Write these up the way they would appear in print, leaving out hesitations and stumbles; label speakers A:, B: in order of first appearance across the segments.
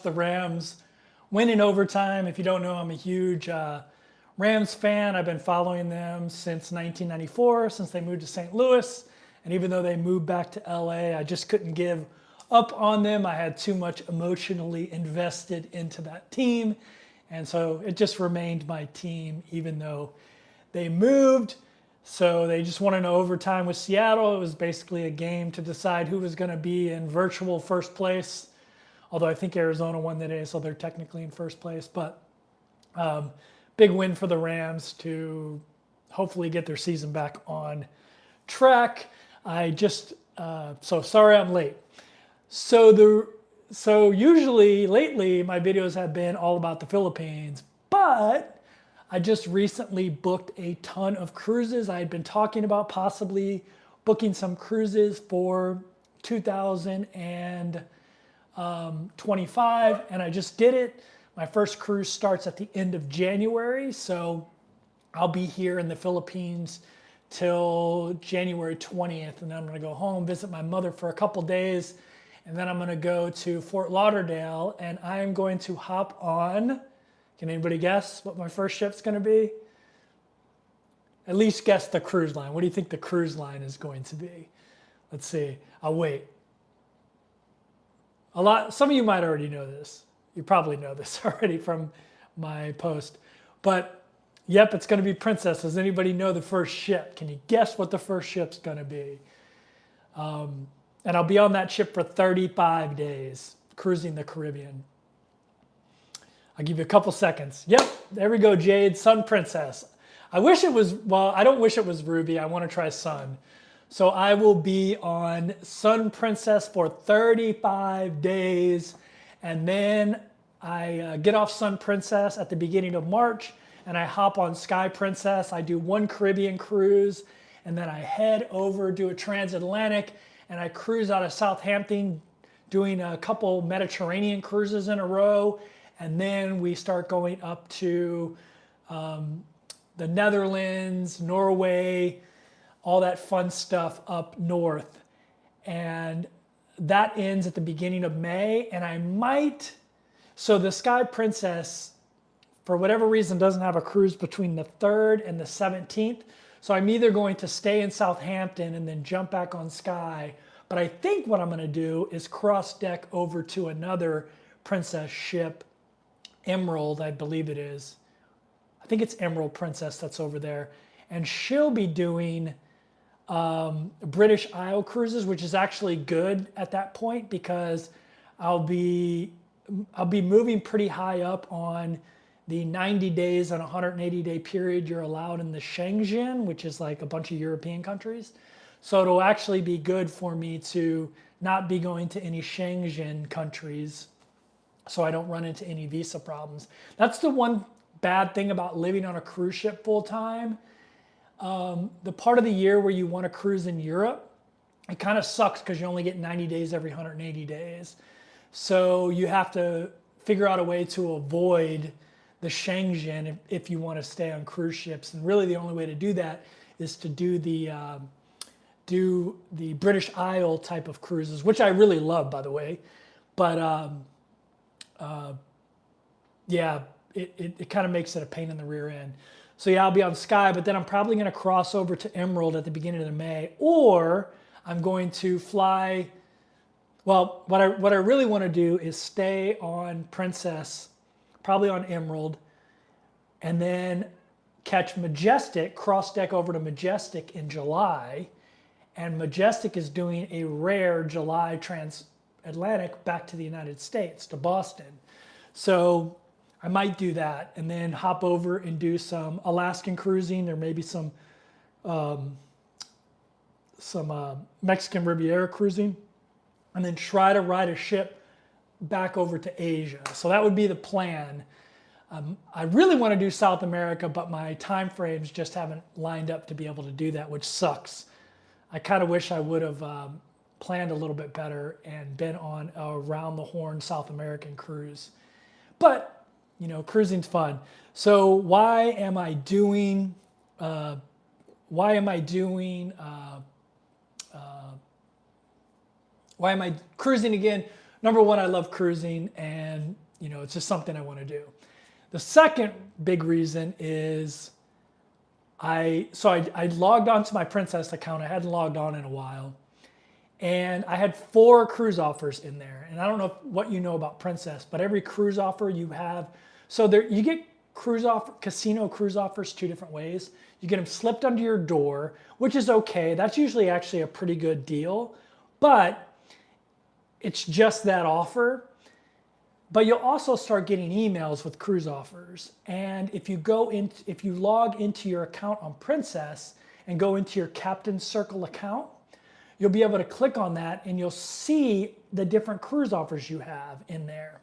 A: the Rams win in overtime. If you don't know, I'm a huge Rams fan. I've been following them since 1994, since they moved to St. Louis. And even though they moved back to LA, I just couldn't give up on them. I had too much emotionally invested into that team. And so it just remained my team, even though they moved. So they just won in overtime with Seattle. It was basically a game to decide who was going to be in virtual first place. Although I think Arizona won today, so they're technically in first place. But big win for the Rams to hopefully get their season back on track. So sorry I'm late. So usually lately my videos have been all about the Philippines, but I just recently booked a ton of cruises. I had been talking about possibly booking some cruises for 2025, and I just did it. My first cruise starts at the end of January, so I'll be here in the Philippines till January 20th, and then I'm gonna go home, visit my mother for a couple days, and then I'm gonna go to Fort Lauderdale, and I'm going to hop on, can anybody guess what my first ship's gonna be? At least guess the cruise line. What do you think the cruise line is going to be? Let's see, I'll wait. Some of you might already know this. You probably know this already from my post, but yep, it's gonna be Princess. Does anybody know the first ship? Can you guess what the first ship's gonna be? And I'll be on that ship for 35 days, cruising the Caribbean. I'll give you a couple seconds. Yep, there we go, Jade, Sun Princess. I wish it was, well, I don't wish it was Ruby. I want to try Sun. So I will be on Sun Princess for 35 days. And then I get off Sun Princess at the beginning of March and I hop on Sky Princess. I do one Caribbean cruise and then I head over, do a Transatlantic, and I cruise out of Southampton doing a couple Mediterranean cruises in a row. And then we start going up to the Netherlands, Norway, all that fun stuff up north. And that ends at the beginning of May. And I might, so the Sky Princess, for whatever reason, doesn't have a cruise between the 3rd and the 17th. So I'm either going to stay in Southampton and then jump back on Sky. But I think what I'm going to do is cross deck over to another Princess ship, Emerald, I believe it is. I think it's Emerald Princess that's over there. And she'll be doing British Isle cruises, which is actually good at that point because I'll be moving pretty high up on the 90 days and 180-day period you're allowed in the Schengen, which is like a bunch of European countries. So it'll actually be good for me to not be going to any Schengen countries so I don't run into any visa problems. That's the one bad thing about living on a cruise ship full time. The part of the year where you want to cruise in Europe, it kind of sucks because you only get 90 days every 180 days. So you have to figure out a way to avoid the Schengen if you want to stay on cruise ships. And really the only way to do that is to do the British Isle type of cruises, which I really love, by the way. But yeah, it kind of makes it a pain in the rear end. So yeah, I'll be on Sky, but then I'm probably going to cross over to Emerald at the beginning of May, or I'm going to fly. Well, what I really want to do is stay on Princess, probably on Emerald, and then catch Majestic, cross deck over to Majestic in July, and Majestic is doing a rare July Transatlantic back to the United States, to Boston. So I might do that and then hop over and do some Alaskan cruising. There may be some Mexican Riviera cruising, and then try to ride a ship back over to Asia. So that would be the plan. I really want to do South America, but my time frames just haven't lined up to be able to do that, which sucks. I kind of wish I would have planned a little bit better and been on a round the horn South American cruise. But you know, cruising's fun. So why am I cruising again? number one, I love cruising, and it's just something I want to do. The second big reason is I logged onto my Princess account. I hadn't logged on in a while. And I had 4 cruise offers in there. And I don't know what you know about Princess, but every cruise offer you have, so there you get casino cruise offers 2 different ways. You get them slipped under your door, which is okay. That's usually actually a pretty good deal, but it's just that offer. But you'll also start getting emails with cruise offers. And if you log into your account on Princess and go into your Captain Circle account, you'll be able to click on that and you'll see the different cruise offers you have in there.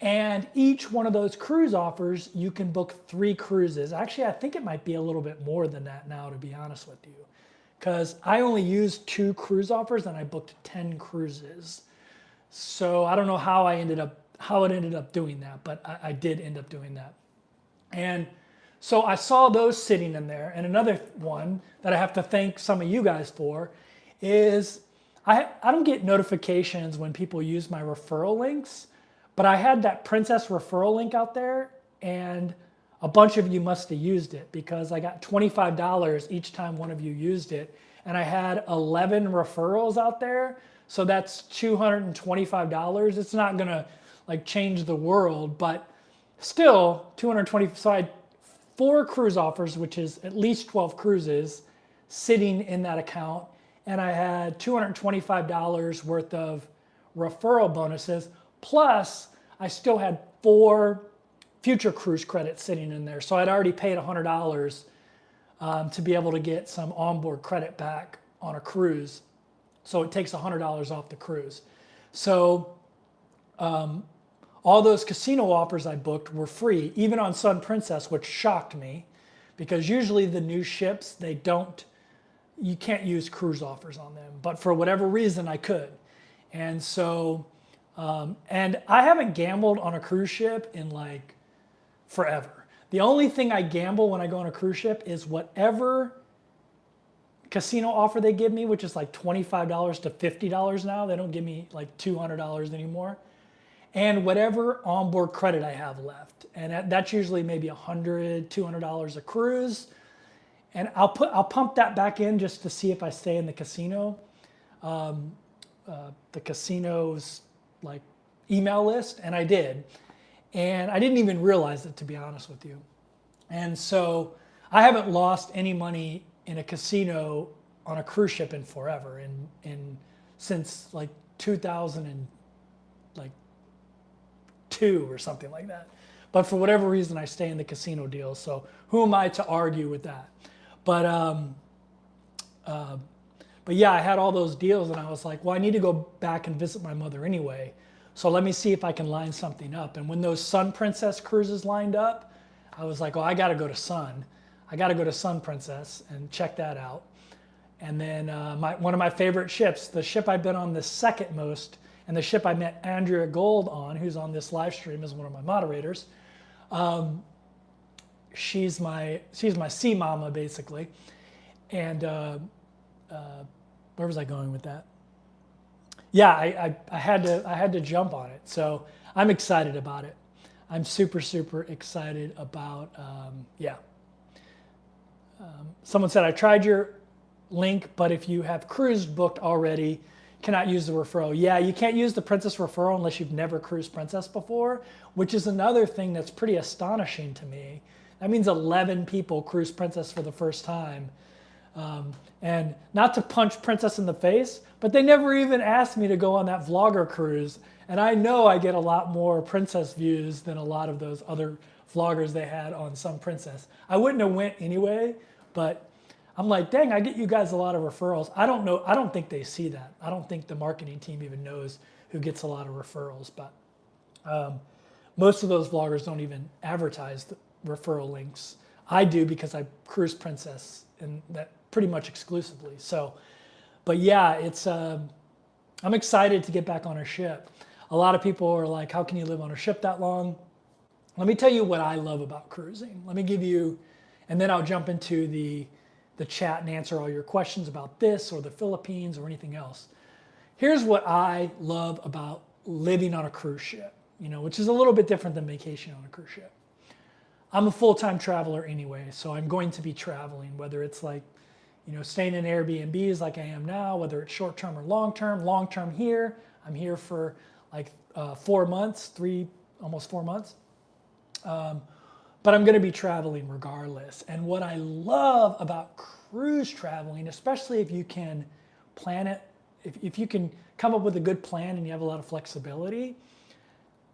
A: And each one of those cruise offers, you can book 3 cruises. Actually, I think it might be a little bit more than that now, to be honest with you, because I only used 2 cruise offers and I booked 10 cruises. So I don't know how it ended up doing that, but I did end up doing that. And so I saw those sitting in there. And another one that I have to thank some of you guys for is I don't get notifications when people use my referral links, but I had that Princess referral link out there, and a bunch of you must have used it because I got $25 each time one of you used it. And I had 11 referrals out there. So that's $225. It's not gonna change the world, but still 220. So I had 4 cruise offers, which is at least 12 cruises sitting in that account. And I had $225 worth of referral bonuses. Plus, I still had 4 future cruise credits sitting in there. So I'd already paid $100 to be able to get some onboard credit back on a cruise. So it takes $100 off the cruise. So all those casino offers I booked were free, even on Sun Princess, which shocked me because usually the new ships, you can't use cruise offers on them, but for whatever reason I could. And so, and I haven't gambled on a cruise ship in forever. The only thing I gamble when I go on a cruise ship is whatever casino offer they give me, which is $25 to $50 now. They don't give me $200 anymore. And whatever onboard credit I have left. And that's usually maybe $100, $200 a cruise. And I'll pump that back in just to see if I stay in the casino, the casino's email list, and I did. And I didn't even realize it, to be honest with you. And so I haven't lost any money in a casino on a cruise ship in forever, since 2002 or something like that. But for whatever reason, I stay in the casino deals. So who am I to argue with that? But yeah, I had all those deals, and I was like, well, I need to go back and visit my mother anyway. So let me see if I can line something up. And when those Sun Princess cruises lined up, I was like, oh, I got to go to Sun. I got to go to Sun Princess and check that out. And then one of my favorite ships, the ship I've been on the second most, and the ship I met Andrea Gold on, who's on this live stream as one of my moderators. She's my sea mama, basically. And where was I going with that? Yeah, I had to jump on it. So I'm excited about it. I'm super, super excited about, someone said, I tried your link, but if you have cruise booked already, cannot use the referral. Yeah, you can't use the Princess referral unless you've never cruised Princess before, which is another thing that's pretty astonishing to me. That means 11 people cruised Princess for the first time. And not to punch Princess in the face, but they never even asked me to go on that vlogger cruise. And I know I get a lot more Princess views than a lot of those other vloggers they had on Sun Princess. I wouldn't have went anyway, but I'm like, dang, I get you guys a lot of referrals. I don't know. I don't think they see that. I don't think the marketing team even knows who gets a lot of referrals. But most of those vloggers don't even advertise the referral links. I do because I cruise Princess, and that pretty much exclusively. So, but yeah, it's I'm excited to get back on a ship. A lot of people are like, how can you live on a ship that long? Let me tell you what I love about cruising. Let me give you, and then I'll jump into the chat and answer all your questions about this or the Philippines or anything else. Here's what I love about living on a cruise ship, which is a little bit different than vacation on a cruise ship. I'm a full-time traveler anyway, so I'm going to be traveling, whether it's like, staying in Airbnbs like I am now, whether it's short-term or long-term. Long-term here, I'm here for like 4 months, almost 4 months. But I'm going to be traveling regardless. And what I love about cruise traveling, especially if you can plan it, if you can come up with a good plan and you have a lot of flexibility,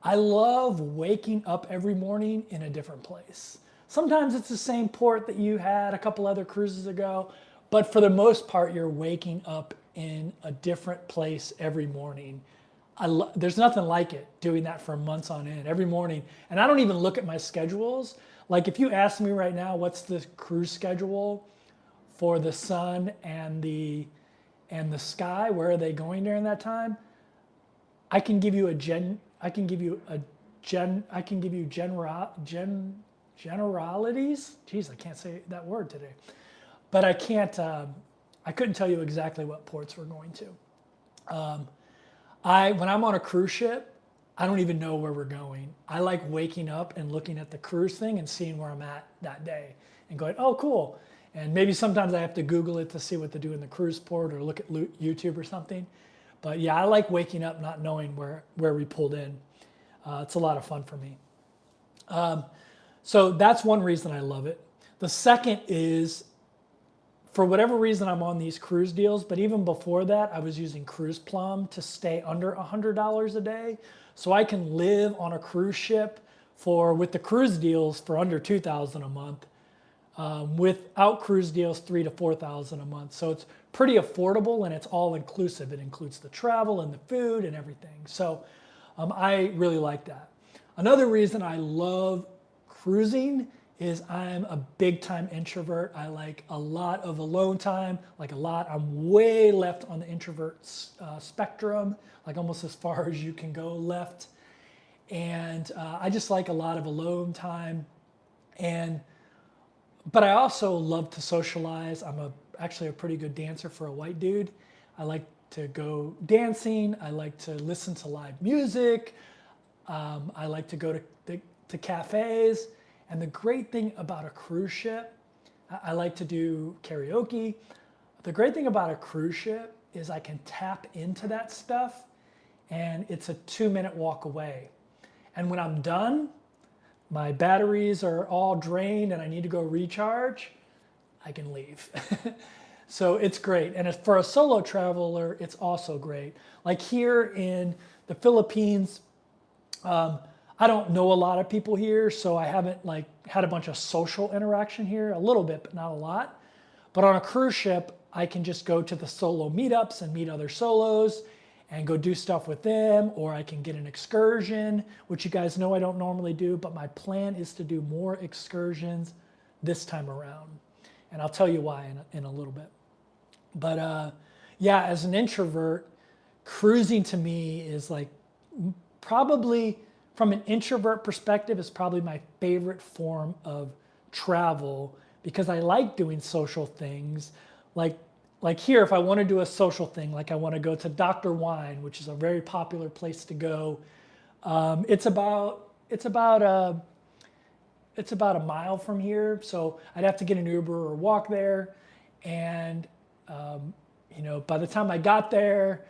A: I love waking up every morning in a different place. Sometimes it's the same port that you had a couple other cruises ago, but for the most part, you're waking up in a different place every morning. There's nothing like it, doing that for months on end, every morning. And I don't even look at my schedules. Like if you ask me right now, what's the cruise schedule for the sun and the sky, where are they going during that time? I can give you generalities. Jeez, I can't say that word today. But I couldn't tell you exactly what ports we're going to. When I'm on a cruise ship, I don't even know where we're going. I like waking up and looking at the cruise thing and seeing where I'm at that day and going, oh, cool. And maybe sometimes I have to Google it to see what to do in the cruise port or look at YouTube or something. But yeah, I like waking up not knowing where we pulled in. It's a lot of fun for me. So that's one reason I love it. The second is, for whatever reason, I'm on these cruise deals, but even before that, I was using Cruise Plum to stay under $100 a day. So I can live on a cruise ship with the cruise deals for under $2,000 a month. Without cruise deals, $3,000 to $4,000 a month. So it's pretty affordable and it's all inclusive. It includes the travel and the food and everything. So I really like that. Another reason I love cruising is I'm a big time introvert. I like a lot of alone time, I'm way left on the introvert spectrum, like almost as far as you can go left. And I just like a lot of alone time. But I also love to socialize. I'm actually a pretty good dancer for a white dude. I like to go dancing. I like to listen to live music. I like to go to cafes. And the great thing about a cruise ship, I like to do karaoke. The great thing about a cruise ship is I can tap into that stuff and it's a 2-minute walk away. And when I'm done, my batteries are all drained and I need to go recharge, I can leave. So it's great. And for a solo traveler, it's also great. Like here in the Philippines, I don't know a lot of people here, so I haven't had a bunch of social interaction here, a little bit, but not a lot. But on a cruise ship, I can just go to the solo meetups and meet other solos and go do stuff with them, or I can get an excursion, which you guys know I don't normally do, but my plan is to do more excursions this time around. And I'll tell you why in a little bit. But yeah, as an introvert, cruising to me is probably, from an introvert perspective, is probably my favorite form of travel because I like doing social things. Like here, if I want to do a social thing, like I want to go to Dr. Wine, which is a very popular place to go. It's about a mile from here, so I'd have to get an Uber or walk there. And by the time I got there,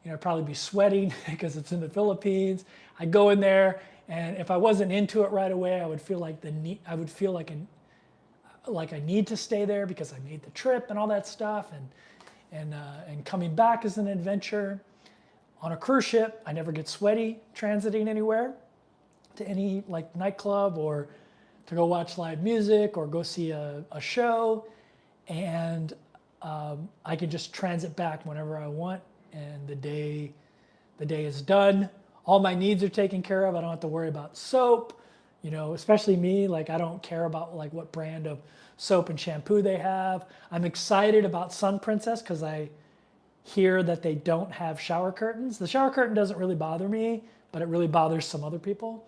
A: I'd probably be sweating because it's in the Philippines. I go in there, and if I wasn't into it right away, I would feel like I need to stay there because I made the trip and all that stuff, and coming back is an adventure. On a cruise ship, I never get sweaty transiting anywhere to any nightclub or to go watch live music or go see a show, and I can just transit back whenever I want, and the day is done. All my needs are taken care of. I don't have to worry about soap, especially me. I don't care about what brand of soap and shampoo they have. I'm excited about Sun Princess because I hear that they don't have shower curtains. The shower curtain doesn't really bother me, but it really bothers some other people.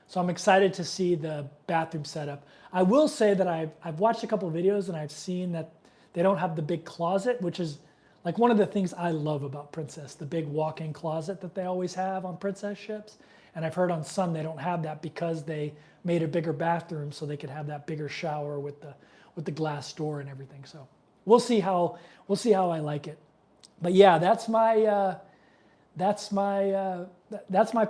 A: So I'm excited to see the bathroom setup. I will say that I've watched a couple of videos and I've seen that they don't have the big closet, which is Like one of the things I love about Princess, the big walk-in closet that they always have on Princess ships. And I've heard on Sun they don't have that because they made a bigger bathroom so they could have that bigger shower with the glass door and everything. So we'll see how I like it. But yeah, that's my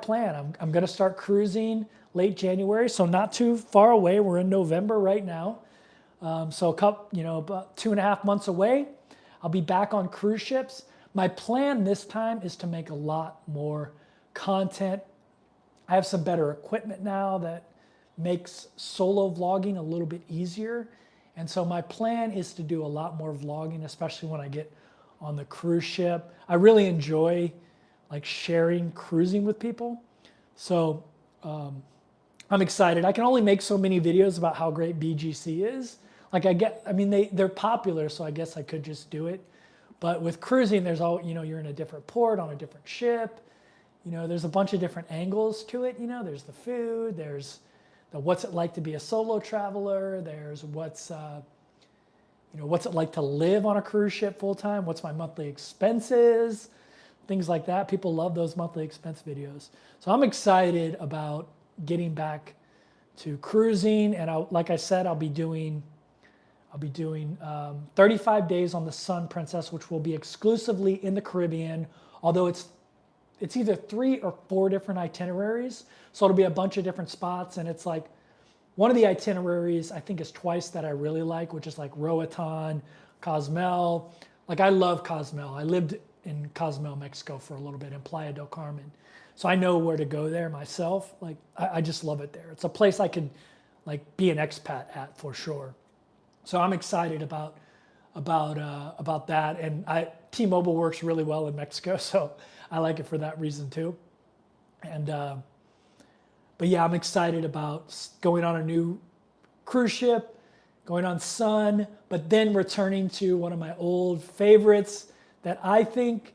A: plan. I'm going to start cruising late January, so not too far away. We're in November right now, so about 2.5 months away. I'll be back on cruise ships. My plan this time is to make a lot more content. I have some better equipment now that makes solo vlogging a little bit easier, and so my plan is to do a lot more vlogging, especially when I get on the cruise ship. I really enjoy like sharing cruising with people. So I'm excited. I can only make so many videos about how great BGC is. Like they're popular, so I guess I could just do it. But with cruising, there's you're in a different port on a different ship. There's a bunch of different angles to it. There's the food, there's the what's it like to be a solo traveler, there's what's it like to live on a cruise ship full time, what's my monthly expenses, things like that. People love those monthly expense videos. So I'm excited about getting back to cruising. And like I said, I'll be doing 35 days on the Sun Princess, which will be exclusively in the Caribbean, although it's either 3 or 4 different itineraries. So it'll be a bunch of different spots. And it's like one of the itineraries I think is twice that I really like, which is like Roatan, Cozumel. Like I love Cozumel. I lived in Cozumel, Mexico for a little bit in Playa del Carmen. So I know where to go there myself. Like I just love it there. It's a place I could like be an expat at for sure. So I'm excited about that. And T-Mobile works really well in Mexico, so I like it for that reason too. And but yeah, I'm excited about going on a new cruise ship, going on Sun, but then returning to one of my old favorites that I think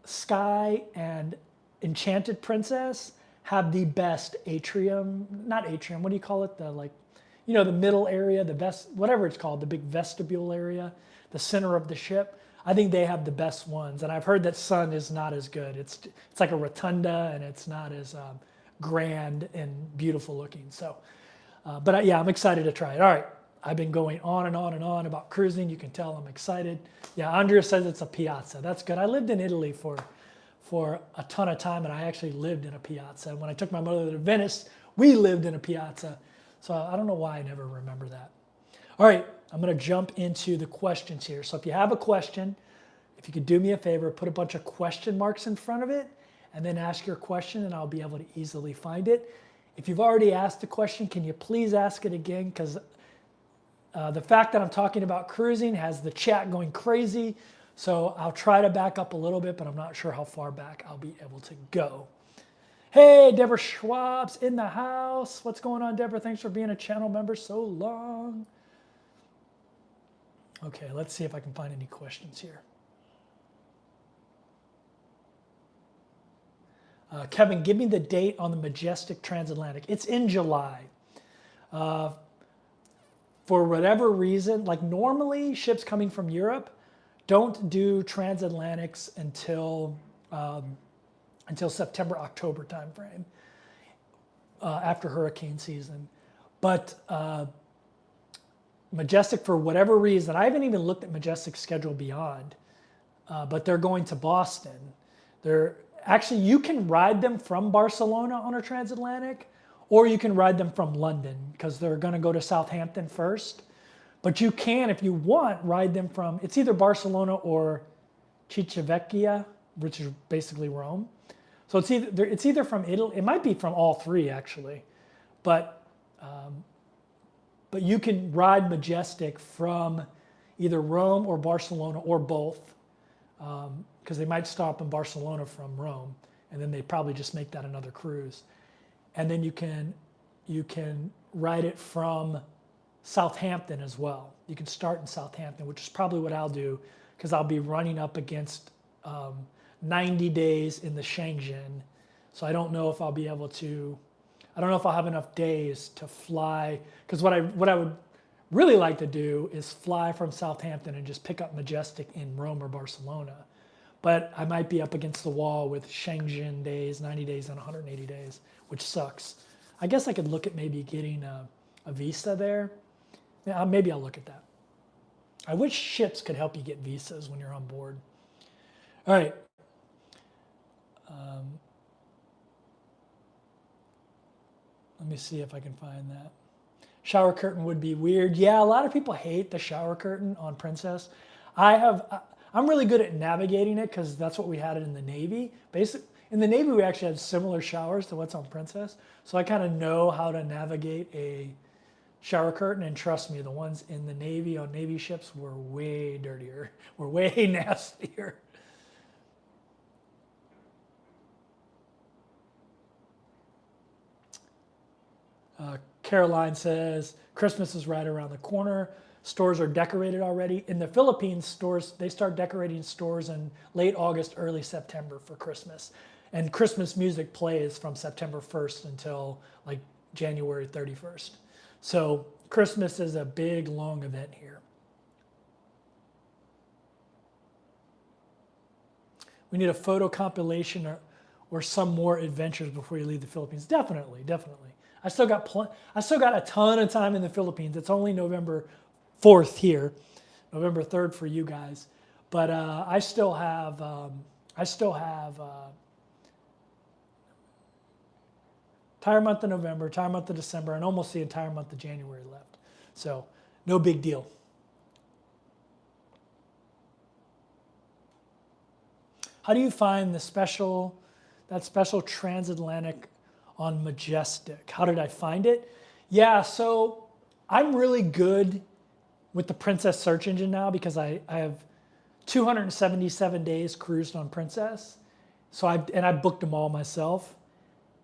A: Sky and Enchanted Princess have the best atrium, not atrium, what do you call it? The middle area, whatever it's called, the big vestibule area, the center of the ship. I think they have the best ones. And I've heard that Sun is not as good. It's like a rotunda and it's not as grand and beautiful looking. So, yeah, I'm excited to try it. All right. I've been going on and on and on about cruising. You can tell I'm excited. Yeah, Andrea says it's a piazza. That's good. I lived in Italy for a ton of time, and I actually lived in a piazza. When I took my mother to Venice, we lived in a piazza. So I don't know why I never remember that. All right, I'm going to jump into the questions here. So if you have a question, if you could do me a favor, put a bunch of question marks in front of it, and then ask your question, and I'll be able to easily find it. If you've already asked the question, can you please ask it again? Because the fact that I'm talking about cruising has the chat going crazy. So I'll try to back up a little bit, but I'm not sure how far back I'll be able to go. Hey, Deborah Schwab's in the house. What's going on, Deborah? Thanks for being a channel member so long. Okay, let's see if I can find any questions here. Kevin, give me the date on the Majestic Transatlantic. It's in July. For whatever reason, like normally ships coming from Europe don't do transatlantics until September, October timeframe, after hurricane season. But Majestic, for whatever reason, I haven't even looked at Majestic's schedule beyond, but they're going to Boston. Actually, you can ride them from Barcelona on a transatlantic, or you can ride them from London because they're going to go to Southampton first. But you can, if you want, ride them from, it's either Barcelona or Civitavecchia, which is basically Rome. So it's either from Italy, it might be from all three actually, but you can ride Majestic from either Rome or Barcelona or both, because they might stop in Barcelona from Rome, and then they probably just make that another cruise. And then you can ride it from Southampton as well. You can start in Southampton, which is probably what I'll do, because I'll be running up against 90 days in the Schengen. So I don't know if I'll be able to, I don't know if I'll have enough days to fly, because what I would really like to do is fly from Southampton and just pick up Majestic in Rome or Barcelona. But I might be up against the wall with Schengen days, 90 days and 180 days, which sucks. I guess I could look at maybe getting a visa there. Yeah, maybe I'll look at that. I wish ships could help you get visas when you're on board. All right. Let me see if I can find that. Shower curtain would be weird. Yeah, a lot of people hate the shower curtain on Princess. I'm really good at navigating it because that's what we had in the Navy. In the Navy, we actually had similar showers to what's on Princess. So I kind of know how to navigate a shower curtain. And trust me, the ones in the Navy on Navy ships were way dirtier, were way nastier. Caroline says, Christmas is right around the corner. Stores are decorated already. In the Philippines, stores, they start decorating stores in late August, early September for Christmas. And Christmas music plays from September 1st until like January 31st. So Christmas is a big, long event here. We need a photo compilation or some more adventures before you leave the Philippines. Definitely, definitely. I still got a ton of time in the Philippines. It's only November 4th here, November 3rd for you guys. But I still have entire month of November, entire month of December, and almost the entire month of January left. So no big deal. How do you find that special transatlantic on Majestic? How did I find it? Yeah, so I'm really good with the Princess search engine now because I have 277 days cruised on Princess. So I booked them all myself.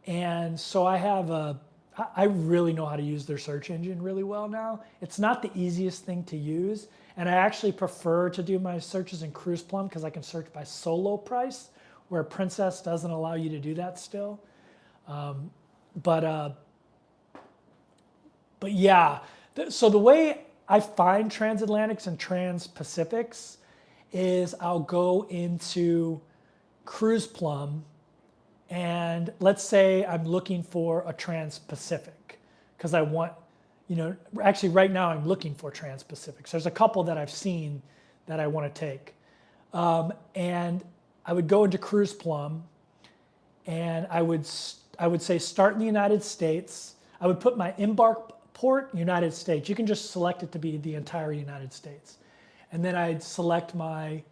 A: And so I really know how to use their search engine really well now. It's not the easiest thing to use. And I actually prefer to do my searches in Cruise Plum because I can search by solo price, where Princess doesn't allow you to do that still. But yeah, so the way I find transatlantics and trans-Pacifics is I'll go into Cruise Plum and let's say I'm looking for a trans-Pacific because I want, actually right now I'm looking for trans-Pacifics. There's a couple that I've seen that I want to take. And I would go into Cruise Plum and I would say start in the United States. I would put my embark port, United States. You can just select it to be the entire United States. And then I'd select my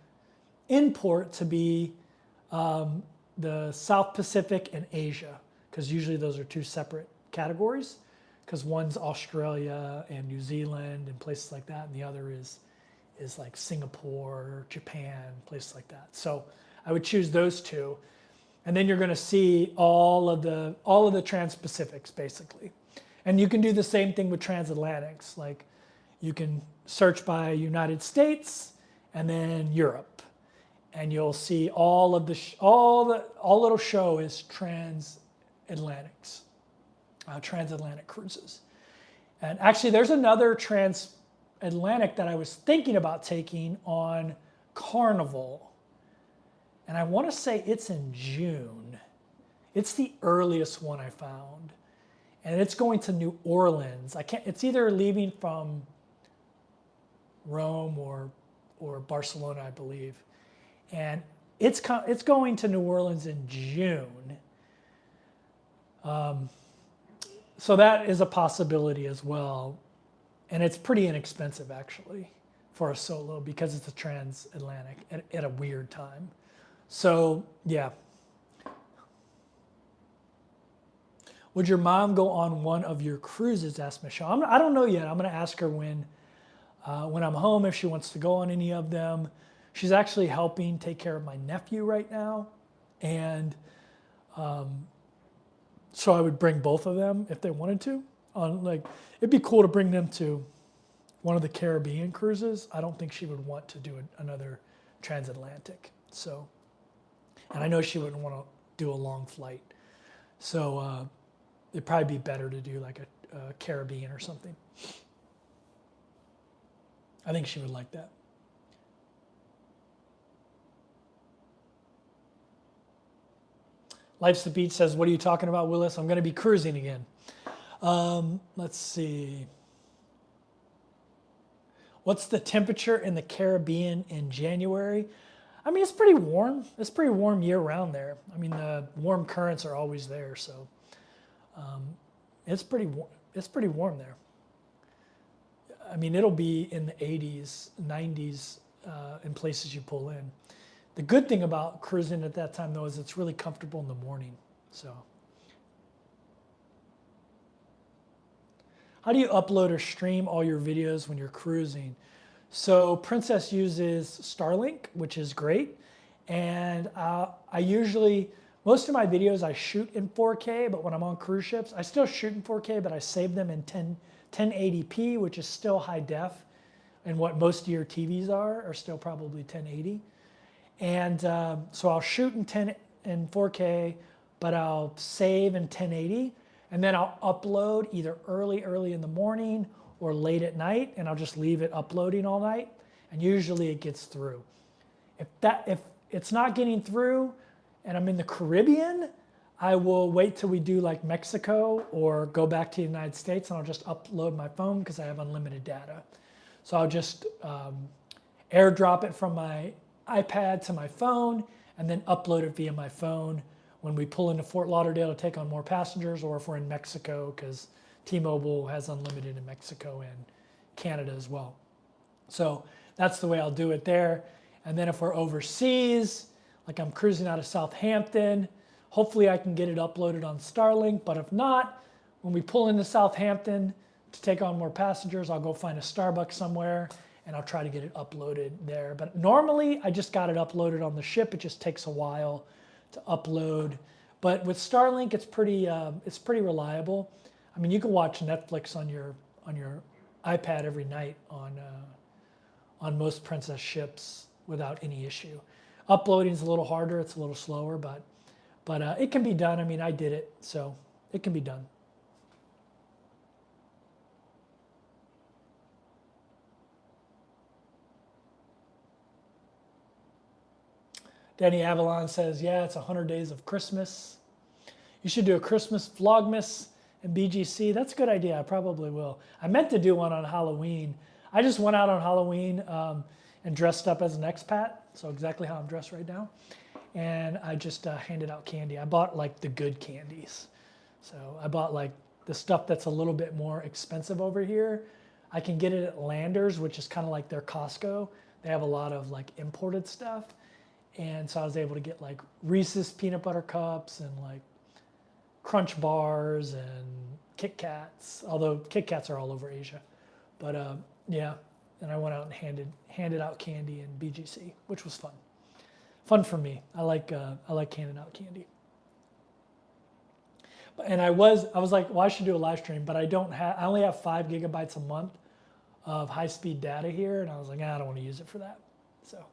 A: import to be the South Pacific and Asia, because usually those are two separate categories, because one's Australia and New Zealand and places like that, and the other is like Singapore, Japan, places like that. So I would choose those two. And then you're going to see all of the Trans-Pacifics basically. And you can do the same thing with transatlantics. Like you can search by United States and then Europe, and you'll see all it'll show is transatlantics, transatlantic cruises. And actually, there's another transatlantic that I was thinking about taking on Carnival. And I want to say it's in June. It's the earliest one I found. And it's going to New Orleans. It's either leaving from Rome or Barcelona, I believe. And it's going to New Orleans in June. So that is a possibility as well. And it's pretty inexpensive actually for a solo because it's a transatlantic at a weird time. So yeah. Would your mom go on one of your cruises? Asked Michelle. I don't know yet. I'm going to ask her when I'm home if she wants to go on any of them. She's actually helping take care of my nephew right now. And so I would bring both of them if they wanted to. It'd be cool to bring them to one of the Caribbean cruises. I don't think she would want to do another transatlantic. So, and I know she wouldn't want to do a long flight. So it'd probably be better to do like a Caribbean or something. I think she would like that. Life's the Beach says, what are you talking about, Willis? I'm going to be cruising again. Let's see. What's the temperature in the Caribbean in January? I mean, it's pretty warm. It's pretty warm year round there. I mean, the warm currents are always there, so it's pretty warm there. I mean, it'll be in the 80s, 90s in places you pull in. The good thing about cruising at that time, though, is it's really comfortable in the morning. So, how do you upload or stream all your videos when you're cruising? So, Princess uses Starlink, which is great. And I usually, most of my videos I shoot in 4K, but when I'm on cruise ships, I still shoot in 4K, but I save them in 1080p, which is still high def. And what most of your TVs are still probably 1080. And so I'll shoot in 4K, but I'll save in 1080, and then I'll upload either early in the morning or late at night, and I'll just leave it uploading all night, and usually it gets through. If it's not getting through, and I'm in the Caribbean, I will wait till we do like Mexico or go back to the United States, and I'll just upload my phone because I have unlimited data. So I'll just airdrop it from my iPad to my phone and then upload it via my phone when we pull into Fort Lauderdale to take on more passengers, or if we're in Mexico, because T-Mobile has unlimited in Mexico and Canada as well. So that's the way I'll do it there. And then if we're overseas, like I'm cruising out of Southampton, hopefully I can get it uploaded on Starlink, but if not, when we pull into Southampton to take on more passengers, I'll go find a Starbucks somewhere and I'll try to get it uploaded there. But normally I just got it uploaded on the ship. It just takes a while to upload. But with Starlink, it's pretty reliable. I mean, you can watch Netflix on your iPad every night on most Princess ships without any issue. Uploading is a little harder. It's a little slower, but it can be done. I mean, I did it, so it can be done. Danny Avalon says, yeah, it's 100 days of Christmas. You should do a Christmas vlogmas and BGC. That's a good idea. I probably will. I meant to do one on Halloween. I just went out on Halloween and dressed up as an expat, so exactly how I'm dressed right now. And I just handed out candy. I bought like the good candies. So I bought like the stuff that's a little bit more expensive over here. I can get it at Landers, which is kind of like their Costco. They have a lot of like imported stuff. And so I was able to get like Reese's peanut butter cups and like Crunch bars and Kit Kats, although Kit Kats are all over Asia. But yeah, and I went out and handed out candy in BGC, which was fun. Fun for me. I like handing out candy. And I was like, well, I should do a live stream, but I only have 5 gigabytes a month of high-speed data here, and I was like, I don't want to use it for that. So.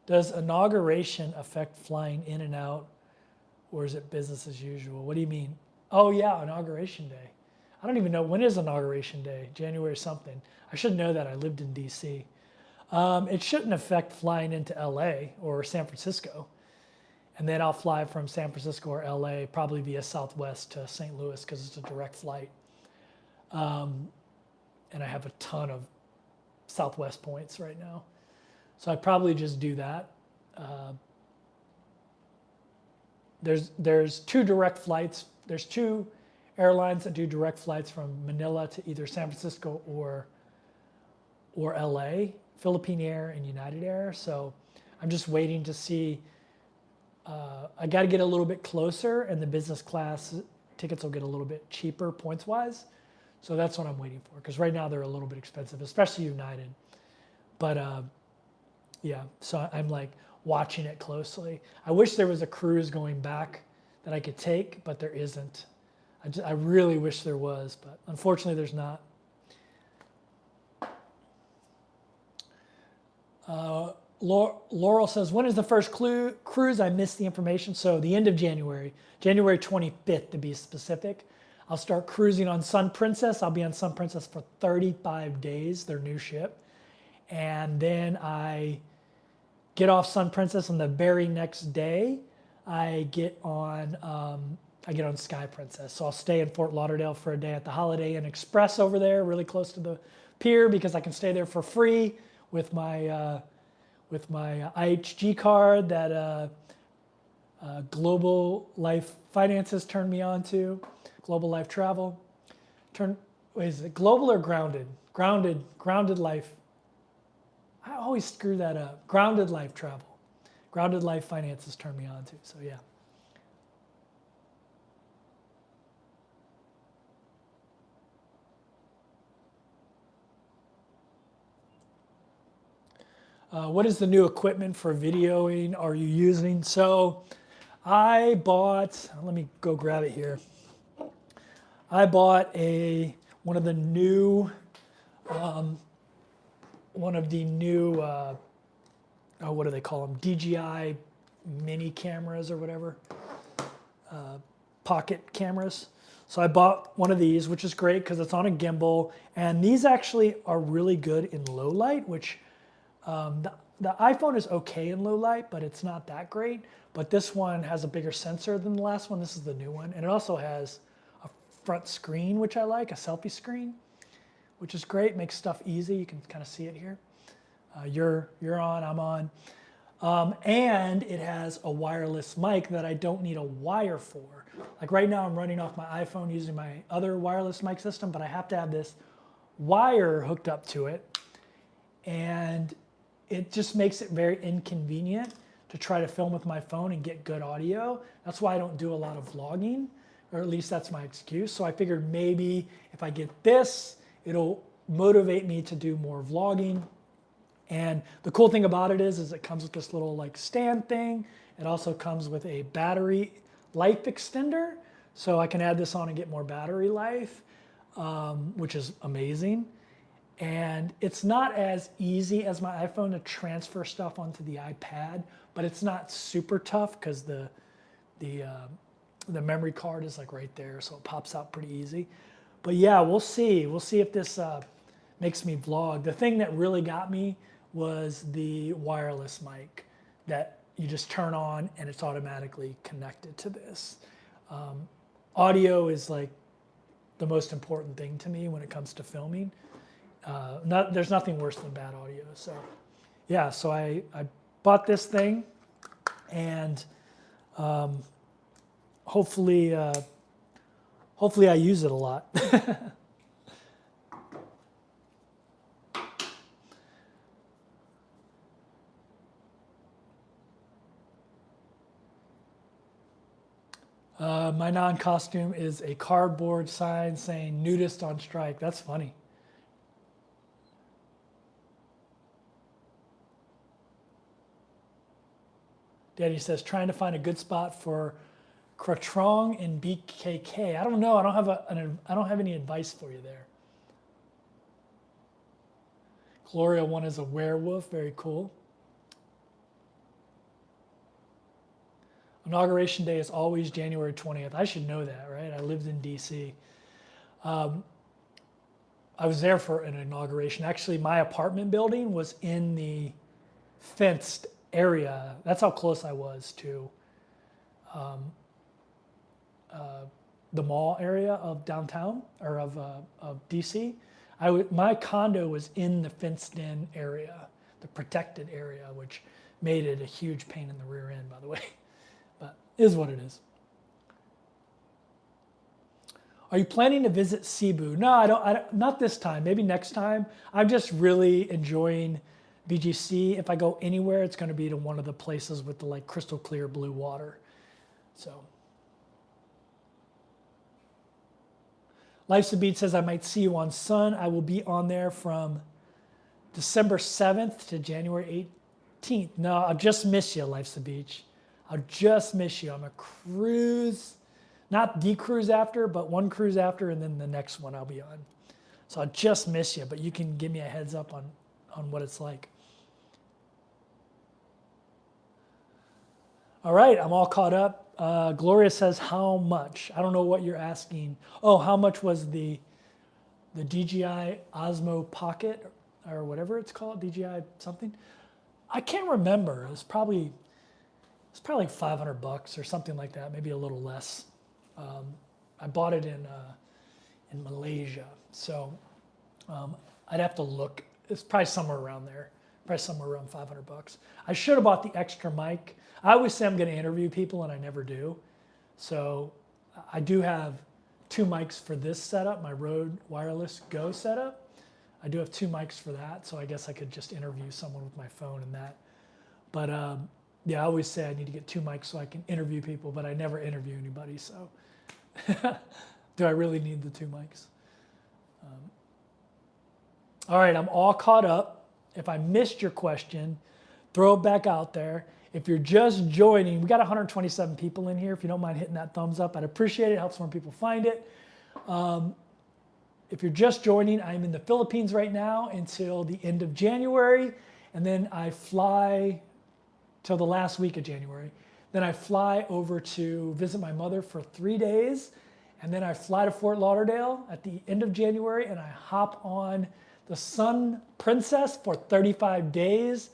A: Does inauguration affect flying in and out, or is it business as usual? What do you mean? Oh yeah, inauguration day. I don't even know, when is inauguration day? January something. I should know that. I lived in DC. It shouldn't affect flying into LA or San Francisco. And then I'll fly from San Francisco or LA probably via Southwest to St. Louis because it's a direct flight. And I have a ton of Southwest points right now. So I'd probably just do that. There's 2 direct flights. There's 2 airlines that do direct flights from Manila to either San Francisco or LA, Philippine Air and United Air. So I'm just waiting to see. I got to get a little bit closer, and the business class tickets will get a little bit cheaper points-wise. So that's what I'm waiting for, because right now they're a little bit expensive, especially United. But yeah, so I'm like watching it closely. I wish there was a cruise going back that I could take, but there isn't. I really wish there was, but unfortunately there's not. Laurel says, when is the first cruise? I missed the information. So the end of January, January 25th to be specific. I'll start cruising on Sun Princess. I'll be on Sun Princess for 35 days, their new ship. And then I get off Sun Princess, and the very next day, I get on Sky Princess. So I'll stay in Fort Lauderdale for a day at the Holiday Inn Express over there, really close to the pier, because I can stay there for free with my IHG card that Global Life Finances turned me on to. Global Life Travel. Is it global or grounded? Grounded Life. I always screw that up. Grounded Life Travel. Grounded Life Finances turned me on to. So yeah. What is the new equipment for videoing are you using? So I bought, let me go grab it here. I bought one of the new what do they call them? DJI mini cameras or whatever, pocket cameras. So I bought one of these, which is great because it's on a gimbal, and these actually are really good in low light, which the iPhone is okay in low light, but it's not that great. But this one has a bigger sensor than the last one. This is the new one, and it also has a front screen, which I like, a selfie screen, which is great, makes stuff easy. You can kind of see it here. You're on, I'm on. And it has a wireless mic that I don't need a wire for. Like right now I'm running off my iPhone using my other wireless mic system, but I have to have this wire hooked up to it. And it just makes it very inconvenient to try to film with my phone and get good audio. That's why I don't do a lot of vlogging, or at least that's my excuse. So I figured maybe if I get this, it'll motivate me to do more vlogging. And the cool thing about it is it comes with this little like stand thing. It also comes with a battery life extender. So I can add this on and get more battery life, which is amazing. And it's not as easy as my iPhone to transfer stuff onto the iPad, but it's not super tough because the memory card is like right there, so it pops out pretty easy. But yeah, we'll see. We'll see if this makes me vlog. The thing that really got me was the wireless mic that you just turn on and it's automatically connected to this. Audio is like the most important thing to me when it comes to filming. There's nothing worse than bad audio. So yeah, so I bought this thing, and hopefully I use it a lot. My non-costume is a cardboard sign saying nudist on strike. That's funny. Daddy says, trying to find a good spot for Kratrong and BKK. I don't know. I don't have any advice for you there. Gloria 1 is a werewolf. Very cool. Inauguration Day is always January 20th. I should know that, right? I lived in DC. I was there for an inauguration. Actually, my apartment building was in the fenced area. That's how close I was to the mall area of downtown, or of DC. My condo was in the fenced-in area, the protected area, which made it a huge pain in the rear end, by the way. But it is what it is. Are you planning to visit Cebu? No, I don't. Not this time. Maybe next time. I'm just really enjoying VGC. If I go anywhere, it's going to be to one of the places with the like crystal clear blue water. So, Life's a Beach says I might see you on Sun. I will be on there from December 7th to January 18th. No, I'll just miss you, Life's a Beach. I'll just miss you. I'm a cruise, not the cruise after, but one cruise after, and then the next one I'll be on. So I'll just miss you, but you can give me a heads up on what it's like. All right, I'm all caught up. Gloria says, how much? I don't know what you're asking. Oh, how much was the DJI Osmo Pocket or whatever it's called, DJI something? I can't remember. It's probably like $500 or something like that, maybe a little less. I bought it in Malaysia, so I'd have to look. It's probably somewhere around there, probably somewhere around $500. I should have bought the extra mic. I always say I'm going to interview people, and I never do. So I do have 2 mics for this setup, my Rode Wireless Go setup. I do have 2 mics for that, so I guess I could just interview someone with my phone and that. But yeah, I always say I need to get 2 mics so I can interview people, but I never interview anybody, so do I really need the 2 mics? All right, I'm all caught up. If I missed your question, throw it back out there. If you're just joining, we got 127 people in here. If you don't mind hitting that thumbs up, I'd appreciate it. It helps more people find it. If you're just joining, I'm in the Philippines right now until the end of January, and then I fly till the last week of January. Then I fly over to visit my mother for 3 days, and then I fly to Fort Lauderdale at the end of January, and I hop on the Sun Princess for 35 days,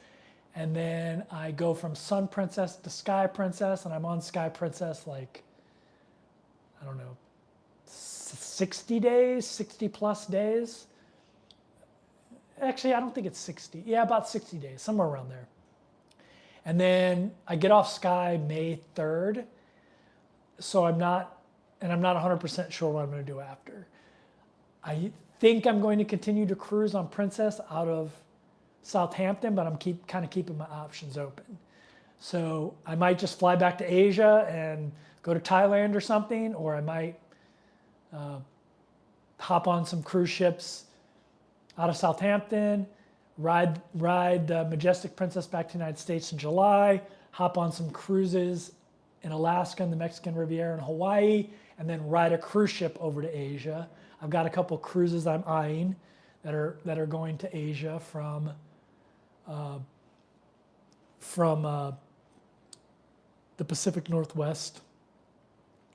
A: and then I go from Sun Princess to Sky Princess, and I'm on Sky Princess like, I don't know, 60 days, 60 plus days. Actually, I don't think it's 60. Yeah, about 60 days, somewhere around there. And then I get off Sky May 3rd. So I'm not 100% sure what I'm going to do after. I think I'm going to continue to cruise on Princess out of Southampton, but I'm kind of keeping my options open. So I might just fly back to Asia and go to Thailand or something, or I might hop on some cruise ships out of Southampton, ride the Majestic Princess back to the United States in July, hop on some cruises in Alaska and the Mexican Riviera and Hawaii, and then ride a cruise ship over to Asia. I've got a couple cruises I'm eyeing that are going to Asia from the Pacific Northwest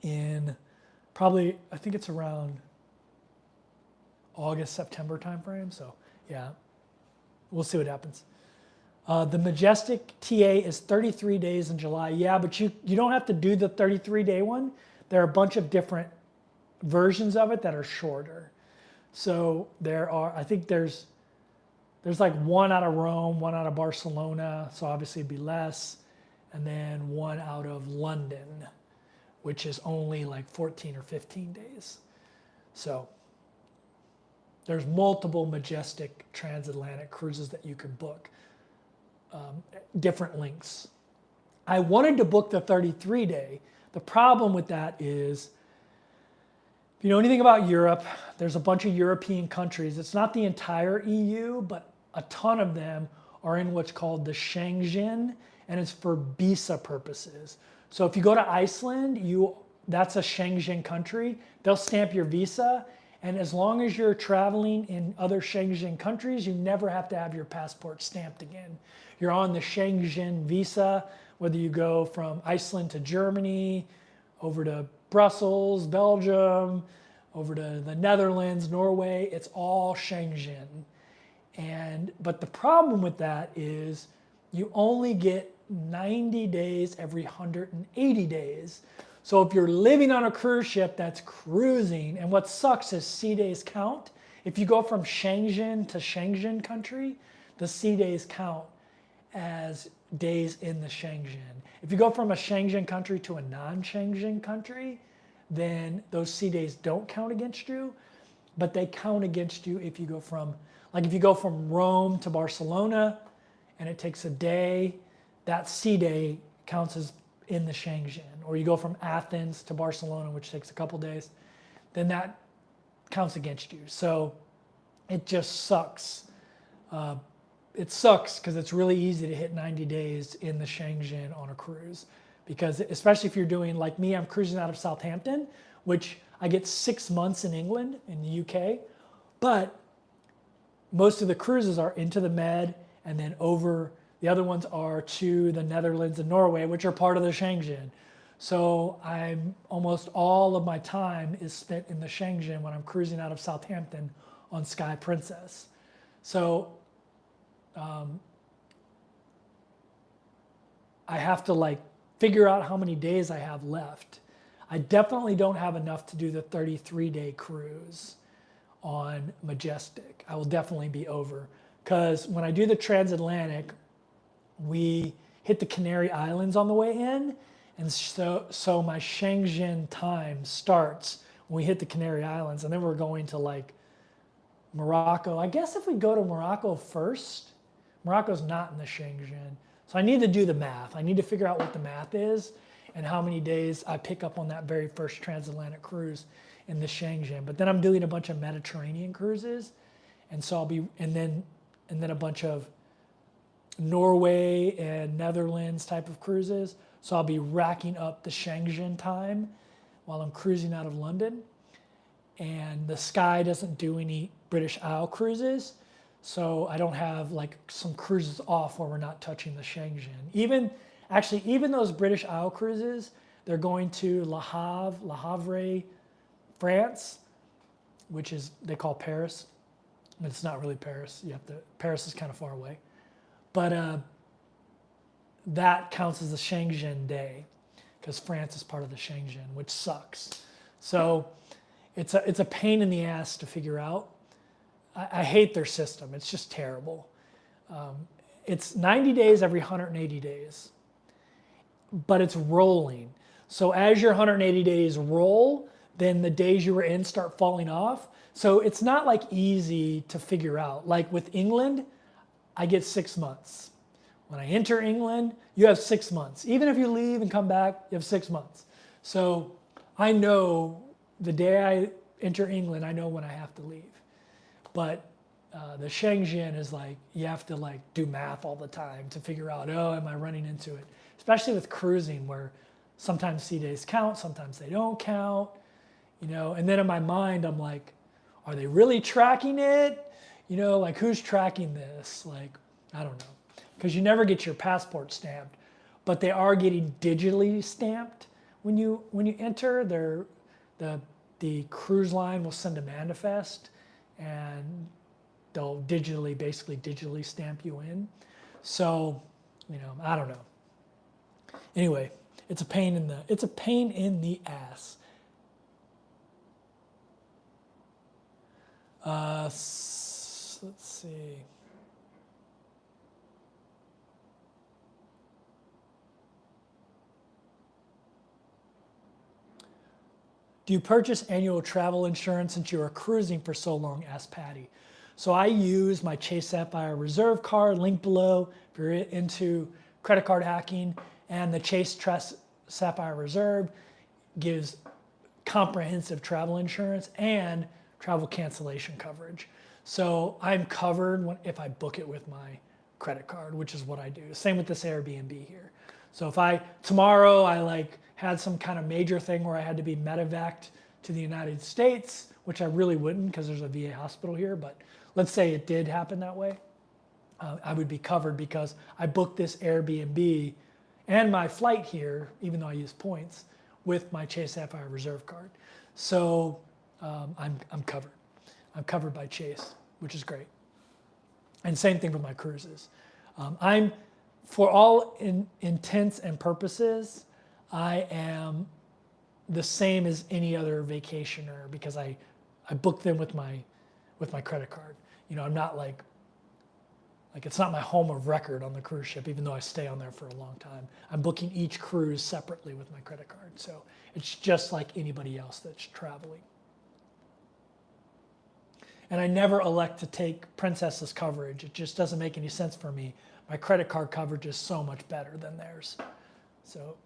A: in probably, I think it's around August, September timeframe. So yeah, we'll see what happens. The Majestic TA is 33 days in July. Yeah, but you don't have to do the 33-day one. There are a bunch of different versions of it that are shorter. So I think there's like one out of Rome, one out of Barcelona, so obviously it'd be less, and then one out of London, which is only like 14 or 15 days. So there's multiple Majestic Transatlantic cruises that you can book, different links. I wanted to book the 33-day. The problem with that is, if you know anything about Europe, there's a bunch of European countries. It's not the entire EU, but a ton of them are in what's called the Schengen, and it's for visa purposes. So if you go to Iceland, that's a Schengen country. They'll stamp your visa, and as long as you're traveling in other Schengen countries, you never have to have your passport stamped again. You're on the Schengen visa, whether you go from Iceland to Germany, over to Brussels, Belgium, over to the Netherlands, Norway, it's all Schengen. But the problem with that is you only get 90 days every 180 days. So if you're living on a cruise ship that's cruising, and what sucks is sea days count. If you go from Schengen to Schengen country, the sea days count as days in the Schengen. If you go from a Schengen country to a non-Schengen country, then those sea days don't count against you, but they count against you if you go from, if you go from Rome to Barcelona and it takes a day, that sea day counts as in the Schengen. Or you go from Athens to Barcelona, which takes a couple days, then that counts against you. So it just sucks. It sucks because it's really easy to hit 90 days in the Schengen on a cruise. Because especially if you're doing, like me, I'm cruising out of Southampton, which I get 6 months in England, in the UK. But most of the cruises are into the Med and then over The other ones are to the Netherlands and Norway, which are part of the Schengen. So almost all of my time is spent in the Schengen when I'm cruising out of Southampton on Sky Princess. So I have to like figure out how many days I have left. I definitely don't have enough to do the 33-day cruise on Majestic. I will definitely be over, because when I do the Transatlantic, we hit the Canary Islands on the way in, and so my Schengen time starts when we hit the Canary Islands, and then we're going to like Morocco. I guess if we go to Morocco first, Morocco's not in the Schengen. So I need to do the math. I need to figure out what the math is and how many days I pick up on that very first transatlantic cruise in the Schengen. But then I'm doing a bunch of Mediterranean cruises, and so I'll be, and then a bunch of Norway and Netherlands type of cruises. So I'll be racking up the Schengen time while I'm cruising out of London. And the Sky doesn't do any British Isle cruises, so I don't have like some cruises off where we're not touching the Schengen. Even those British Isle cruises, they're going to Le Havre, France, which is, they call Paris, but it's not really Paris. Paris is kind of far away. But that counts as a Schengen day, because France is part of the Schengen, which sucks. So it's a pain in the ass to figure out. I hate their system. It's just terrible. It's 90 days every 180 days, but it's rolling. So as your 180 days roll, then the days you were in start falling off. So it's not like easy to figure out. Like with England, I get 6 months. When I enter England, you have 6 months. Even if you leave and come back, you have 6 months. So I know the day I enter England, I know when I have to leave. But the Schengen is like, you have to like do math all the time to figure out, oh, am I running into it? Especially with cruising, where sometimes sea days count, sometimes they don't count, and then in my mind, I'm like, are they really tracking it? Like, who's tracking this? Like, I don't know, because you never get your passport stamped, but they are getting digitally stamped when you enter. The cruise line will send a manifest, and they'll basically digitally stamp you in. So, I don't know. Anyway, it's a pain in the ass. Let's see. Do you purchase annual travel insurance since you are cruising for so long? Asked Patty. So I use my Chase Sapphire Reserve card, link below if you're into credit card hacking. And the Chase Sapphire Reserve gives comprehensive travel insurance and travel cancellation coverage. So I'm covered if I book it with my credit card, which is what I do. Same with this Airbnb here. So if tomorrow I had some kind of major thing where I had to be medevaced to the United States, which I really wouldn't because there's a VA hospital here, but let's say it did happen that way, I would be covered because I booked this Airbnb and my flight here, even though I use points, with my Chase Sapphire Reserve card. So I'm covered. I'm covered by Chase, which is great. And same thing with my cruises. For all intents and purposes, I am the same as any other vacationer because I book them with my credit card. I'm not like it's not my home of record on the cruise ship, even though I stay on there for a long time. I'm booking each cruise separately with my credit card. So it's just like anybody else that's traveling. And I never elect to take Princess's coverage. It just doesn't make any sense for me. My credit card coverage is so much better than theirs. So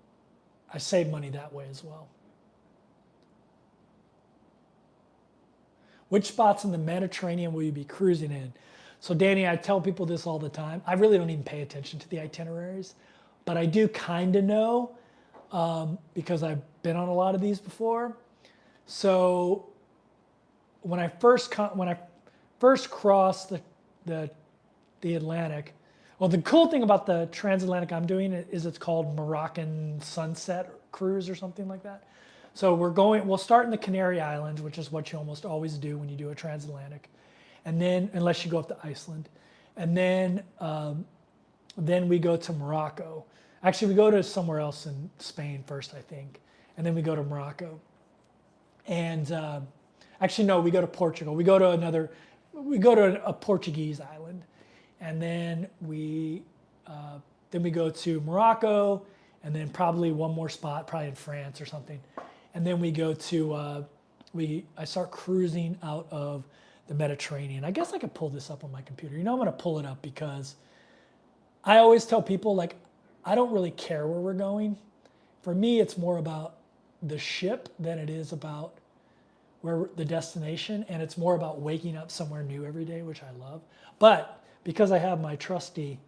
A: I save money that way as well. Which spots in the Mediterranean will you be cruising in? So Danny, I tell people this all the time. I really don't even pay attention to the itineraries, but I do kind of know because I've been on a lot of these before. So when I first crossed the Atlantic, Well, the cool thing about the transatlantic I'm doing is it's called Moroccan Sunset Cruise or something like that. So we'll start in the Canary Islands, which is what you almost always do when you do a transatlantic. And then, unless you go up to Iceland. And then we go to Morocco. Actually, we go to somewhere else in Spain first, I think. And then we go to Morocco. And actually, no, we go to Portugal. We go to a Portuguese island. And then we go to Morocco, and then probably one more spot, probably in France or something. And then we go to, I start cruising out of the Mediterranean. I guess I could pull this up on my computer. I'm going to pull it up because I always tell people, like, I don't really care where we're going. For me, it's more about the ship than it is about where the destination, and it's more about waking up somewhere new every day, which I love. But because I have my trusty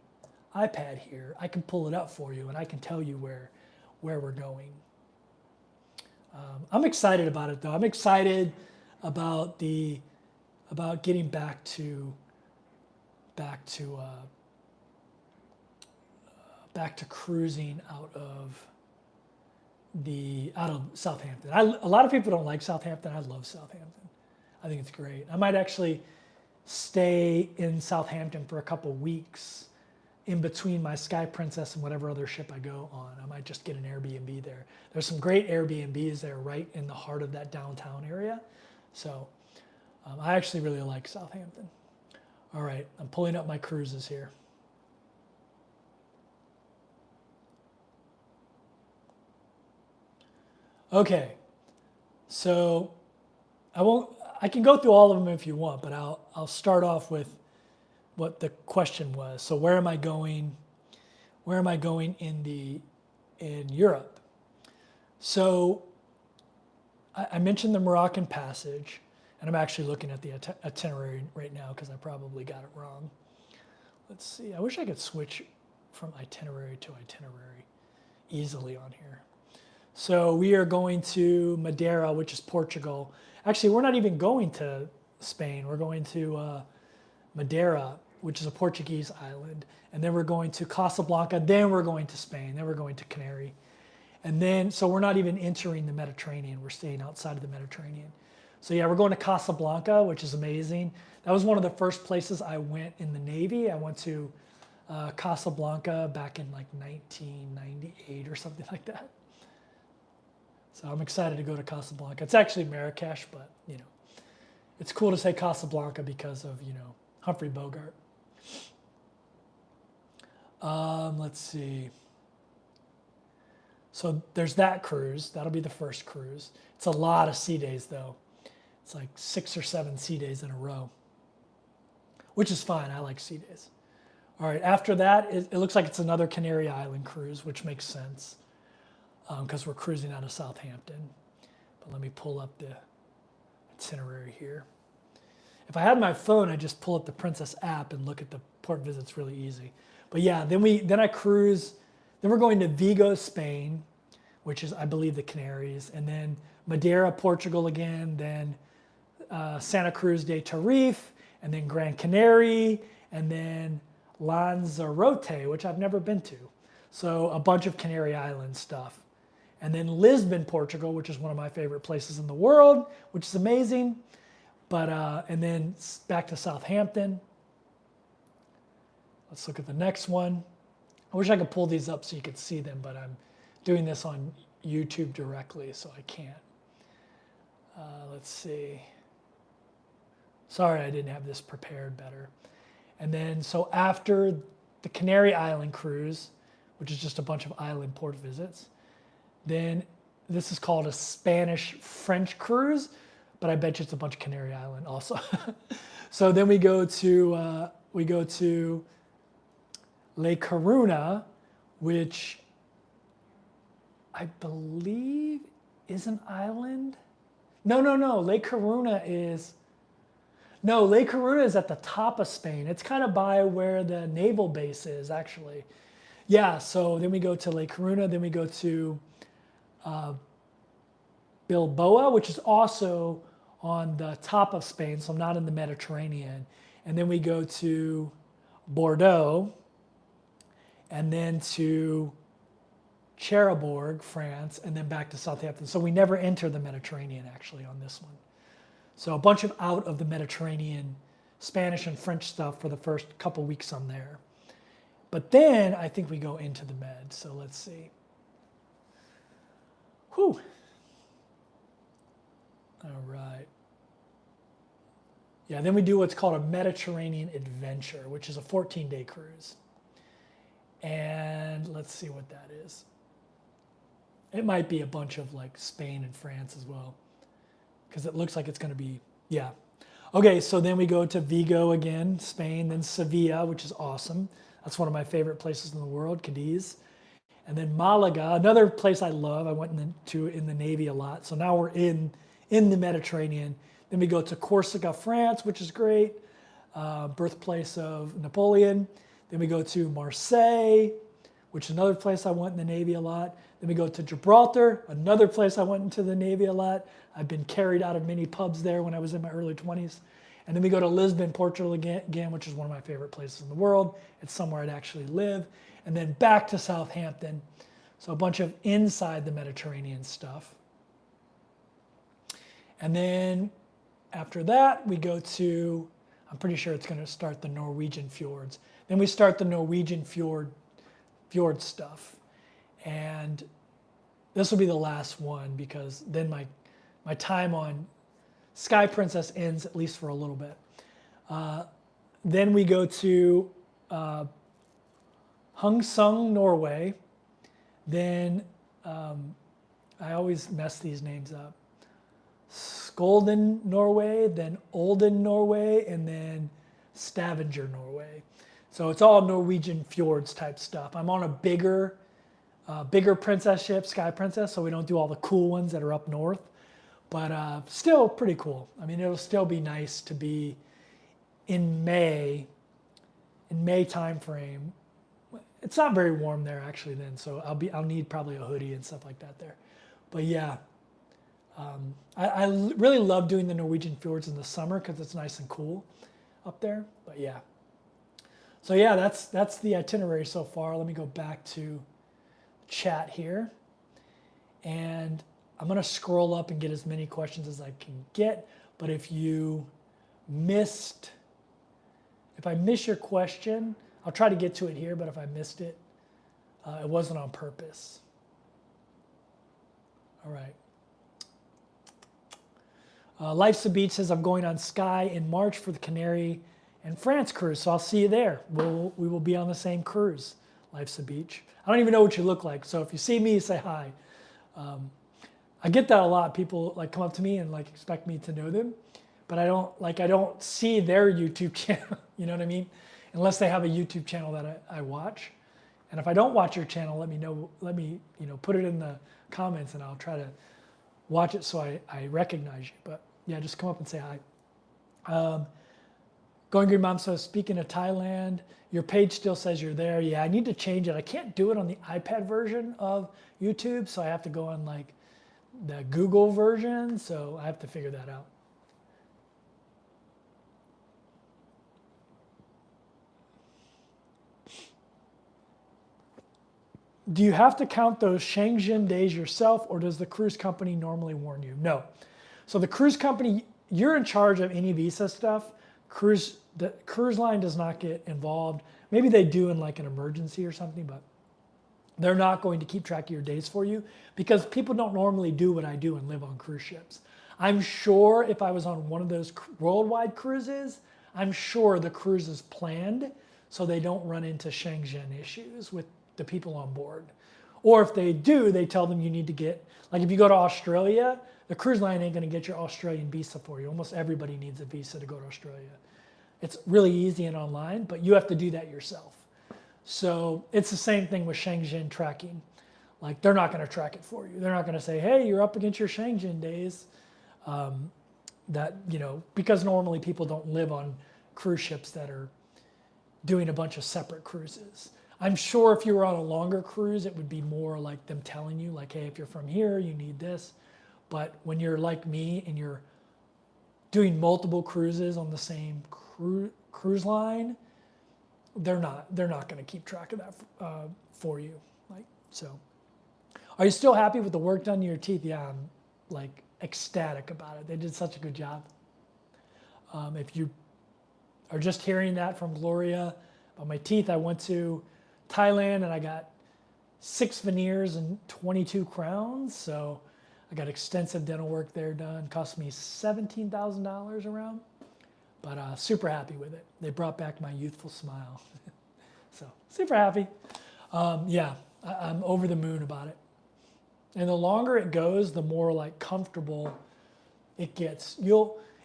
A: iPad here, I can pull it up for you and I can tell you where we're going. I'm excited about it though. I'm excited about getting back to cruising out of Southampton. A lot of people don't like Southampton. I love Southampton. I think it's great. I might actually stay in Southampton for a couple weeks in between my Sky Princess and whatever other ship I go on. I might just get an Airbnb there. There's some great Airbnbs there right in the heart of that downtown area. So I actually really like Southampton. All right, I'm pulling up my cruises here. Okay, so I can go through all of them if you want, but I'll start off with what the question was. So where am I going? Where am I going in Europe? So I mentioned the Moroccan passage, and I'm actually looking at the itinerary right now because I probably got it wrong. Let's see. I wish I could switch from itinerary to itinerary easily on here. So we are going to Madeira, which is Portugal. Actually, we're not even going to Spain. We're going to Madeira, which is a Portuguese island. And then we're going to Casablanca. Then we're going to Spain. Then we're going to Canary. And then, so we're not even entering the Mediterranean. We're staying outside of the Mediterranean. So yeah, we're going to Casablanca, which is amazing. That was one of the first places I went in the Navy. I went to Casablanca back in like 1998 or something like that. So I'm excited to go to Casablanca. It's actually Marrakesh, but it's cool to say Casablanca because of Humphrey Bogart. Let's see. So there's that cruise. That'll be the first cruise. It's a lot of sea days though. It's like 6 or 7 sea days in a row, which is fine. I like sea days. All right, after that, it looks like it's another Canary Island cruise, which makes sense because we're cruising out of Southampton. But let me pull up the itinerary here. If I had my phone, I'd just pull up the Princess app and look at the port visits really easy. But yeah, then I cruise. Then we're going to Vigo, Spain, which is, I believe, the Canaries, and then Madeira, Portugal again, then Santa Cruz de Tenerife, and then Gran Canary, and then Lanzarote, which I've never been to. So a bunch of Canary Island stuff. And then Lisbon, Portugal, which is one of my favorite places in the world, which is amazing. But and then back to Southampton. Let's look at the next one. I wish I could pull these up so you could see them, but I'm doing this on YouTube directly, so I can't. Let's see. Sorry, I didn't have this prepared better. And then, so after the Canary Island cruise, which is just a bunch of island port visits, then this is called a Spanish-French cruise, but I bet you it's a bunch of Canary Island also. So then we go to Le Coruna, which I believe is an island. No. Le Coruna is at the top of Spain. It's kind of by where the naval base is, actually. Yeah, so then we go to Le Coruna, then we go to Bilbao, which is also on the top of Spain, so not in the Mediterranean. And then we go to Bordeaux, and then to Cherbourg, France, and then back to Southampton. So we never enter the Mediterranean actually on this one. So a bunch of out of the Mediterranean Spanish and French stuff for the first couple weeks I'm there. But then I think we go into the Med. So let's see. Whew. All right. Yeah, then we do what's called a Mediterranean Adventure, which is a 14-day cruise. And let's see what that is. It might be a bunch of like Spain and France as well, because it looks like it's going to be, yeah. Okay, so then we go to Vigo again, Spain, then Sevilla, which is awesome. That's one of my favorite places in the world, Cadiz. And then Malaga, another place I love. I went in the Navy a lot. So now we're in the Mediterranean. Then we go to Corsica, France, which is great, birthplace of Napoleon. Then we go to Marseille, which is another place I went in the Navy a lot. Then we go to Gibraltar, another place I went into the Navy a lot. I've been carried out of many pubs there when I was in my early 20s. And then we go to Lisbon, Portugal again, which is one of my favorite places in the world. It's somewhere I'd actually live. And then back to Southampton. So a bunch of inside the Mediterranean stuff. And then after that, we go to, I'm pretty sure it's going to start the Norwegian Fjords. Then we start the Norwegian fjord stuff. And this will be the last one because then my time on Sky Princess ends at least for a little bit. Then we go to Hungsung, Norway. Then I always mess these names up. Skolden, Norway, then Olden, Norway, and then Stavanger, Norway. So it's all Norwegian Fjords type stuff. I'm on a bigger princess ship, Sky Princess, so we don't do all the cool ones that are up north. But still pretty cool. I mean, it'll still be nice to be in May time frame. It's not very warm there actually then, so I'll need probably a hoodie and stuff like that there. But yeah, I really love doing the Norwegian Fjords in the summer because it's nice and cool up there. But yeah, so yeah, that's the itinerary so far. Let me go back to chat here, and I'm going to scroll up and get as many questions as I can get. But if I miss your question, I'll try to get to it here, but if I missed it, it wasn't on purpose. All right. Life's a Beach says, I'm going on Sky in March for the Canary and France cruise, so I'll see you there. We will be on the same cruise, Life's a Beach. I don't even know what you look like, so if you see me, say hi. I get that a lot. People like come up to me and like expect me to know them, but I don't see their YouTube channel. You know what I mean? Unless they have a YouTube channel that I watch. And if I don't watch your channel, let me know. Let me put it in the comments, and I'll try to watch it so I recognize you. But yeah, just come up and say hi. Going Green Mom says, speaking of Thailand, your page still says you're there. Yeah, I need to change it. I can't do it on the iPad version of YouTube, so I have to go on like the Google version. So I have to figure that out. Do you have to count those Schengen days yourself, or does the cruise company normally warn you? No. So the cruise company, you're in charge of any visa stuff. The cruise line does not get involved. Maybe they do in like an emergency or something, but they're not going to keep track of your days for you because people don't normally do what I do and live on cruise ships. I'm sure if I was on one of those worldwide cruises, I'm sure the cruise is planned so they don't run into Schengen issues with the people on board. Or if they do, they tell them you need to get, like if you go to Australia, the cruise line ain't gonna get your Australian visa for you. Almost everybody needs a visa to go to Australia. It's really easy and online, but you have to do that yourself. So it's the same thing with Schengen tracking. Like they're not gonna track it for you. They're not gonna say, hey, you're up against your Schengen days. Because normally people don't live on cruise ships that are doing a bunch of separate cruises. I'm sure if you were on a longer cruise, it would be more like them telling you, like, hey, if you're from here, you need this. But when you're like me and you're doing multiple cruises on the same cruise line, they're not going to keep track of that for you. Like, so, are you still happy with the work done to your teeth? Yeah, I'm like ecstatic about it. They did such a good job. If you are just hearing that from Gloria about my teeth, I went to Thailand and I got 6 veneers and 22 crowns. So I got extensive dental work there done. Cost me $17,000 around, but super happy with it. They brought back my youthful smile. So super happy. Yeah, I'm over the moon about it. And the longer it goes, the more like comfortable it gets.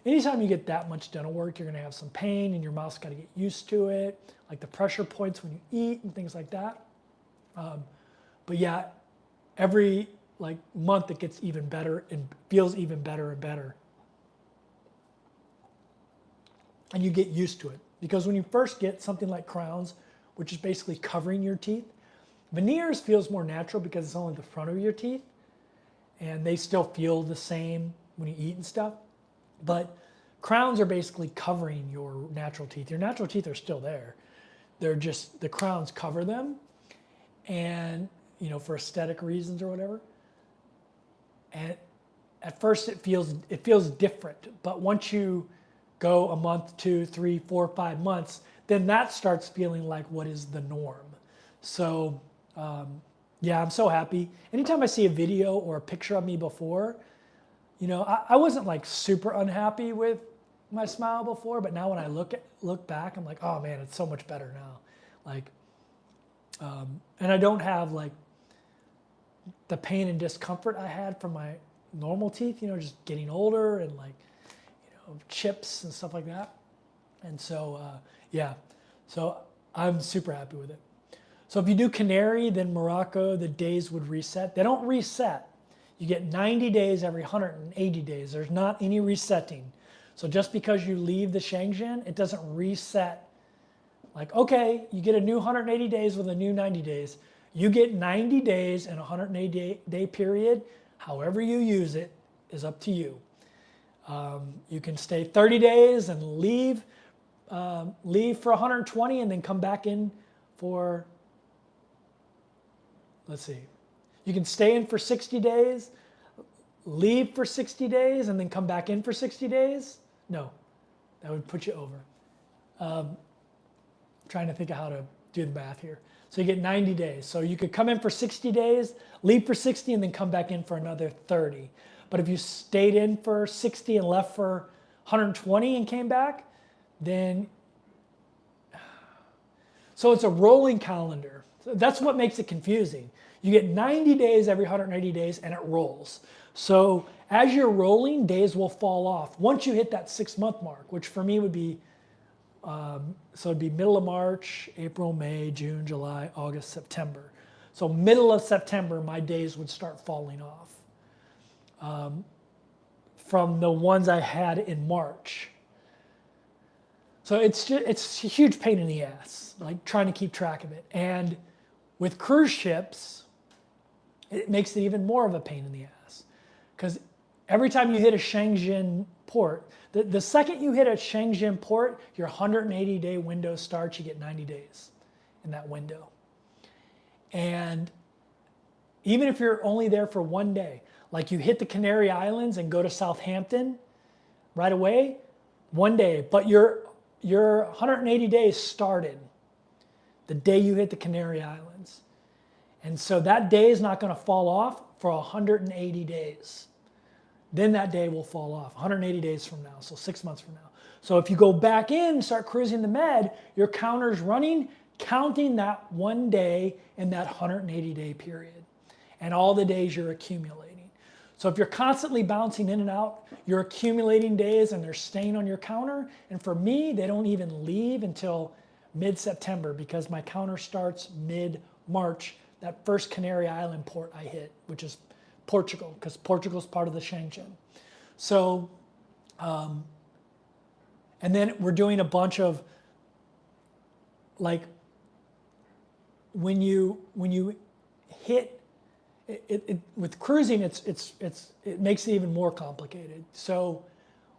A: Anytime you get that much dental work, you're gonna have some pain and your mouth's gotta get used to it, like the pressure points when you eat and things like that. But yeah, every like month it gets even better and feels even better and better. And you get used to it. Because when you first get something like crowns, which is basically covering your teeth, veneers feels more natural because it's only the front of your teeth and they still feel the same when you eat and stuff. But crowns are basically covering your natural teeth. Your natural teeth are still there. They're just, the crowns cover them, and for aesthetic reasons or whatever. And at first it feels different, but once you go a month, 2, 3, 4, 5 months, then that starts feeling like what is the norm. So yeah, I'm so happy. Anytime I see a video or a picture of me before, I wasn't like super unhappy with my smile before, but now when I look back, I'm like, oh man, it's so much better now. Like, and I don't have like the pain and discomfort I had from my normal teeth, just getting older and like, chips and stuff like that. And so, yeah, so I'm super happy with it. So if you do Canary, then Morocco, the days would reset. They don't reset. You get 90 days every 180 days. There's not any resetting. So just because you leave the Schengen, it doesn't reset. Like, okay, you get a new 180 days with a new 90 days. You get 90 days in a 180-day period. However you use it is up to you. You can stay 30 days and leave for 120 and then come back in for, let's see. You can stay in for 60 days, leave for 60 days, and then come back in for 60 days. No, that would put you over. Trying to think of how to do the math here. So you get 90 days. So you could come in for 60 days, leave for 60, and then come back in for another 30. But if you stayed in for 60 and left for 120 and came back, then, so it's a rolling calendar. So that's what makes it confusing. You get 90 days every 180 days and it rolls. So as you're rolling, days will fall off once you hit that 6-month mark, which for me would be, so it'd be middle of March, April, May, June, July, August, September. So middle of September, my days would start falling off from the ones I had in March. So it's a huge pain in the ass, like trying to keep track of it. And with cruise ships, it makes it even more of a pain in the ass. Because every time you hit a Schengen port, the second you hit a Schengen port, your 180-day window starts, you get 90 days in that window. And even if you're only there for 1 day, like you hit the Canary Islands and go to Southampton right away, 1 day, but your 180 days started the day you hit the Canary Islands. And so that day is not going to fall off for 180 days. Then that day will fall off 180 days from now, so 6 months from now. So if you go back in and start cruising the Med, your counter's running, counting that 1 day in that 180-day period and all the days you're accumulating. So if you're constantly bouncing in and out, you're accumulating days and they're staying on your counter. And for me, they don't even leave until mid-September because my counter starts mid-March, that first Canary Island port I hit, which is Portugal, because Portugal's part of the Schengen. So, and then we're doing a bunch of, like, when you hit, with cruising, it makes it even more complicated. So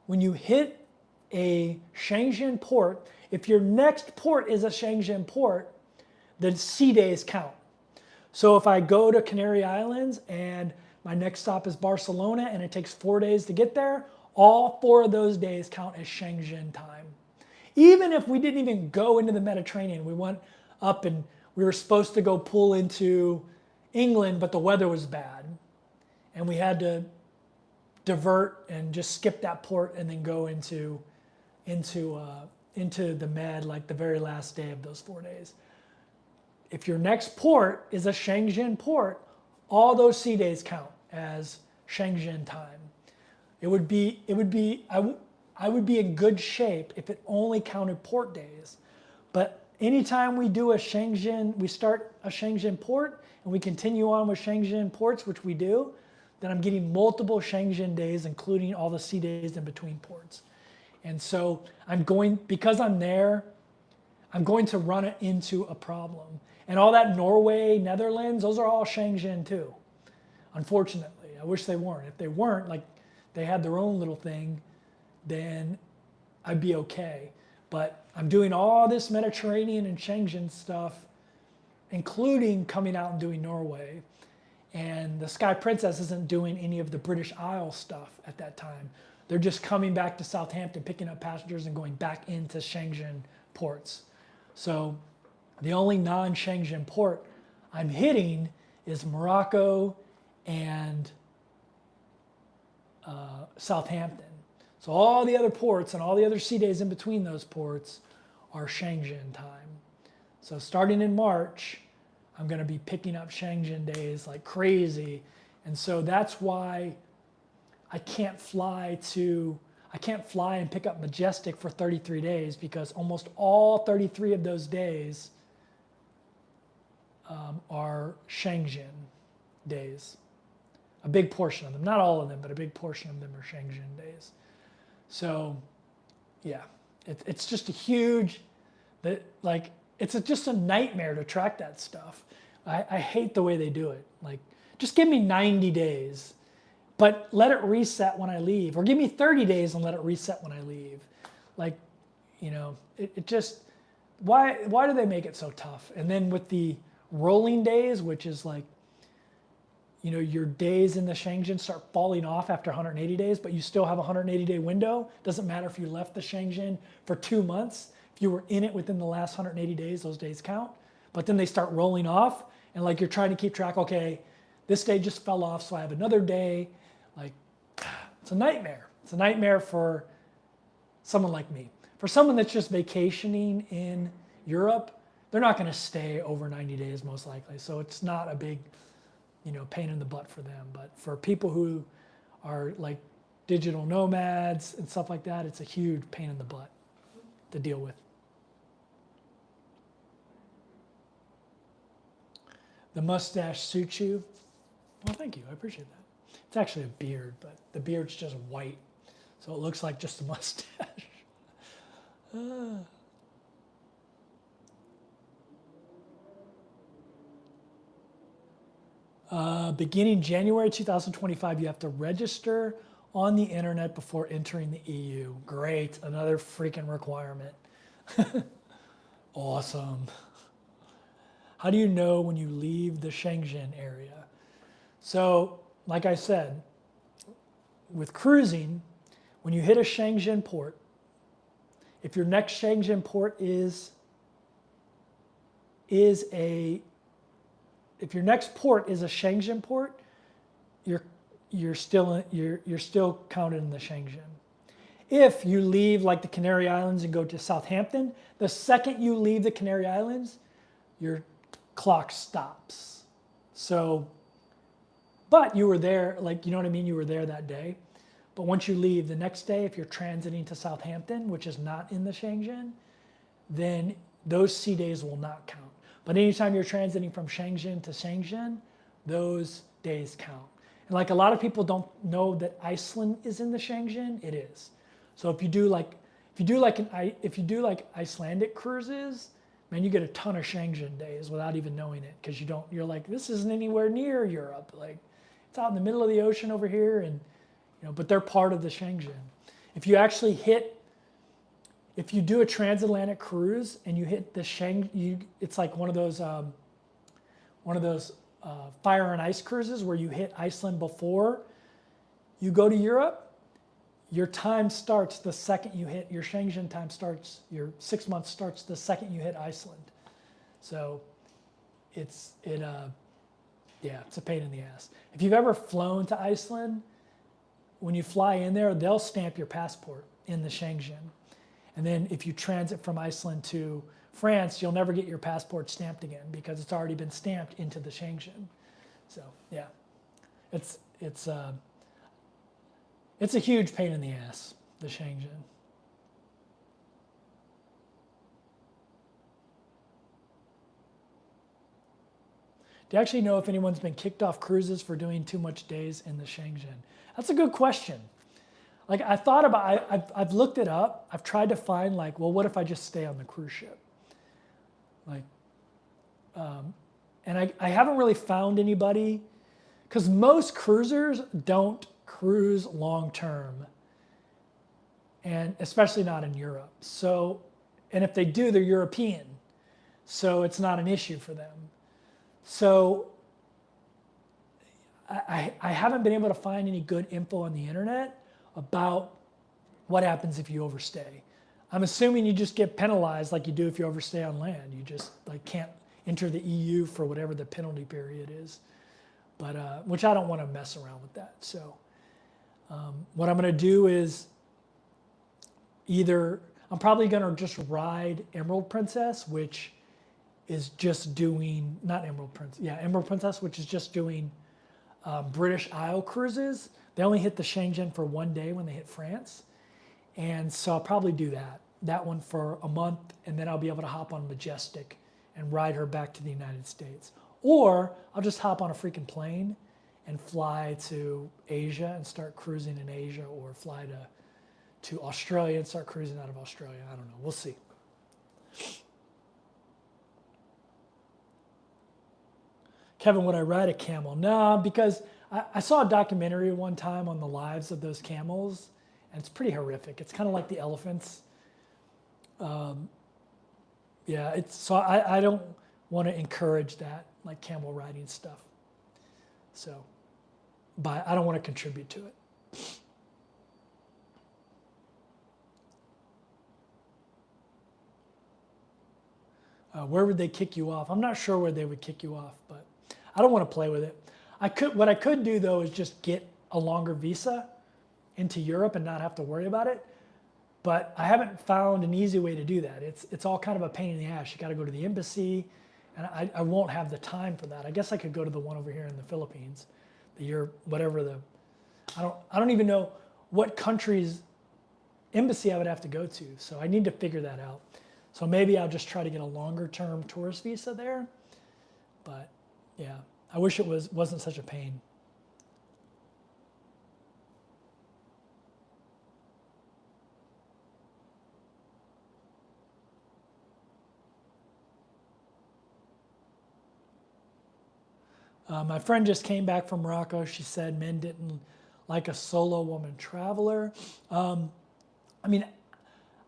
A: when you hit a Schengen port, if your next port is a Schengen port, the sea days count. So if I go to Canary Islands and my next stop is Barcelona and it takes 4 days to get there, all 4 of those days count as Schengen time. Even if we didn't even go into the Mediterranean, we went up and we were supposed to go pull into England, but the weather was bad. And we had to divert and just skip that port and then go into the Med like the very last day of those 4 days. If your next port is a Schengen port, all those sea days count as Schengen time. I would be in good shape if it only counted port days. But anytime we do we start a Schengen port and we continue on with Schengen ports, which we do, then I'm getting multiple Schengen days, including all the sea days in between ports. And so because I'm there, I'm going to run into a problem. And all that Norway, Netherlands, those are all Schengen too. Unfortunately, I wish they weren't. If they weren't, like they had their own little thing, then I'd be okay. But I'm doing all this Mediterranean and Schengen stuff, including coming out and doing Norway. And the Sky Princess isn't doing any of the British Isles stuff at that time. They're just coming back to Southampton, picking up passengers and going back into Schengen ports. So the only non-Schengen port I'm hitting is Morocco and Southampton. So all the other ports and all the other sea days in between those ports are Schengen time. So starting in March, I'm going to be picking up Schengen days like crazy. And so that's why I can't fly and pick up Majestic for 33 days, because almost all 33 of those days are Schengen days. A big portion of them, not all of them, but a big portion of them are Schengen days. So yeah, it's just a huge, it's just a nightmare to track that stuff. I hate the way they do it. Like, just give me 90 days, but let it reset when I leave. Or give me 30 days and let it reset when I leave. Like, it just, why do they make it so tough? And then with the rolling days, which is like, your days in the Schengen start falling off after 180 days, but you still have a 180-day window. Doesn't matter if you left the Schengen for 2 months. If you were in it within the last 180 days, those days count. But then they start rolling off, and like you're trying to keep track, okay, this day just fell off, so I have another day. Like, it's a nightmare. It's a nightmare for someone like me. For someone that's just vacationing in Europe, they're not going to stay over 90 days most likely. So it's not a big, pain in the butt for them. But for people who are like digital nomads and stuff like that, it's a huge pain in the butt to deal with. The mustache suits you. Well, thank you. I appreciate that. It's actually a beard, but the beard's just white, so it looks like just a mustache. Beginning January 2025, you have to register on the internet before entering the EU. Great, another freaking requirement. Awesome. How do you know when you leave the Schengen area? So, like I said, with cruising, when you hit a Schengen port, if your next Schengen port if your next port is a Schengen port, you're still counted in the Schengen. If you leave like the Canary Islands and go to Southampton, the second you leave the Canary Islands, your clock stops. So, but you were there, like, you know what I mean? You were there that day. But once you leave the next day, if you're transiting to Southampton, which is not in the Schengen, then those sea days will not count. But anytime you're transiting from Schengen to Schengen, those days count. And like a lot of people don't know that Iceland is in the Schengen, it is. So if you do like Icelandic cruises, man, you get a ton of Schengen days without even knowing it, because you're like, this isn't anywhere near Europe. Like, it's out in the middle of the ocean over here, and but they're part of the Schengen. If you actually hit if you do a transatlantic cruise and you hit the Schengen, it's like one of those fire and ice cruises where you hit Iceland before you go to Europe. Your time starts the second you hit, your Schengen time starts, your 6 months starts the second you hit Iceland. So it's a pain in the ass. If you've ever flown to Iceland, when you fly in there, they'll stamp your passport in the Schengen. And then if you transit from Iceland to France, you'll never get your passport stamped again because it's already been stamped into the Schengen. So yeah, it's a huge pain in the ass, the Schengen. Do you actually know if anyone's been kicked off cruises for doing too much days in the Schengen? That's a good question. Like I thought about, I've looked it up. I've tried to find like, well, what if I just stay on the cruise ship? Like, and I haven't really found anybody, because most cruisers don't cruise long term, and especially not in Europe. So, and if they do, they're European, so it's not an issue for them. So I haven't been able to find any good info on the internet about what happens if you overstay. I'm assuming you just get penalized like you do if you overstay on land. You just like can't enter the EU for whatever the penalty period is. But which I don't want to mess around with that. So what I'm going to do is I'm probably going to just ride Emerald Princess, which is just doing, not Emerald Princess, yeah, Emerald Princess, which is just doing British Isle cruises. They only hit the Schengen for 1 day when they hit France. And so I'll probably do that one for a month, and then I'll be able to hop on Majestic and ride her back to the United States. Or I'll just hop on a freaking plane and fly to Asia and start cruising in Asia, or fly to Australia and start cruising out of Australia. I don't know, we'll see. Kevin, would I ride a camel? No, because I saw a documentary one time on the lives of those camels, and it's pretty horrific. It's kind of like the elephants. Yeah, so I don't want to encourage that, like camel riding stuff. So, but I don't want to contribute to it. Where would they kick you off? I'm not sure where they would kick you off, but I don't want to play with it. What I could do though is just get a longer visa into Europe and not have to worry about it. But I haven't found an easy way to do that. It's all kind of a pain in the ass. You got to go to the embassy, and I won't have the time for that. I guess I could go to the one over here in the Philippines, I don't even know what country's embassy I would have to go to. So I need to figure that out. So maybe I'll just try to get a longer term tourist visa there. But yeah, I wish it wasn't such a pain. My friend just came back from Morocco. She said men didn't like a solo woman traveler. I mean,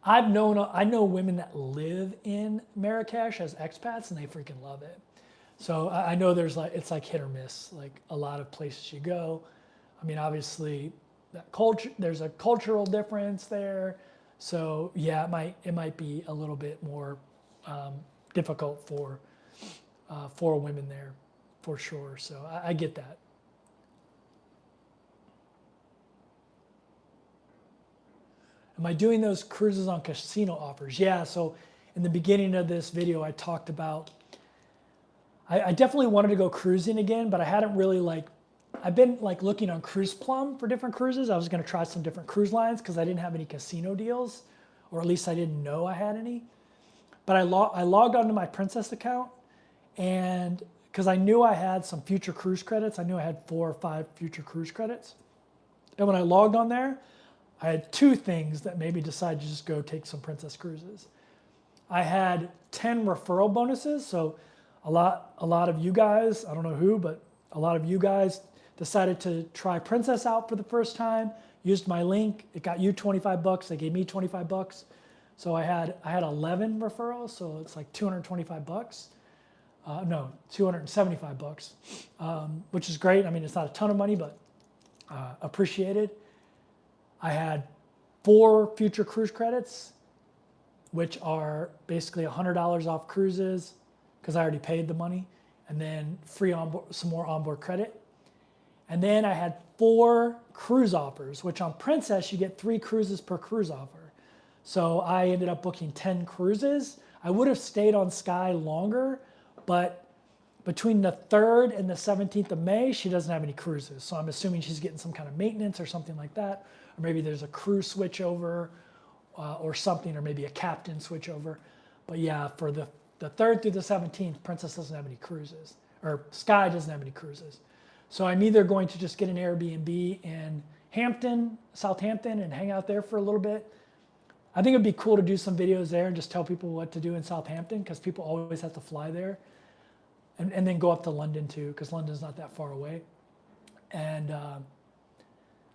A: I know women that live in Marrakesh as expats, and they freaking love it. So I know it's like hit or miss, like a lot of places you go. I mean, obviously, there's a cultural difference there. So yeah, it might be a little bit more difficult for women there, for sure. So I get that. Am I doing those cruises on casino offers? Yeah, so in the beginning of this video, I talked about, I definitely wanted to go cruising again, but I hadn't really I've been looking on Cruise Plum for different cruises. I was gonna try some different cruise lines because I didn't have any casino deals, or at least I didn't know I had any. But I logged onto my Princess account, and because I knew I had some future cruise credits, I knew I had 4 or 5 future cruise credits. And when I logged on there, I had 2 things that made me decide to just go take some Princess cruises. I had 10 referral bonuses, so a lot of you guys, I don't know who, but a lot of you guys decided to try Princess out for the first time, used my link, it got you $25, they gave me $25 So I had 11 referrals, so it's like 225 bucks. No, 275 bucks, which is great. I mean, it's not a ton of money, but appreciated. I had 4 future cruise credits, which are basically $100 off cruises because I already paid the money, and then free onboard, some more onboard credit. And then I had 4 cruise offers, which on Princess, you get 3 cruises per cruise offer. So I ended up booking 10 cruises. I would have stayed on Sky longer, but between the 3rd and the 17th of May, she doesn't have any cruises. So I'm assuming she's getting some kind of maintenance or something like that. Or maybe there's a crew switchover or something, or maybe a captain switchover. But yeah, for the 3rd through the 17th, Princess doesn't have any cruises, or Sky doesn't have any cruises. So I'm either going to just get an Airbnb in Southampton, and hang out there for a little bit. I think it'd be cool to do some videos there and just tell people what to do in Southampton, because people always have to fly there. And then go up to London too, because London's not that far away. And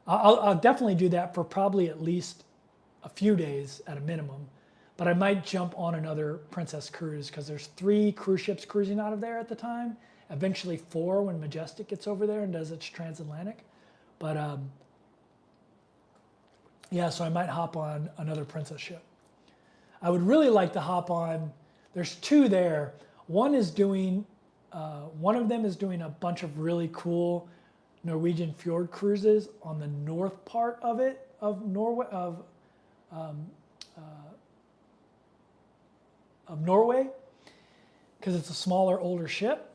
A: I'll definitely do that for probably at least a few days at a minimum. But I might jump on another Princess cruise, because there's 3 cruise ships cruising out of there at the time. Eventually 4 when Majestic gets over there and does its Transatlantic. But yeah, so I might hop on another Princess ship. I would really like to hop on, there's 2 there. One of them is doing a bunch of really cool Norwegian Fjord cruises on the north part of it, of Norway, because it's a smaller, older ship.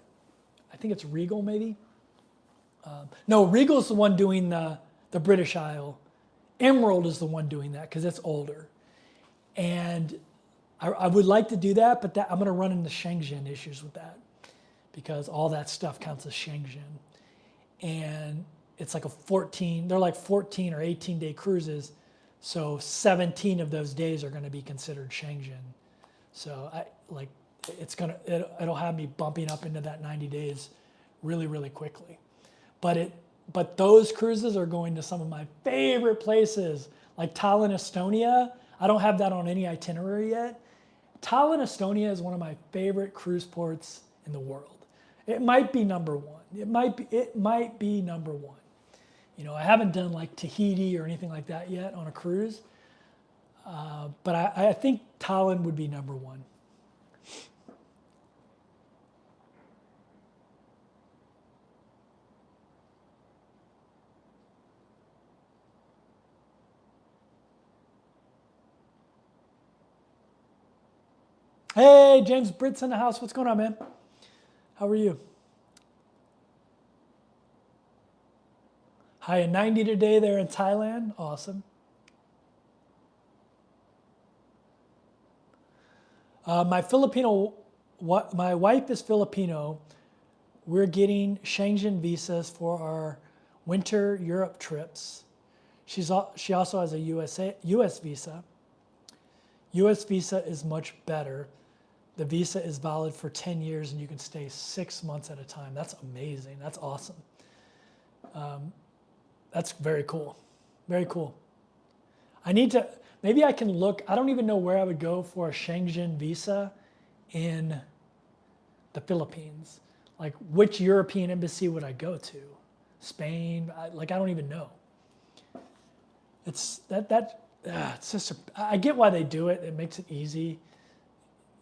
A: I think it's Regal, maybe. No, Regal's the one doing the British Isle. Emerald is the one doing that because it's older. And I would like to do that, but I'm going to run into Schengen issues with that, because all that stuff counts as Schengen. And it's like they're like 14 or 18 day cruises. So 17 of those days are going to be considered Schengen. So it'll have me bumping up into that 90 days really, really quickly. But those cruises are going to some of my favorite places, like Tallinn, Estonia. I don't have that on any itinerary yet. Tallinn, Estonia is one of my favorite cruise ports in the world. It might be number 1. It might be number 1. You know, I haven't done like Tahiti or anything like that yet on a cruise, but I think Tallinn would be number 1. Hey, James Britt's in the house. What's going on, man? How are you? High of 90 today there in Thailand. Awesome. My wife is Filipino. We're getting Schengen visas for our winter Europe trips. She also has a US visa. US visa is much better. The visa is valid for 10 years and you can stay 6 months at a time. That's amazing. That's awesome. That's very cool. Very cool. Maybe I can look, I don't even know where I would go for a Schengen visa in the Philippines. Like, which European embassy would I go to? Spain? I don't even know. It's just, I get why they do it. It makes it easy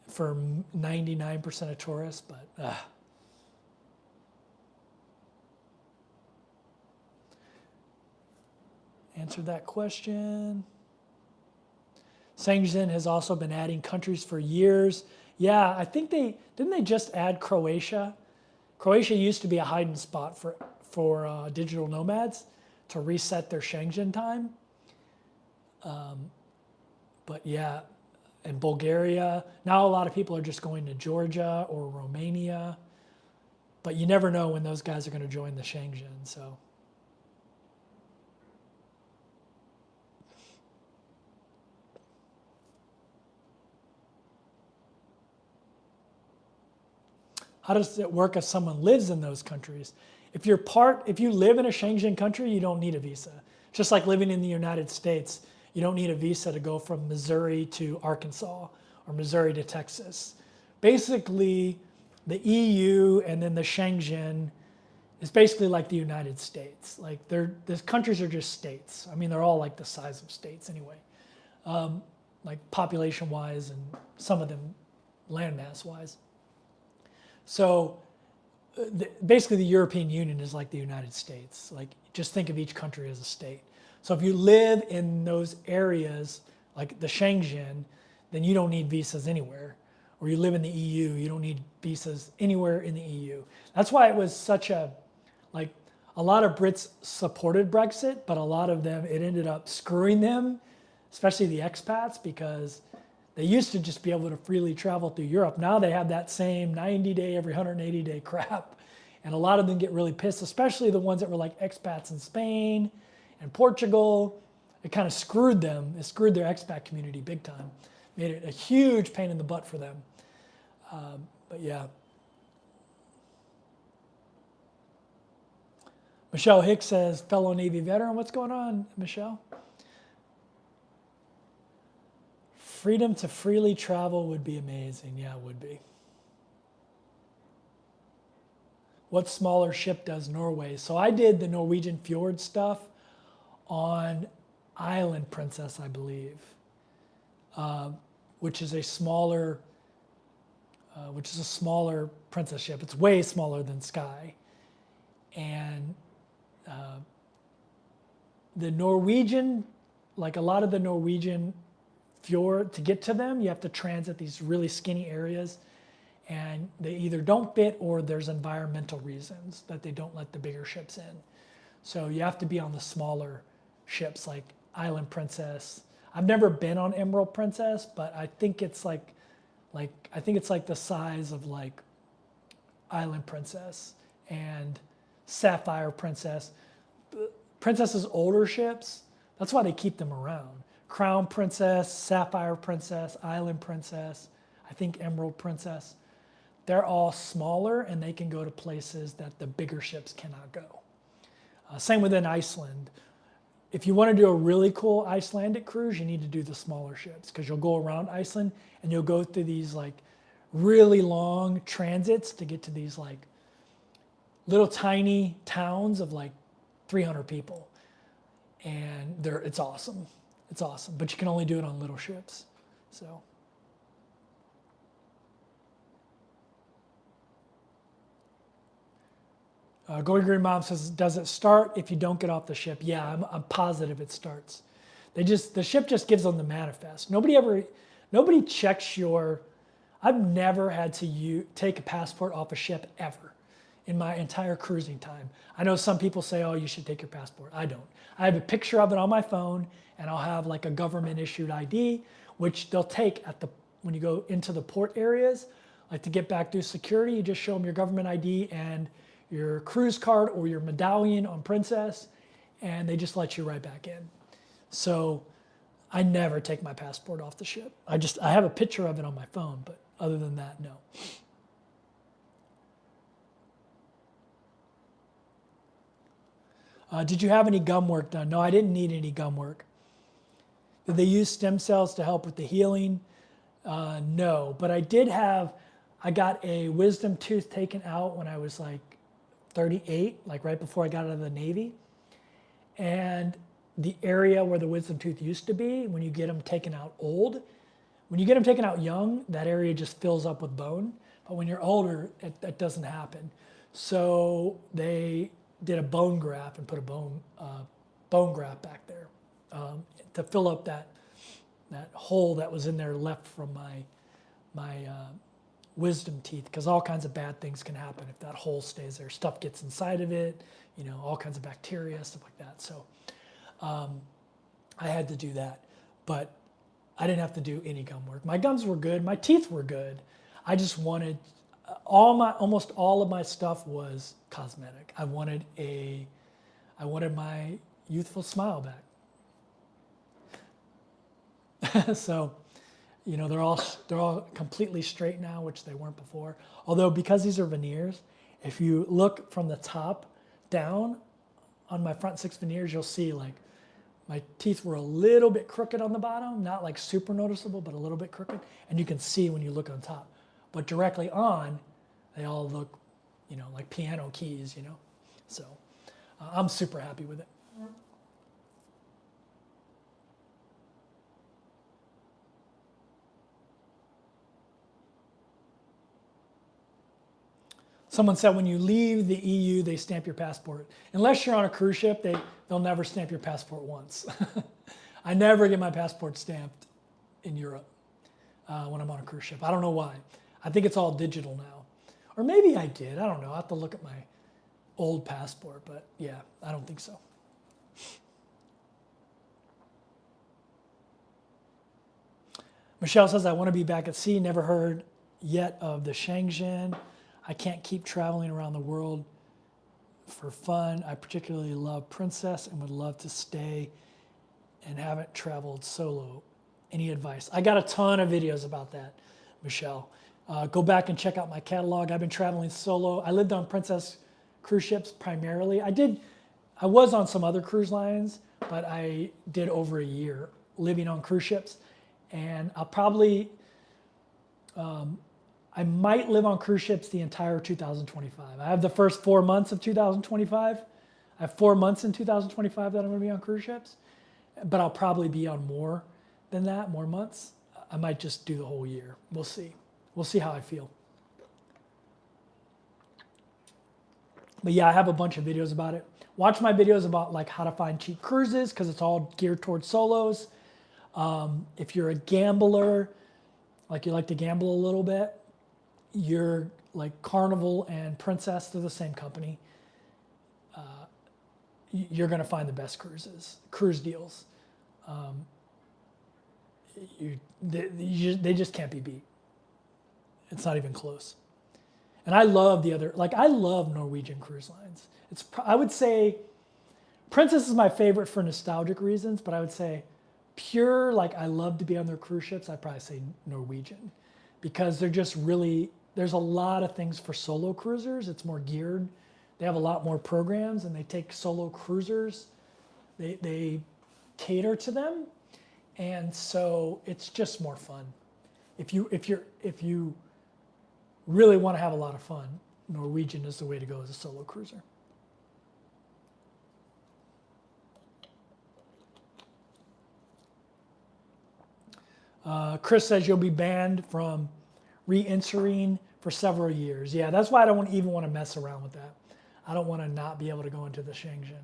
A: for 99% of tourists, but answered that question. Schengen has also been adding countries for years. Yeah, I think didn't they just add Croatia? Croatia used to be a hiding spot for digital nomads to reset their Schengen time. But yeah, and Bulgaria. Now a lot of people are just going to Georgia or Romania, but you never know when those guys are going to join the Schengen. So. How does it work if someone lives in those countries? If you live in a Schengen country, you don't need a visa. Just like living in the United States, You don't need a visa to go from Missouri to Arkansas or Missouri to Texas. Basically, the EU and then the Schengen is basically like the United States. Like the countries are just states. I mean, they're all like the size of states anyway, like population-wise and some of them landmass-wise. So basically the European Union is like the United States. Like just think of each country as a state. So if you live in those areas, like the Schengen, then you don't need visas anywhere. Or you live in the EU, you don't need visas anywhere in the EU. That's why it was such a, like a lot of Brits supported Brexit, but a lot of them, it ended up screwing them, especially the expats, because they used to just be able to freely travel through Europe. Now they have that same 90-day, every 180-day crap. And a lot of them get really pissed, especially the ones that were like expats in Spain and Portugal. It kind of screwed them. It screwed their expat community big time. Made it a huge pain in the butt for them. But yeah. Michelle Hicks says, fellow Navy veteran. What's going on, Michelle? Freedom to freely travel would be amazing. Yeah, it would be. What smaller ship does Norway? So I did the Norwegian Fjords stuff on Island Princess, I believe, which is a smaller princess ship. It's way smaller than Sky. And the Norwegian, like a lot of the Norwegian fjord, to get to them, you have to transit these really skinny areas, and they either don't fit or there's environmental reasons that they don't let the bigger ships in. So you have to be on the smaller ships like Island Princess. I've never been on Emerald Princess, but I think it's like the size of like Island Princess and Sapphire Princess. Princess's older ships, that's why they keep them around. Crown Princess, Sapphire Princess, Island Princess, I think Emerald Princess. They're all smaller and they can go to places that the bigger ships cannot go. Same within Iceland. If you want to do a really cool Icelandic cruise, you need to do the smaller ships because you'll go around Iceland and you'll go through these like really long transits to get to these like little tiny towns of like 300 people. And it's awesome. It's awesome, but you can only do it on little ships. So. Going Green Mom says, does it start if you don't get off the ship? Yeah, I'm positive it starts. The ship just gives them the manifest. Nobody checks I've never had to take a passport off a ship ever in my entire cruising time. I know some people say, oh, you should take your passport. I don't. I have a picture of it on my phone, and I'll have like a government issued ID, which they'll take when you go into the port areas. Like to get back through security, you just show them your government ID and your cruise card or your medallion on Princess, and they just let you right back in. So I never take my passport off the ship. I have a picture of it on my phone, but other than that, no. Did you have any gum work done? No, I didn't need any gum work. Did they use stem cells to help with the healing? No, but I got a wisdom tooth taken out when I was like 38, like right before I got out of the Navy. And the area where the wisdom tooth used to be, when you get them taken out old, when you get them taken out young, that area just fills up with bone. But when you're older, that doesn't happen. So they did a bone graft and put a bone graft back there to fill up that hole that was in there left from my wisdom teeth, because all kinds of bad things can happen if that hole stays there. Stuff gets inside of it, all kinds of bacteria, stuff like that. So I had to do that, but I didn't have to do any gum work. My gums were good. My teeth were good. I just wanted almost all of my stuff was cosmetic. I wanted my youthful smile back. So, they're all completely straight now, which they weren't before. Although because these are veneers, if you look from the top down on my front 6 veneers, you'll see like My teeth were a little bit crooked on the bottom, not like super noticeable, but a little bit crooked. And you can see when you look on top. But directly on, they all look, like piano keys, So I'm super happy with it. Someone said when you leave the EU, they stamp your passport. Unless you're on a cruise ship, they'll never stamp your passport once. I never get my passport stamped in Europe when I'm on a cruise ship. I don't know why. I think it's all digital now. Or maybe I did. I don't know. I have to look at my old passport. But yeah, I don't think so. Michelle says, I want to be back at sea. Never heard yet of the Schengen. I can't keep traveling around the world for fun. I particularly love Princess and would love to stay and haven't traveled solo. Any advice? I got a ton of videos about that, Michelle. Go back and check out my catalog. I've been traveling solo. I lived on Princess cruise ships primarily. I was on some other cruise lines, but I did over a year living on cruise ships. And I'll probably, I might live on cruise ships the entire 2025. I have the first 4 months of 2025. I have 4 months in 2025 that I'm going to be on cruise ships, but I'll probably be on more than that, more months. I might just do the whole year. We'll see. We'll see how I feel. But yeah, I have a bunch of videos about it. Watch my videos about like how to find cheap cruises because it's all geared towards solos. If you're a gambler, like you like to gamble a little bit, you're like Carnival and Princess, they're the same company. You're going to find the best cruise deals. They just can't be beat. It's not even close. And I love I love Norwegian cruise lines. I would say Princess is my favorite for nostalgic reasons, but I would say pure, like I love to be on their cruise ships, I'd probably say Norwegian because they're just really, there's a lot of things for solo cruisers. It's more geared. They have a lot more programs and they take solo cruisers. They cater to them. And so it's just more fun. If you really want to have a lot of fun, Norwegian is the way to go as a solo cruiser. Chris says you'll be banned from re-entering for several years. Yeah, that's why I don't even want to mess around with that. I don't want to not be able to go into the Schengen.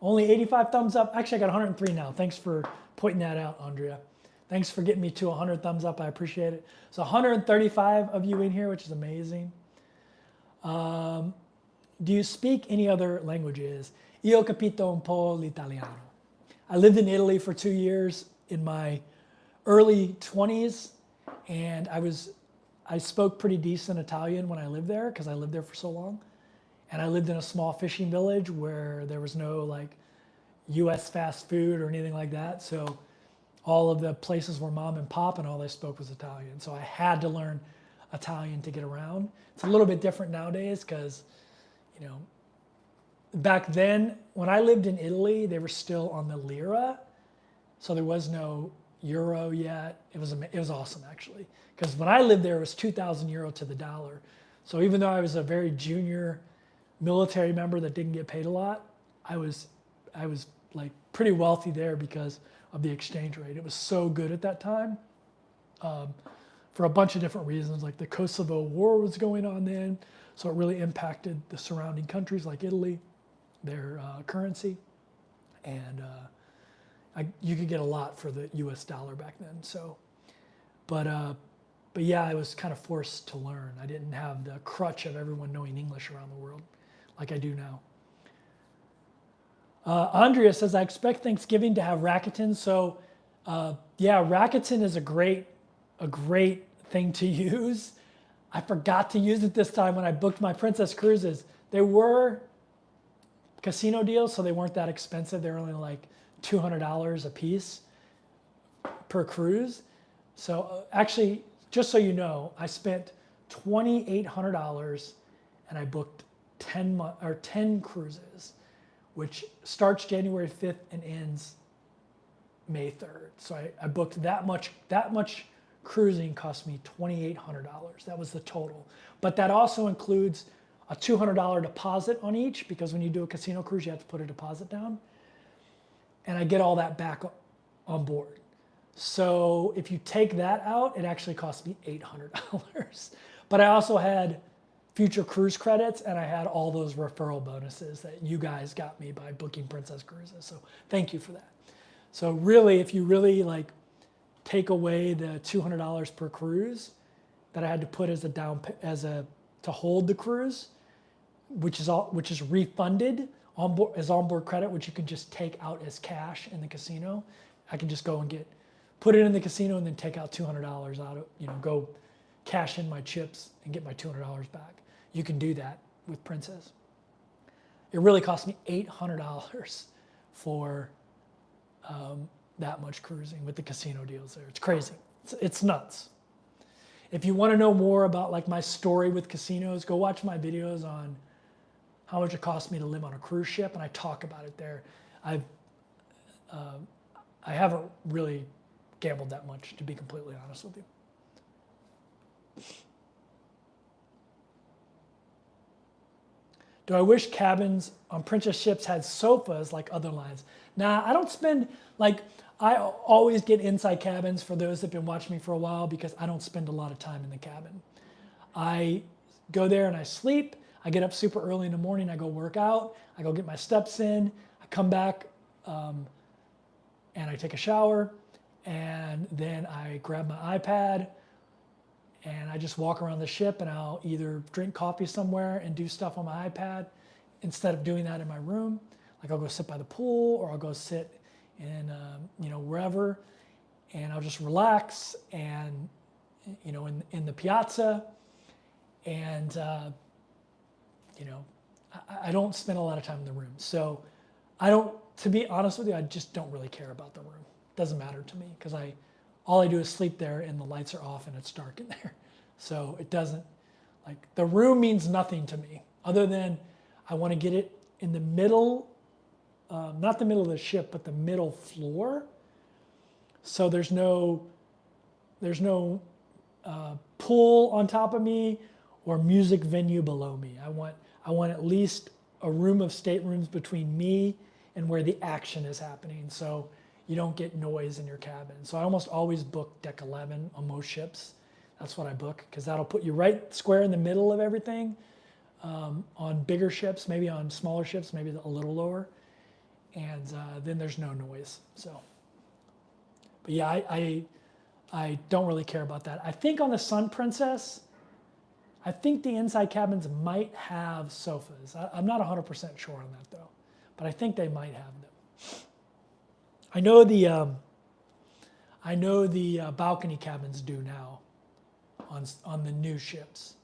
A: Only 85 thumbs up. Actually, I got 103 now. Thanks for pointing that out, Andrea. Thanks for getting me to 100 thumbs up. I appreciate it. So 135 of you in here, which is amazing. Do you speak any other languages? Io capito un po' l'italiano. I lived in Italy for 2 years in my early 20s, and I spoke pretty decent Italian when I lived there because I lived there for so long. And I lived in a small fishing village where there was no like US fast food or anything like that. So all of the places were mom and pop and all they spoke was Italian. So I had to learn Italian to get around. It's a little bit different nowadays because, back then when I lived in Italy, they were still on the lira. So there was no euro yet. It was awesome actually. Because when I lived there, it was 2,000 euro to the dollar. So even though I was a very junior military member that didn't get paid a lot, I was like pretty wealthy there because of the exchange rate. It was so good at that time for a bunch of different reasons. Like the Kosovo War was going on then, so it really impacted the surrounding countries like Italy, their currency, and you could get a lot for the U.S. dollar back then. So, but yeah, I was kind of forced to learn. I didn't have the crutch of everyone knowing English around the world like I do now. Andrea says, I expect Thanksgiving to have Rakuten. So yeah, Rakuten is a great thing to use. I forgot to use it this time when I booked my Princess cruises. They were casino deals, so they weren't that expensive. They were only like $200 a piece per cruise. So actually, just so you know, I spent $2,800 and I booked 10 cruises, which starts January 5th and ends May 3rd. So I booked that much cruising cost me $2,800. That was the total. But that also includes a $200 deposit on each, because when you do a casino cruise, you have to put a deposit down. And I get all that back on board. So if you take that out, it actually cost me $800. But I also had future cruise credits, and I had all those referral bonuses that you guys got me by booking Princess Cruises. So thank you for that. So really, if you really like take away the $200 per cruise that I had to put as to hold the cruise, which is refunded as onboard credit, which you can just take out as cash in the casino. I can just go and put it in the casino and then take out $200 out of, go cash in my chips and get my $200 back. You can do that with Princess. It really cost me $800 for that much cruising with the casino deals there. It's crazy. It's nuts. If you want to know more about like my story with casinos, go watch my videos on how much it cost me to live on a cruise ship, and I talk about it there. I haven't really gambled that much, to be completely honest with you. Do I wish cabins on Princess ships had sofas like other lines? Nah, I don't spend, I always get inside cabins for those that have been watching me for a while, because I don't spend a lot of time in the cabin. I go there and I sleep. I get up super early in the morning. I go work out. I go get my steps in. I come back and I take a shower. And then I grab my iPad and I just walk around the ship, and I'll either drink coffee somewhere and do stuff on my iPad instead of doing that in my room. Like I'll go sit by the pool, or I'll go sit in, wherever, and I'll just relax and, in the piazza. And, I don't spend a lot of time in the room. So to be honest with you, I just don't really care about the room. It doesn't matter to me, because all I do is sleep there and the lights are off and it's dark in there. So it doesn't, the room means nothing to me, other than I want to get it in the middle, not the middle of the ship, but the middle floor. So there's no pool on top of me or music venue below me. I want at least a room of staterooms between me and where the action is happening, so you don't get noise in your cabin. So I almost always book deck 11 on most ships. That's what I book, because that'll put you right square in the middle of everything. On bigger ships, maybe on smaller ships, maybe a little lower, and then there's no noise. So, but yeah, I don't really care about that. I think on the Sun Princess, I think the inside cabins might have sofas. I'm not 100% sure on that though, but I think they might have them. I know the balcony cabins do now on the new ships.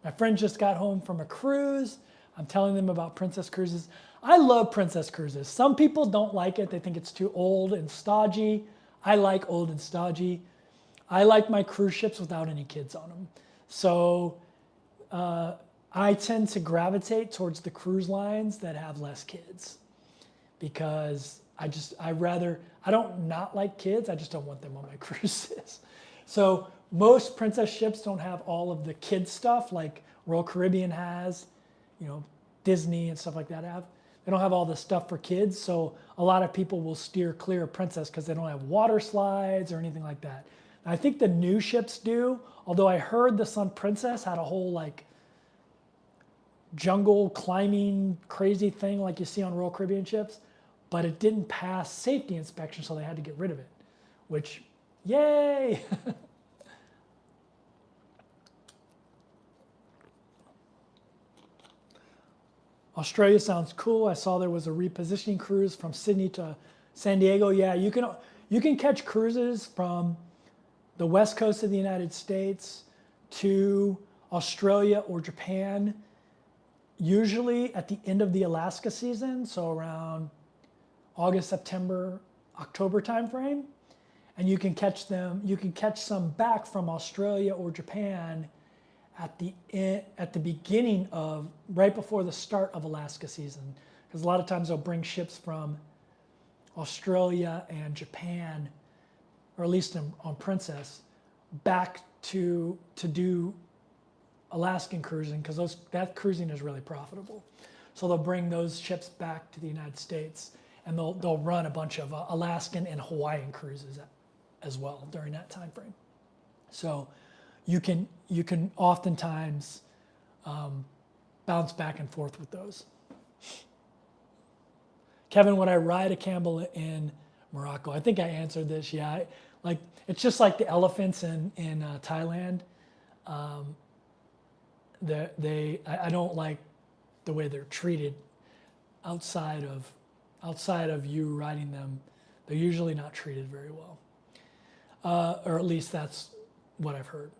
A: My friend just got home from a cruise. I'm telling them about Princess Cruises. I love Princess Cruises. Some people don't like it. They think it's too old and stodgy. I like old and stodgy. I like my cruise ships without any kids on them. So I tend to gravitate towards the cruise lines that have less kids, because I don't not like kids. I just don't want them on my cruises. So most Princess ships don't have all of the kids stuff like Royal Caribbean has, Disney and stuff like that have. They don't have all the stuff for kids. So a lot of people will steer clear of Princess because they don't have water slides or anything like that. And I think the new ships do, although I heard the Sun Princess had a whole jungle climbing crazy thing like you see on Royal Caribbean ships, but it didn't pass safety inspection, so they had to get rid of it, which, yay! Australia sounds cool. I saw there was a repositioning cruise from Sydney to San Diego. Yeah, you can catch cruises from the west coast of the United States to Australia or Japan, usually at the end of the Alaska season, so around August, September, October timeframe, and you can catch them. You can catch some back from Australia or Japan at the beginning of, right before the start of Alaska season, because a lot of times they'll bring ships from Australia and Japan, or at least on Princess, back to do Alaskan cruising, because that cruising is really profitable. So they'll bring those ships back to the United States, and they'll run a bunch of Alaskan and Hawaiian cruises as well during that time frame. So you can oftentimes bounce back and forth with those. Kevin, would I ride a camel in Morocco? I think I answered this. Yeah, it's just like the elephants in Thailand. I don't like the way they're treated outside of you riding them. They're usually not treated very well, or at least that's what I've heard.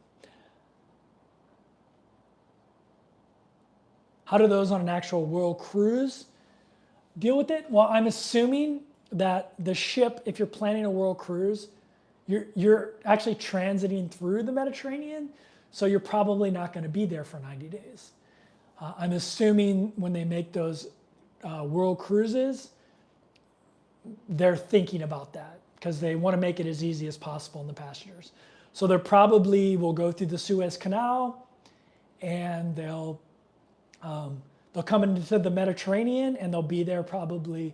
A: How do those on an actual world cruise deal with it? Well, I'm assuming that the ship, if you're planning a world cruise, you're actually transiting through the Mediterranean, so you're probably not going to be there for 90 days. I'm assuming when they make those world cruises, they're thinking about that because they want to make it as easy as possible on the passengers. So they probably will go through the Suez Canal, and they'll come into the Mediterranean, and they'll be there probably.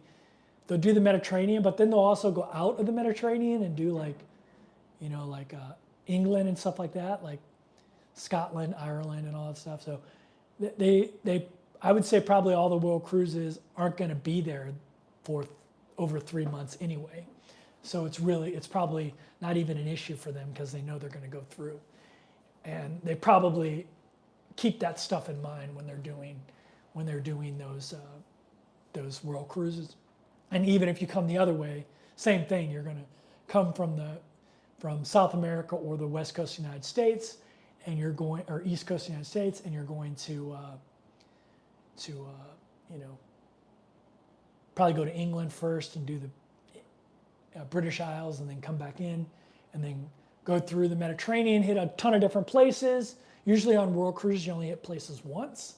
A: They'll do the Mediterranean, but then they'll also go out of the Mediterranean and do England and stuff like that, like Scotland, Ireland, and all that stuff. So I would say probably all the world cruises aren't going to be there for over 3 months anyway. So it's probably not even an issue for them because they know they're going to go through, and they probably keep that stuff in mind when they're doing those world cruises. And even if you come the other way, same thing. You're going to come from South America or the West Coast of the United States, and you're going, or East Coast of the United States, and you're going to probably go to England first and do the British Isles, and then come back in, and then go through the Mediterranean, hit a ton of different places. Usually on world cruises, you only hit places once.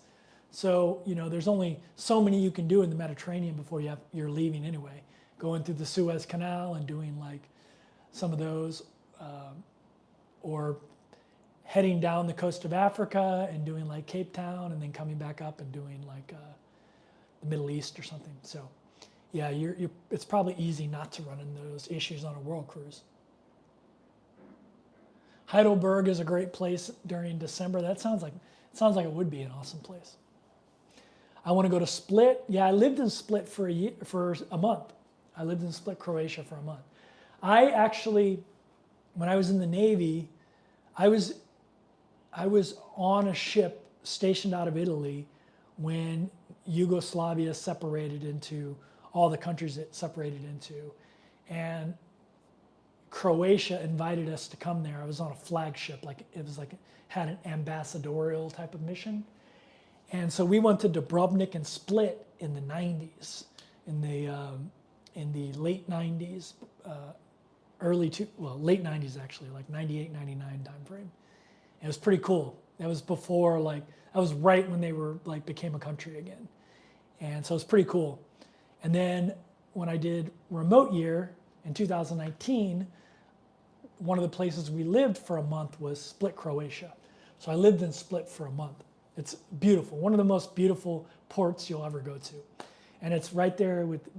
A: So, there's only so many you can do in the Mediterranean before you're leaving anyway. Going through the Suez Canal and doing like some of those, or heading down the coast of Africa and doing like Cape Town, and then coming back up and doing like the Middle East or something. So yeah, it's probably easy not to run into those issues on a world cruise. Heidelberg is a great place during December. That sounds like it would be an awesome place. I want to go to Split. Yeah, I lived in Split for a month. I lived in Split, Croatia for a month. I actually, when I was in the Navy, I was on a ship stationed out of Italy when Yugoslavia separated into all the countries it separated into, and Croatia invited us to come there. I was on a flagship, had an ambassadorial type of mission. And so we went to Dubrovnik and Split in the 90s, in the late 90s, late 90s actually, like 98, 99 time frame. It was pretty cool. That was before, that was right when they were became a country again. And so it's pretty cool. And then when I did remote year in 2019, one of the places we lived for a month was Split, Croatia. So I lived in Split for a month. It's beautiful, one of the most beautiful ports you'll ever go to. And it's right there with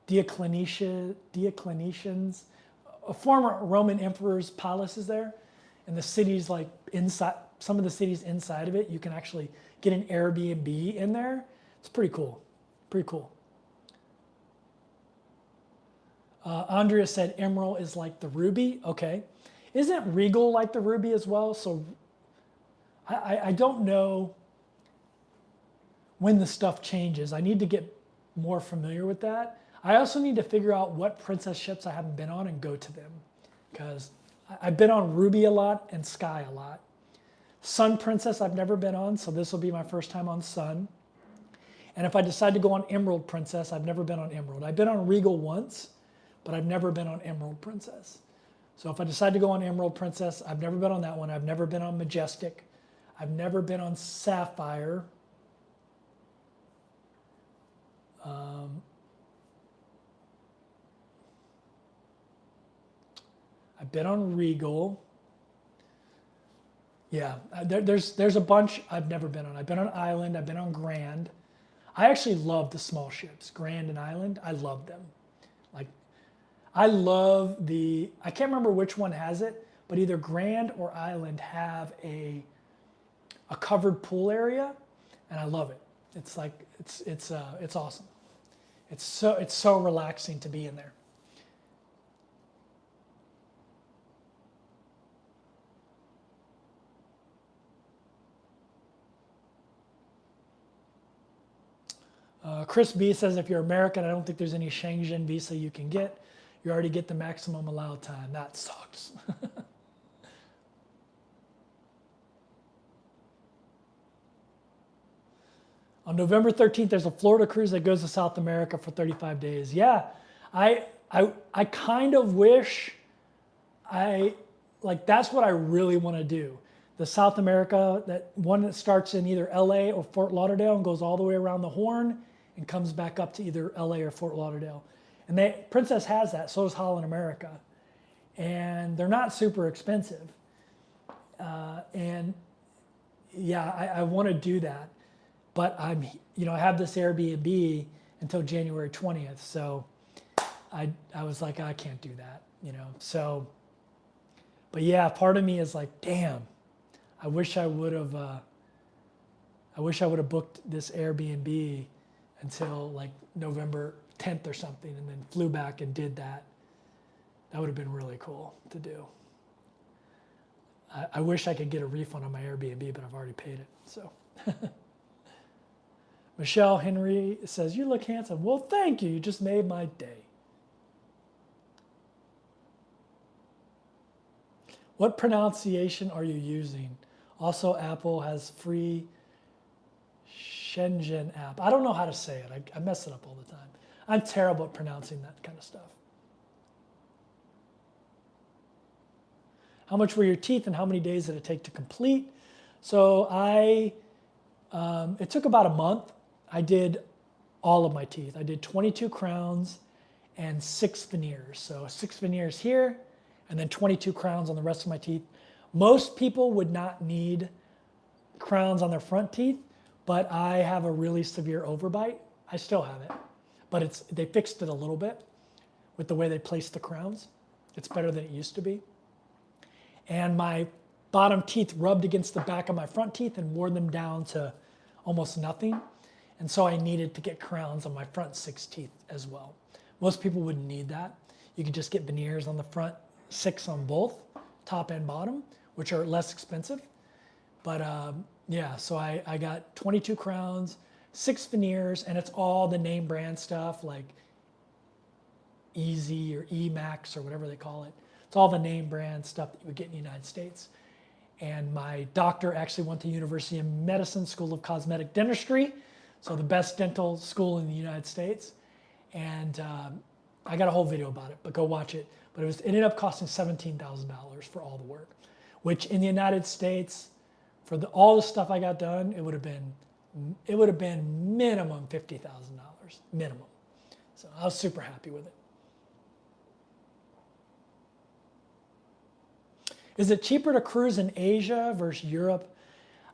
A: Diocletian's, a former Roman emperor's palace is there. And the city's inside, some of the cities inside of it, you can actually get an Airbnb in there. It's pretty cool, pretty cool. Andrea said Emerald is like the ruby. Okay. Isn't Regal like the ruby as well? So I don't know when the stuff changes. I need to get more familiar with that. I also need to figure out what princess ships I haven't been on and go to them, because I've been on Ruby a lot and Sky a lot. Sun Princess I've never been on, so this will be my first time on Sun. And if I decide to go on Emerald Princess, I've never been on Emerald. I've been on Regal once, but I've never been on Emerald Princess. So if I decide to go on Emerald Princess, I've never been on that one. I've never been on Majestic. I've never been on Sapphire. I've been on Regal. Yeah, there's a bunch I've never been on. I've been on Island. I've been on Grand. I actually love the small ships, Grand and Island. I love them. Like, I love I can't remember which one has it, but either Grand or Island have a covered pool area, and I love it. It's like it's awesome. It's so relaxing to be in there. Chris B says, if you're American, I don't think there's any Schengen visa you can get. You already get the maximum allowed time. That sucks. On November 13th, there's a Florida cruise that goes to South America for 35 days. Yeah, I kind of wish that's what I really want to do. The South America, that one that starts in either LA or Fort Lauderdale and goes all the way around the Horn and comes back up to either LA or Fort Lauderdale. And Princess has that, so does Holland America. And they're not super expensive. And yeah, I want to do that. But I have this Airbnb until January 20th. So I was like, I can't do that, So, but yeah, part of me is like, damn, I wish I would have booked this Airbnb until like November 10th or something, and then flew back and did that. That would have been really cool to do. I wish I could get a refund on my Airbnb, but I've already paid it. So, Michelle Henry says, "You look handsome." Well, thank you. You just made my day. What pronunciation are you using? Also, Apple has free Schengen app. I don't know how to say it. I mess it up all the time. I'm terrible at pronouncing that kind of stuff. How much were your teeth and how many days did it take to complete? So it took about a month. I did all of my teeth. I did 22 crowns and 6 veneers. So 6 veneers here and then 22 crowns on the rest of my teeth. Most people would not need crowns on their front teeth, but I have a really severe overbite. I still have it, but they fixed it a little bit with the way they placed the crowns. It's better than it used to be. And my bottom teeth rubbed against the back of my front teeth and wore them down to almost nothing. And so I needed to get crowns on my front 6 teeth as well. Most people wouldn't need that. You could just get veneers on the front 6 on both, top and bottom, which are less expensive. But yeah, so I got 22 crowns, 6 veneers, and it's all the name brand stuff like Easy or Emax or whatever they call it. It's all the name brand stuff that you would get in the United States. And my doctor actually went to University of Medicine School of Cosmetic Dentistry, so the best dental school in the United States. And I got a whole video about it, but go watch it. But it ended up costing $17,000 for all the work, which in the United States, for all the stuff I got done, it would have been minimum $50,000, minimum. So I was super happy with it. Is it cheaper to cruise in Asia versus Europe?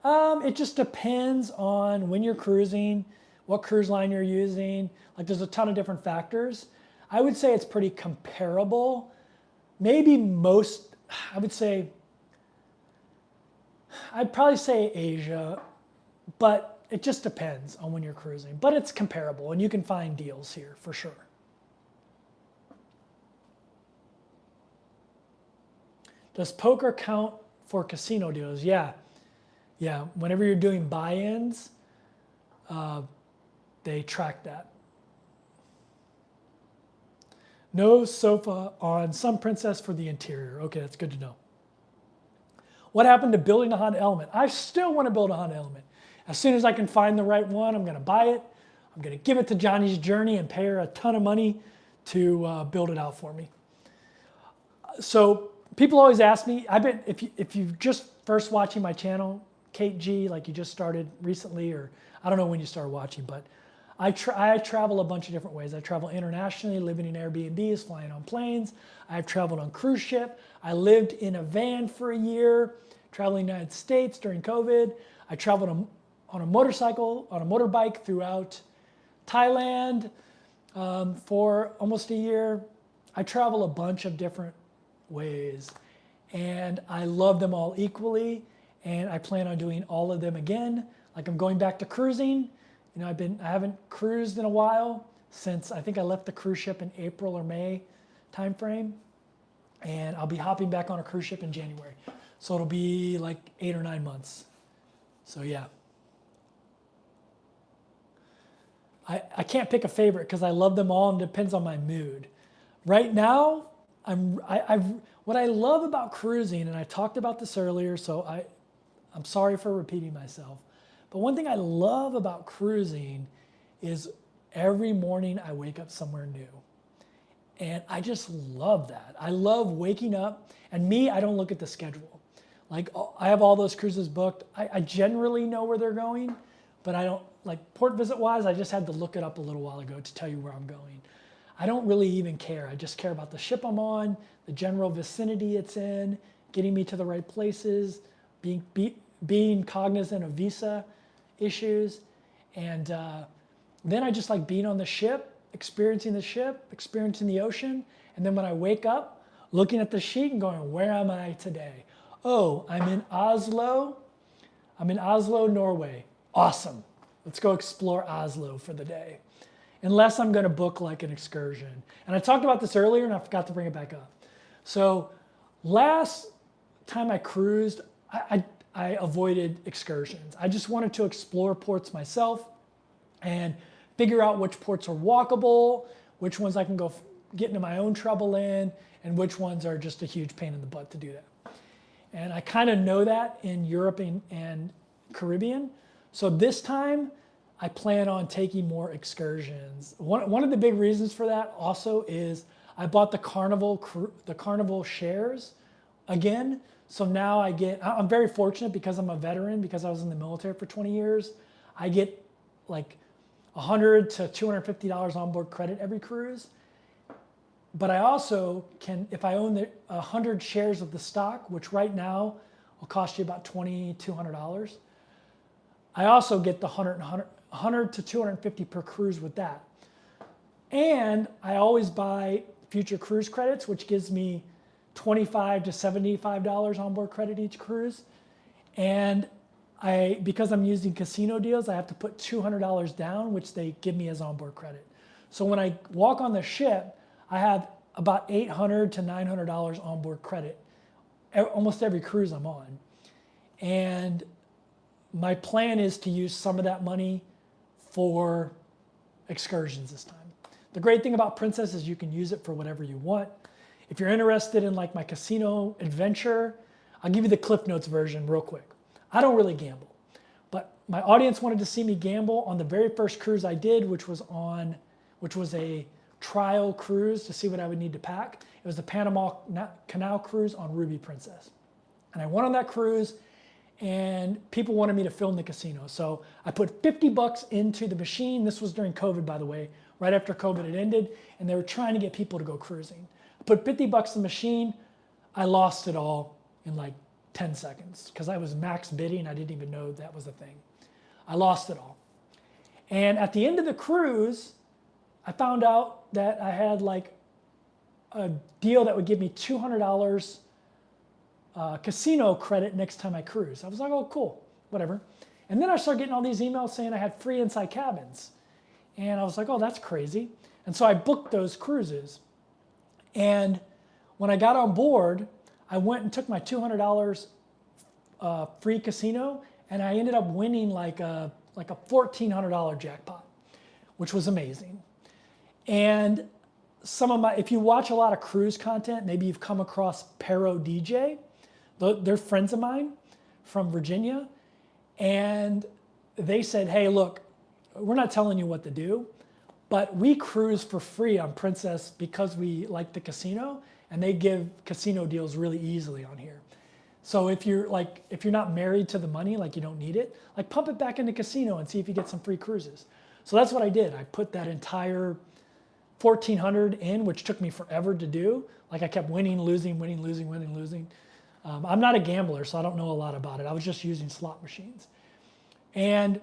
A: It just depends on when you're cruising, what cruise line you're using. Like there's a ton of different factors. I would say it's pretty comparable. Maybe I'd probably say Asia, but it just depends on when you're cruising. But it's comparable and you can find deals here for sure. Does poker count for casino deals? Yeah. Yeah, whenever you're doing buy-ins, they track that. No sofa on Sun Princess for the interior. Okay, that's good to know. What happened to building a Honda Element? I still want to build a Honda Element. As soon as I can find the right one, I'm going to buy it. I'm going to give it to Johnny's Journey and pay her a ton of money to build it out for me. So people always ask me, if you're just first watching my channel, Kate G, like you just started recently, or I don't know when you started watching, but I travel a bunch of different ways. I travel internationally, living in Airbnbs, flying on planes. I've traveled on cruise ship. I lived in a van for a year, traveling the United States during COVID. I traveled on a motorcycle, on a motorbike throughout Thailand for almost a year. I travel a bunch of different ways, and I love them all equally, and I plan on doing all of them again. Like I'm going back to cruising. You know, I haven't cruised in a while since I think I left the cruise ship in April or May timeframe, and I'll be hopping back on a cruise ship in January. So it'll be like 8 or 9 months. So yeah. I can't pick a favorite because I love them all and it depends on my mood. Right now, what I love about cruising, and I talked about this earlier, so I'm sorry for repeating myself, but one thing I love about cruising is every morning I wake up somewhere new. And I just love that. I love waking up, and me, I don't look at the schedule. Like I have all those cruises booked. I generally know where they're going, but I don't, like port visit wise, I just had to look it up a little while ago to tell you where I'm going. I don't really even care. I just care about the ship I'm on, the general vicinity it's in, getting me to the right places, being cognizant of visa issues. And then I just like being on the ship, experiencing the ocean. And then when I wake up, looking at the sheet and going, where am I today? Oh, I'm in Oslo, Norway. Awesome. Let's go explore Oslo for the day. Unless I'm going to book like an excursion. And I talked about this earlier and I forgot to bring it back up. So last time I cruised, I avoided excursions. I just wanted to explore ports myself and figure out which ports are walkable, which ones I can go get into my own trouble in, and which ones are just a huge pain in the butt to do that. And I kind of know that in Europe and Caribbean. So this time, I plan on taking more excursions. One of the big reasons for that also is I bought the Carnival shares again. So now I'm very fortunate because I'm a veteran, because I was in the military for 20 years. I get like $100 to $250 onboard credit every cruise. But I also can, if I own 100 shares of the stock, which right now will cost you about $2,200, I also get the 100 to 250 per cruise with that. And I always buy future cruise credits, which gives me $25 to $75 onboard credit each cruise. And because I'm using casino deals, I have to put $200 down, which they give me as onboard credit. So when I walk on the ship, I have about $800 to $900 onboard credit almost every cruise I'm on. And my plan is to use some of that money for excursions this time. The great thing about Princess is you can use it for whatever you want. If you're interested in like my casino adventure, I'll give you the Cliff Notes version real quick. I don't really gamble, but my audience wanted to see me gamble on the very first cruise I did, which was a trial cruise to see what I would need to pack. It was the Panama Canal cruise on Ruby Princess. And I went on that cruise, and people wanted me to film the casino. So I put 50 bucks into the machine. This was during COVID, by the way, right after COVID had ended, and they were trying to get people to go cruising. I put 50 bucks in the machine. I lost it all in like 10 seconds because I was max bidding. I didn't even know that was a thing. I lost it all. And at the end of the cruise, I found out that I had like a deal that would give me $200 casino credit next time I cruise. I was like, oh, cool, whatever. And then I started getting all these emails saying I had free inside cabins. And I was like, oh, that's crazy. And so I booked those cruises. And when I got on board, I went and took my $200 free casino, and I ended up winning like a $1,400 jackpot, which was amazing. And if you watch a lot of cruise content, maybe you've come across Pero DJ. They're friends of mine from Virginia. And they said, hey, look, we're not telling you what to do, but we cruise for free on Princess because we like the casino, and they give casino deals really easily on here. So if you're not married to the money, like you don't need it, like pump it back into casino and see if you get some free cruises. So that's what I did. I put that entire 1,400 in, which took me forever to do. Like I kept winning, losing, winning, losing, winning, losing. I'm not a gambler, so I don't know a lot about it. I was just using slot machines. And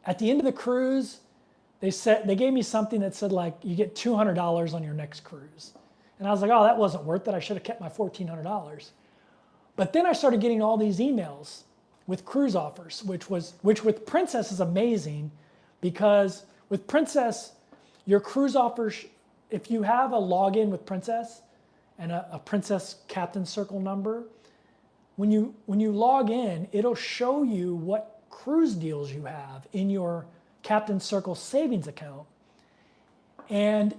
A: at the end of the cruise, they gave me something that said like, you get $200 on your next cruise. And I was like, oh, that wasn't worth it. I should have kept my $1,400. But then I started getting all these emails with cruise offers, which with Princess is amazing, because with Princess, your cruise offers, if you have a login with Princess and a Princess Captain Circle number, when you log in, it'll show you what cruise deals you have in your Captain Circle savings account. And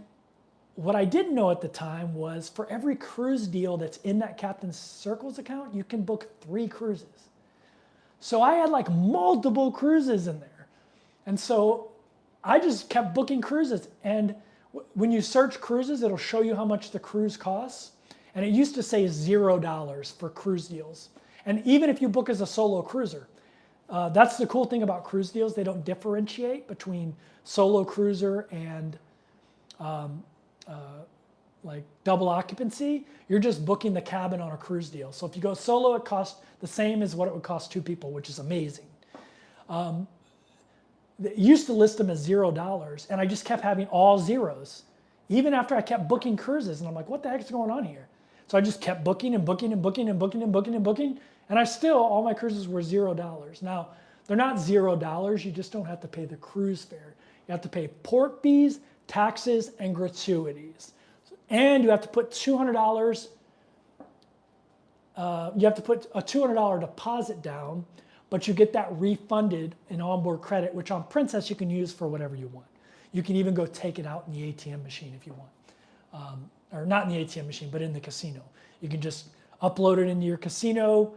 A: what I didn't know at the time was for every cruise deal that's in that Captain Circle's account, you can book 3 cruises. So I had like multiple cruises in there. And so I just kept booking cruises. And when you search cruises, it'll show you how much the cruise costs. And it used to say $0 for cruise deals. And even if you book as a solo cruiser, that's the cool thing about cruise deals. They don't differentiate between solo cruiser and like double occupancy. You're just booking the cabin on a cruise deal. So if you go solo, it costs the same as what it would cost 2 people, which is amazing. They used to list them as $0, and I just kept having all zeros, even after I kept booking cruises. And I'm like, what the heck is going on here? So I just kept booking and booking and booking and booking and booking and booking, and all my cruises were $0. Now, they're not $0, you just don't have to pay the cruise fare. You have to pay port fees, taxes, and gratuities. And you have to put $200, you have to put a $200 deposit down, but you get that refunded in onboard credit, which on Princess you can use for whatever you want. You can even go take it out in the ATM machine if you want. Or not in the ATM machine, but in the casino. You can just upload it into your casino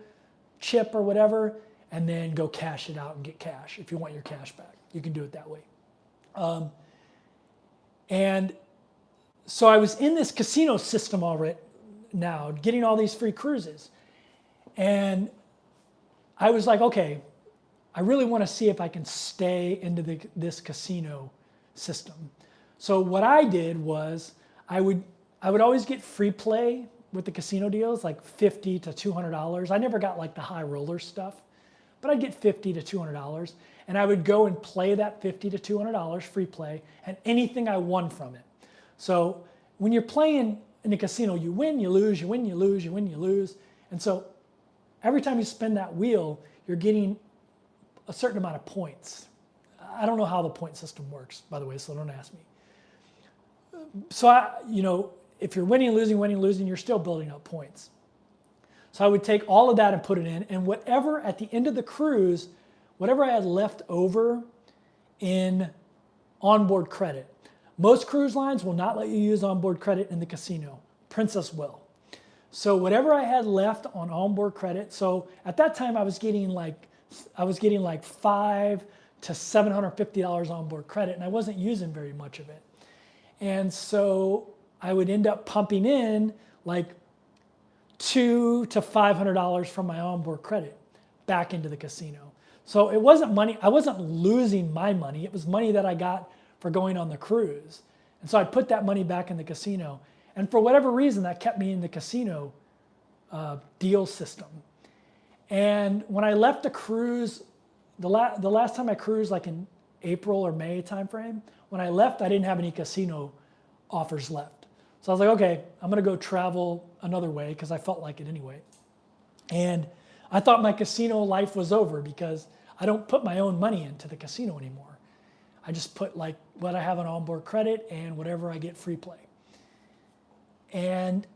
A: chip or whatever, and then go cash it out and get cash if you want your cash back. You can do it that way. And so I was in this casino system already now, getting all these free cruises. And I was like, okay, I really want to see if I can stay into this casino system. So what I did was I would always get free play with the casino deals, like $50 to $200. I never got like the high roller stuff, but I'd get $50 to $200. And I would go and play that $50 to $200 free play and anything I won from it. So when you're playing in a casino, you win, you lose, you win, you lose, you win, you lose. And so every time you spin that wheel, you're getting a certain amount of points. I don't know how the point system works, by the way, so don't ask me. So if you're winning, losing, you're still building up points. So I would take all of that and put it in, and whatever at the end of the cruise, whatever I had left over in onboard credit. Most cruise lines will not let you use onboard credit in the casino. Princess will. So whatever I had left on onboard credit, so at that time I was getting like $500 to $750 onboard credit, and I wasn't using very much of it. And so I would end up pumping in like $200 to $500 from my onboard credit back into the casino. So it wasn't money, I wasn't losing my money, it was money that I got for going on the cruise. And so I put that money back in the casino. And for whatever reason, that kept me in the casino deal system. And when I left the cruise, the last time I cruised, like in April or May timeframe, when I left, I didn't have any casino offers left. So I was like, okay, I'm gonna go travel another way because I felt like it anyway. And I thought my casino life was over because I don't put my own money into the casino anymore. I just put like what I have on onboard credit and whatever I get free play. And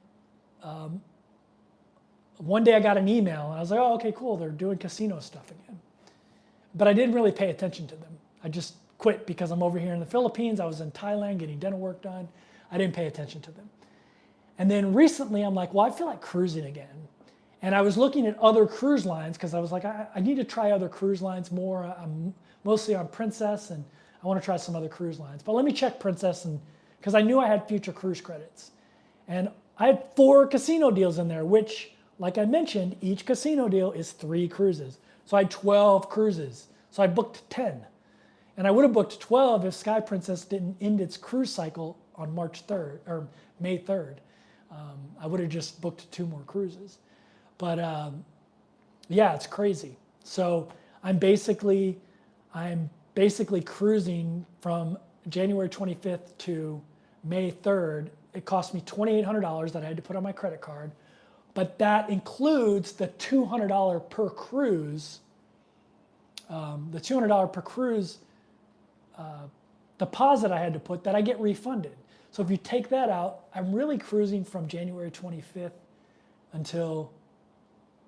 A: one day I got an email and I was like, oh, okay, cool, they're doing casino stuff again. But I didn't really pay attention to them. I just quit because I'm over here in the Philippines. I was in Thailand getting dental work done. I didn't pay attention to them. And then recently I'm like, well, I feel like cruising again. And I was looking at other cruise lines because I was like, I need to try other cruise lines more. I'm mostly on Princess and I want to try some other cruise lines. But let me check Princess, and because I knew I had future cruise credits. And I had 4 casino deals in there, which, like I mentioned, each casino deal is 3 cruises. So I had 12 cruises. So I booked 10. And I would have booked 12 if Sky Princess didn't end its cruise cycle on March 3rd or May 3rd. I would have just booked 2 more cruises. But yeah, it's crazy. So I'm basically cruising from January 25th to May 3rd. It cost me $2,800 that I had to put on my credit card, but that includes the $200 per cruise, the $200 per cruise deposit I had to put that I get refunded. So if you take that out, I'm really cruising from January 25th until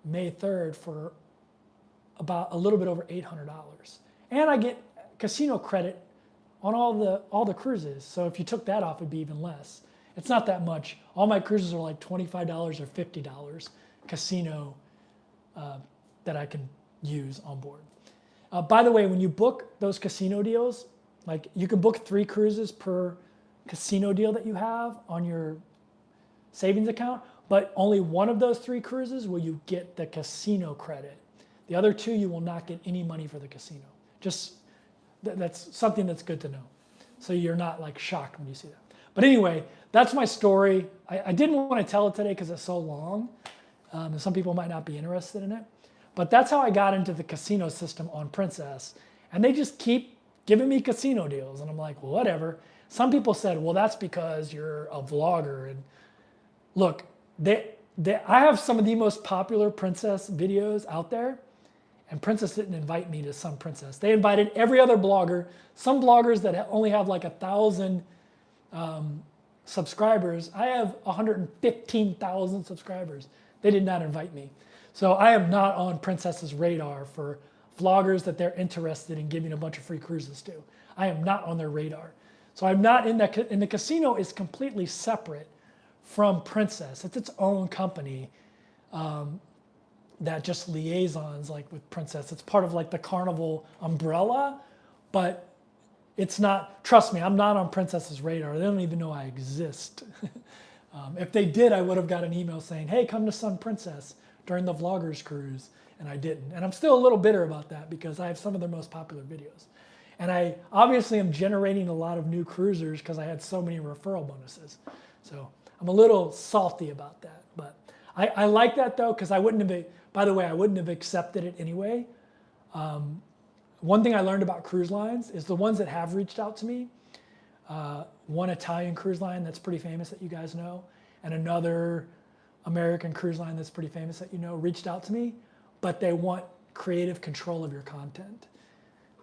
A: May 3rd for about a little bit over $800. And I get casino credit on all the cruises. So if you took that off, it'd be even less. It's not that much. All my cruises are like $25 or $50 casino that I can use on board. By the way, when you book those casino deals, like you can book 3 cruises per casino deal that you have on your savings account, but only one of those 3 cruises will you get the casino credit. The other 2, you will not get any money for the casino. Just that's something that's good to know. So you're not like shocked when you see that. But anyway, that's my story. I didn't want to tell it today because it's so long. And some people might not be interested in it. But that's how I got into the casino system on Princess. And they just keep giving me casino deals. And I'm like, well, whatever. Some people said, well, that's because you're a vlogger. And look, I have some of the most popular Princess videos out there. And Princess didn't invite me to some Princess. They invited every other blogger. Some bloggers that only have like 1,000 subscribers. I have 115,000 subscribers. They did not invite me. So I am not on Princess's radar for vloggers that they're interested in giving a bunch of free cruises to. I am not on their radar. So I'm not in that. And the casino is completely separate from Princess. It's its own company that just liaisons like with Princess. It's part of like the Carnival umbrella, but it's not, trust me, I'm not on Princess's radar. They don't even know I exist. If they did, I would have got an email saying, hey, come to Sun Princess during the vloggers cruise, and I didn't. And I'm still a little bitter about that because I have some of their most popular videos. And I obviously am generating a lot of new cruisers because I had so many referral bonuses. So I'm a little salty about that. But I like that though, because I wouldn't have, by the way, I wouldn't have accepted it anyway. One thing I learned about cruise lines is the ones that have reached out to me, one Italian cruise line that's pretty famous that you guys know, and another American cruise line that's pretty famous that you know, reached out to me, but they want creative control of your content.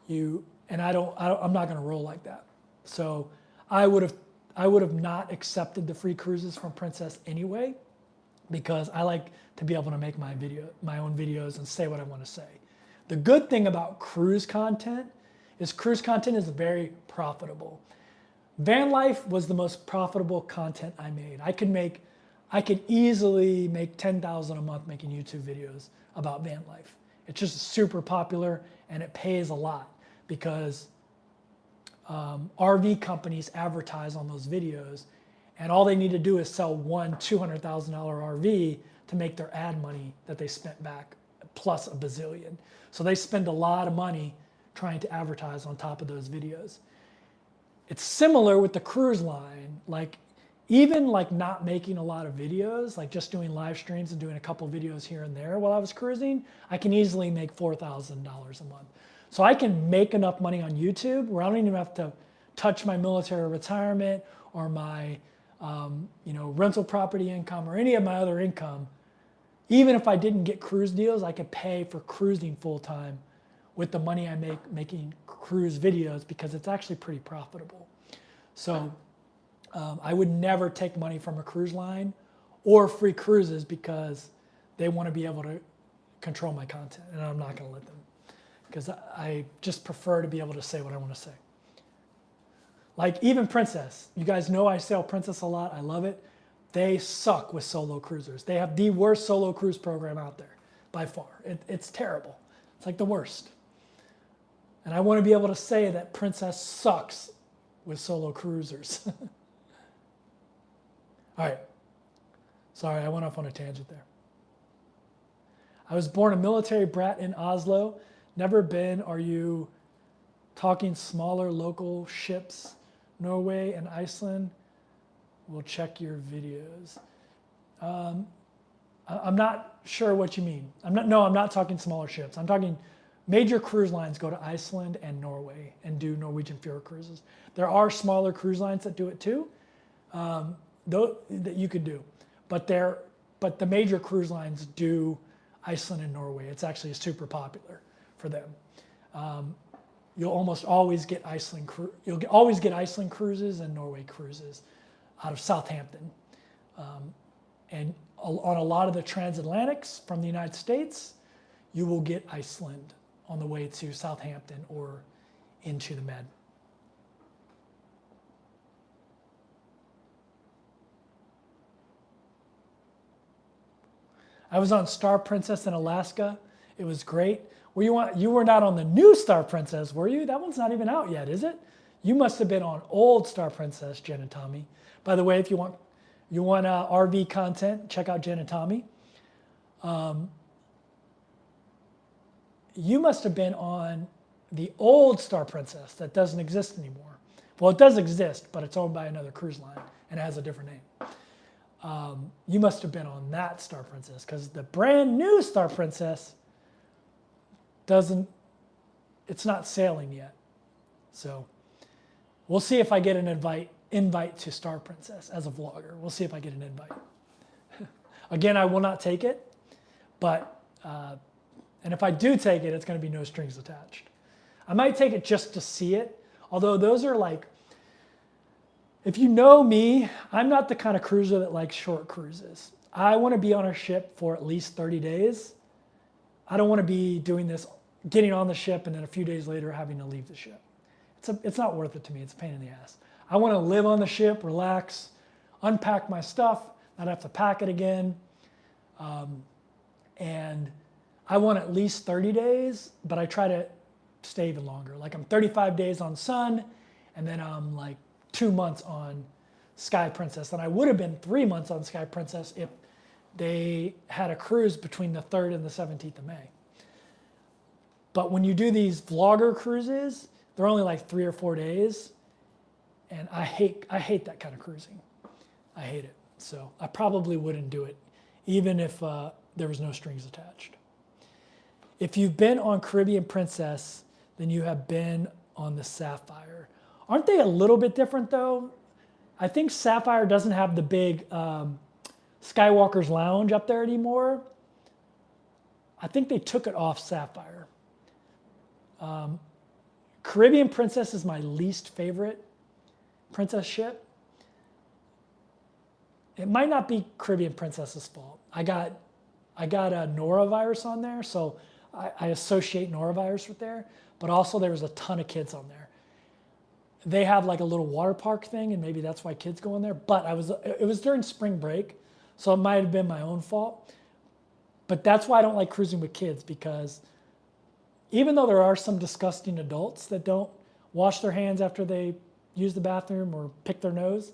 A: I'm not going to roll like that. So I would have not accepted the free cruises from Princess anyway, because I like to be able to make my own videos and say what I want to say. The good thing about cruise content is very profitable. Van life was the most profitable content I made. I could easily make $10,000 a month making YouTube videos about van life. It's just super popular and it pays a lot because RV companies advertise on those videos, and all they need to do is sell one $200,000 RV to make their ad money that they spent back plus a bazillion. So they spend a lot of money trying to advertise on top of those videos. It's similar with the cruise line. Like even like not making a lot of videos, like just doing live streams and doing a couple of videos here and there while I was cruising, I can easily make $4,000 a month. So I can make enough money on YouTube where I don't even have to touch my military retirement or my rental property income or any of my other income. Even if I didn't get cruise deals, I could pay for cruising full time with the money I make making cruise videos because it's actually pretty profitable. So I would never take money from a cruise line or free cruises because they want to be able to control my content, and I'm not going to let them, because I just prefer to be able to say what I want to say. Like even Princess, you guys know I sell Princess a lot. I love it. They suck with solo cruisers. They have the worst solo cruise program out there by far. It's terrible. It's like the worst. And I want to be able to say that Princess sucks with solo cruisers. All right. Sorry, I went off on a tangent there. I was born a military brat in Oslo. Never been. Are you talking smaller local ships? Norway and Iceland? We'll check your videos. I'm not sure what you mean. I'm not talking smaller ships. I'm talking major cruise lines go to Iceland and Norway and do Norwegian Fjord cruises. There are smaller cruise lines that do it too, though that you could do, but the major cruise lines do Iceland and Norway. It's actually super popular for them. You'll almost always get Iceland cruises and Norway cruises out of Southampton, and on a lot of the Transatlantics from the United States, you will get Iceland on the way to Southampton or into the Med. I was on Star Princess in Alaska. It was great. You were not on the new Star Princess, were you? That one's not even out yet, is it? You must have been on old Star Princess, Jen and Tommy. By the way, if you want RV content, check out Jen and Tommy. You must have been on the old Star Princess that doesn't exist anymore. Well, it does exist, but it's owned by another cruise line and it has a different name. You must have been on that Star Princess because the brand new Star Princess it's not sailing yet. So we'll see if I get an invite to Star Princess as a vlogger. We'll see if I get an invite. Again, I will not take it, but, and if I do take it, it's going to be no strings attached. I might take it just to see it, although those are like, if you know me, I'm not the kind of cruiser that likes short cruises. I want to be on a ship for at least 30 days. I don't want to be doing this, getting on the ship and then a few days later having to leave the ship. It's not worth it to me. It's a pain in the ass. I want to live on the ship, relax, unpack my stuff, not have to pack it again. And I want at least 30 days, but I try to stay even longer. Like I'm 35 days on Sun, and then I'm like 2 months on Sky Princess. And I would have been 3 months on Sky Princess if they had a cruise between the 3rd and the 17th of May. But when you do these vlogger cruises, they're only like 3 or 4 days. And I hate that kind of cruising. I hate it. So I probably wouldn't do it, even if there was no strings attached. If you've been on Caribbean Princess, then you have been on the Sapphire. Aren't they a little bit different though? I think Sapphire doesn't have the big Skywalker's Lounge up there anymore. I think they took it off Sapphire. Caribbean Princess is my least favorite princess ship. It might not be Caribbean Princess's fault. I got a norovirus on there, so I associate norovirus with there, but also there was a ton of kids on there. They have like a little water park thing, and maybe that's why kids go in there, but it was during spring break, so it might have been my own fault. But that's why I don't like cruising with kids, because even though there are some disgusting adults that don't wash their hands after they use the bathroom or pick their nose,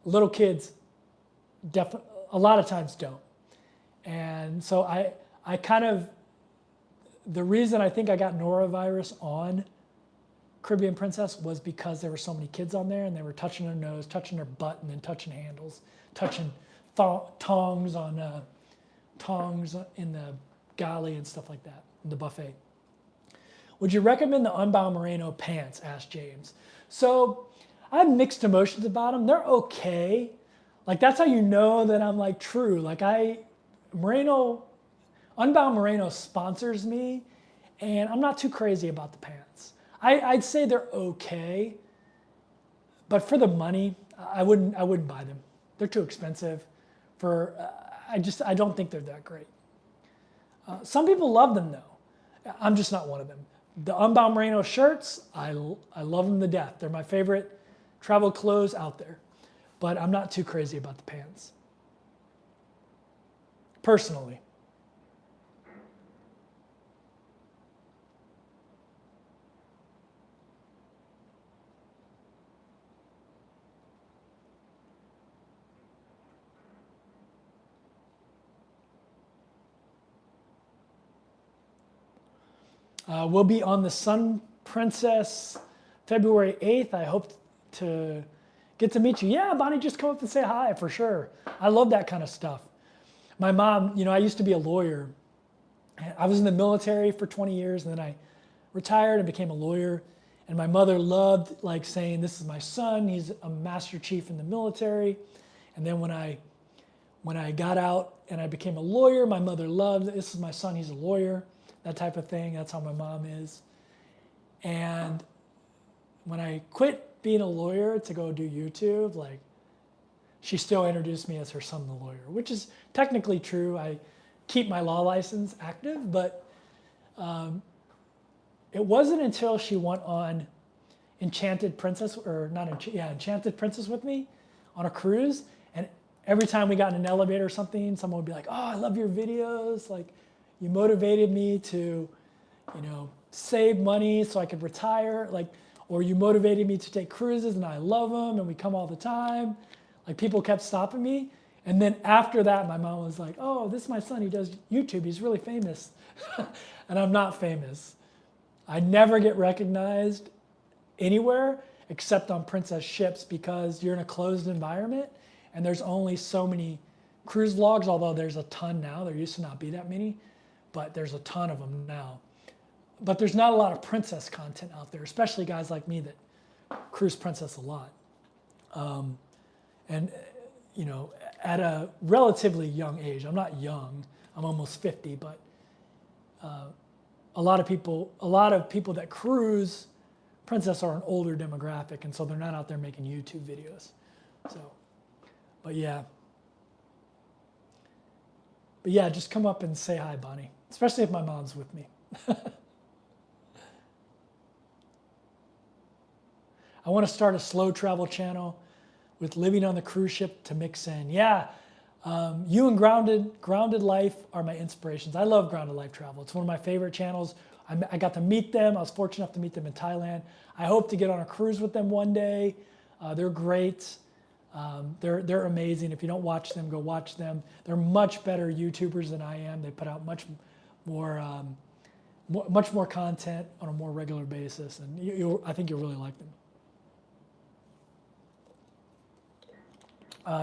A: little kids a lot of times don't. And so I kind of, the reason I think I got norovirus on Caribbean Princess was because there were so many kids on there and they were touching their nose, touching their butt, and then touching handles, touching tongs in the galley and stuff like that, in the buffet. Would you recommend the Unbound Merino pants? Asked James. So I have mixed emotions about them. They're okay. Like that's how you know that I'm like true. Like Unbound Merino sponsors me, and I'm not too crazy about the pants. I'd say they're okay, but for the money, I wouldn't buy them. They're too expensive. I don't think they're that great. Some people love them though. I'm just not one of them. The Unbound Merino shirts, I love them to death. They're my favorite travel clothes out there. but I'm not too crazy about the pants. Personally. We'll be on the Sun Princess February 8th. I hope to get to meet you. Yeah, Bonnie, just come up and say hi for sure. I love that kind of stuff. My mom, I used to be a lawyer. I was in the military for 20 years, and then I retired and became a lawyer. And my mother loved saying, this is my son. He's a master chief in the military. And then when I got out and I became a lawyer, my mother loved, this is my son. He's a lawyer. That type of thing. That's how my mom is. And when I quit being a lawyer to go do YouTube, she still introduced me as her son, the lawyer, which is technically true. I keep my law license active, but it wasn't until she went on Enchanted Princess with me on a cruise. And every time we got in an elevator or something, someone would be like, oh, I love your videos. You motivated me to, save money so I could retire. Or you motivated me to take cruises, and I love them, and we come all the time. People kept stopping me. And then after that, my mom was like, oh, this is my son. He does YouTube. He's really famous. And I'm not famous. I never get recognized anywhere except on Princess ships because you're in a closed environment, and there's only so many cruise vlogs, although there's a ton now. There used to not be that many, but there's a ton of them now. But there's not a lot of princess content out there, especially guys like me that cruise princess a lot. And at a relatively young age, I'm not young, I'm almost 50, but a lot of people that cruise princess are an older demographic, and so they're not out there making YouTube videos. But yeah, just come up and say hi, Bonnie, especially if my mom's with me. I want to start a slow travel channel with living on the cruise ship to mix in. Yeah, you and Grounded Life are my inspirations. I love Grounded Life Travel. It's one of my favorite channels. I got to meet them. I was fortunate enough to meet them in Thailand. I hope to get on a cruise with them one day. They're great. They're amazing. If you don't watch them, go watch them. They're much better YouTubers than I am. They put out much more content on a more regular basis, and I think you'll really like them.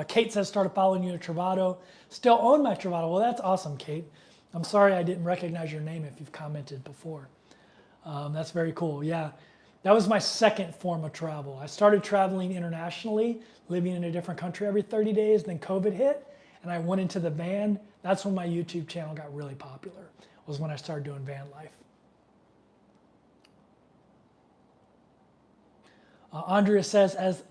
A: Kate says, started following you at Travado. Still own my Travado. Well, that's awesome, Kate. I'm sorry I didn't recognize your name if you've commented before. That's very cool. Yeah, that was my second form of travel. I started traveling internationally, living in a different country every 30 days. Then COVID hit, and I went into the van. That's when my YouTube channel got really popular, was when I started doing van life. Andrea says, as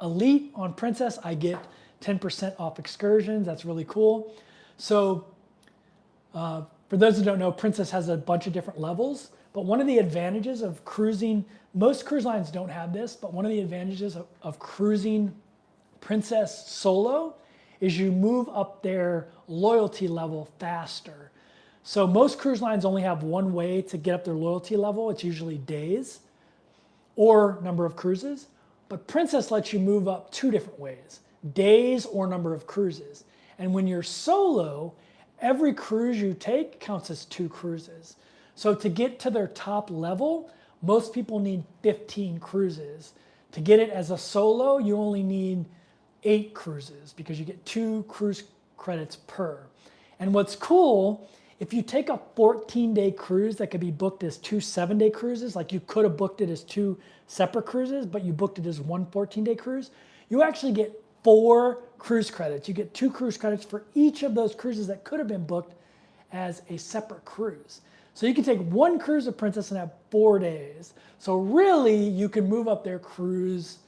A: elite on Princess, I get 10% off excursions. That's really cool. So for those who don't know, Princess has a bunch of different levels, but one of the advantages of cruising, most cruise lines don't have this, but one of the advantages of cruising Princess solo is you move up their loyalty level faster. So most cruise lines only have one way to get up their loyalty level. It's usually days or number of cruises. But Princess lets you move up two different ways, days or number of cruises. And when you're solo, every cruise you take counts as 2 cruises. So to get to their top level, most people need 15 cruises. To get it as a solo, you only need 8 cruises because you get 2 cruise credits per. And what's cool, if you take a 14-day cruise that could be booked as 2 7-day cruises, like you could have booked it as 2 separate cruises, but you booked it as one 14-day cruise, you actually get 4 cruise credits. You get 2 cruise credits for each of those cruises that could have been booked as a separate cruise. So you can take 1 cruise of Princess and have 4 days. So really, you can move up their cruise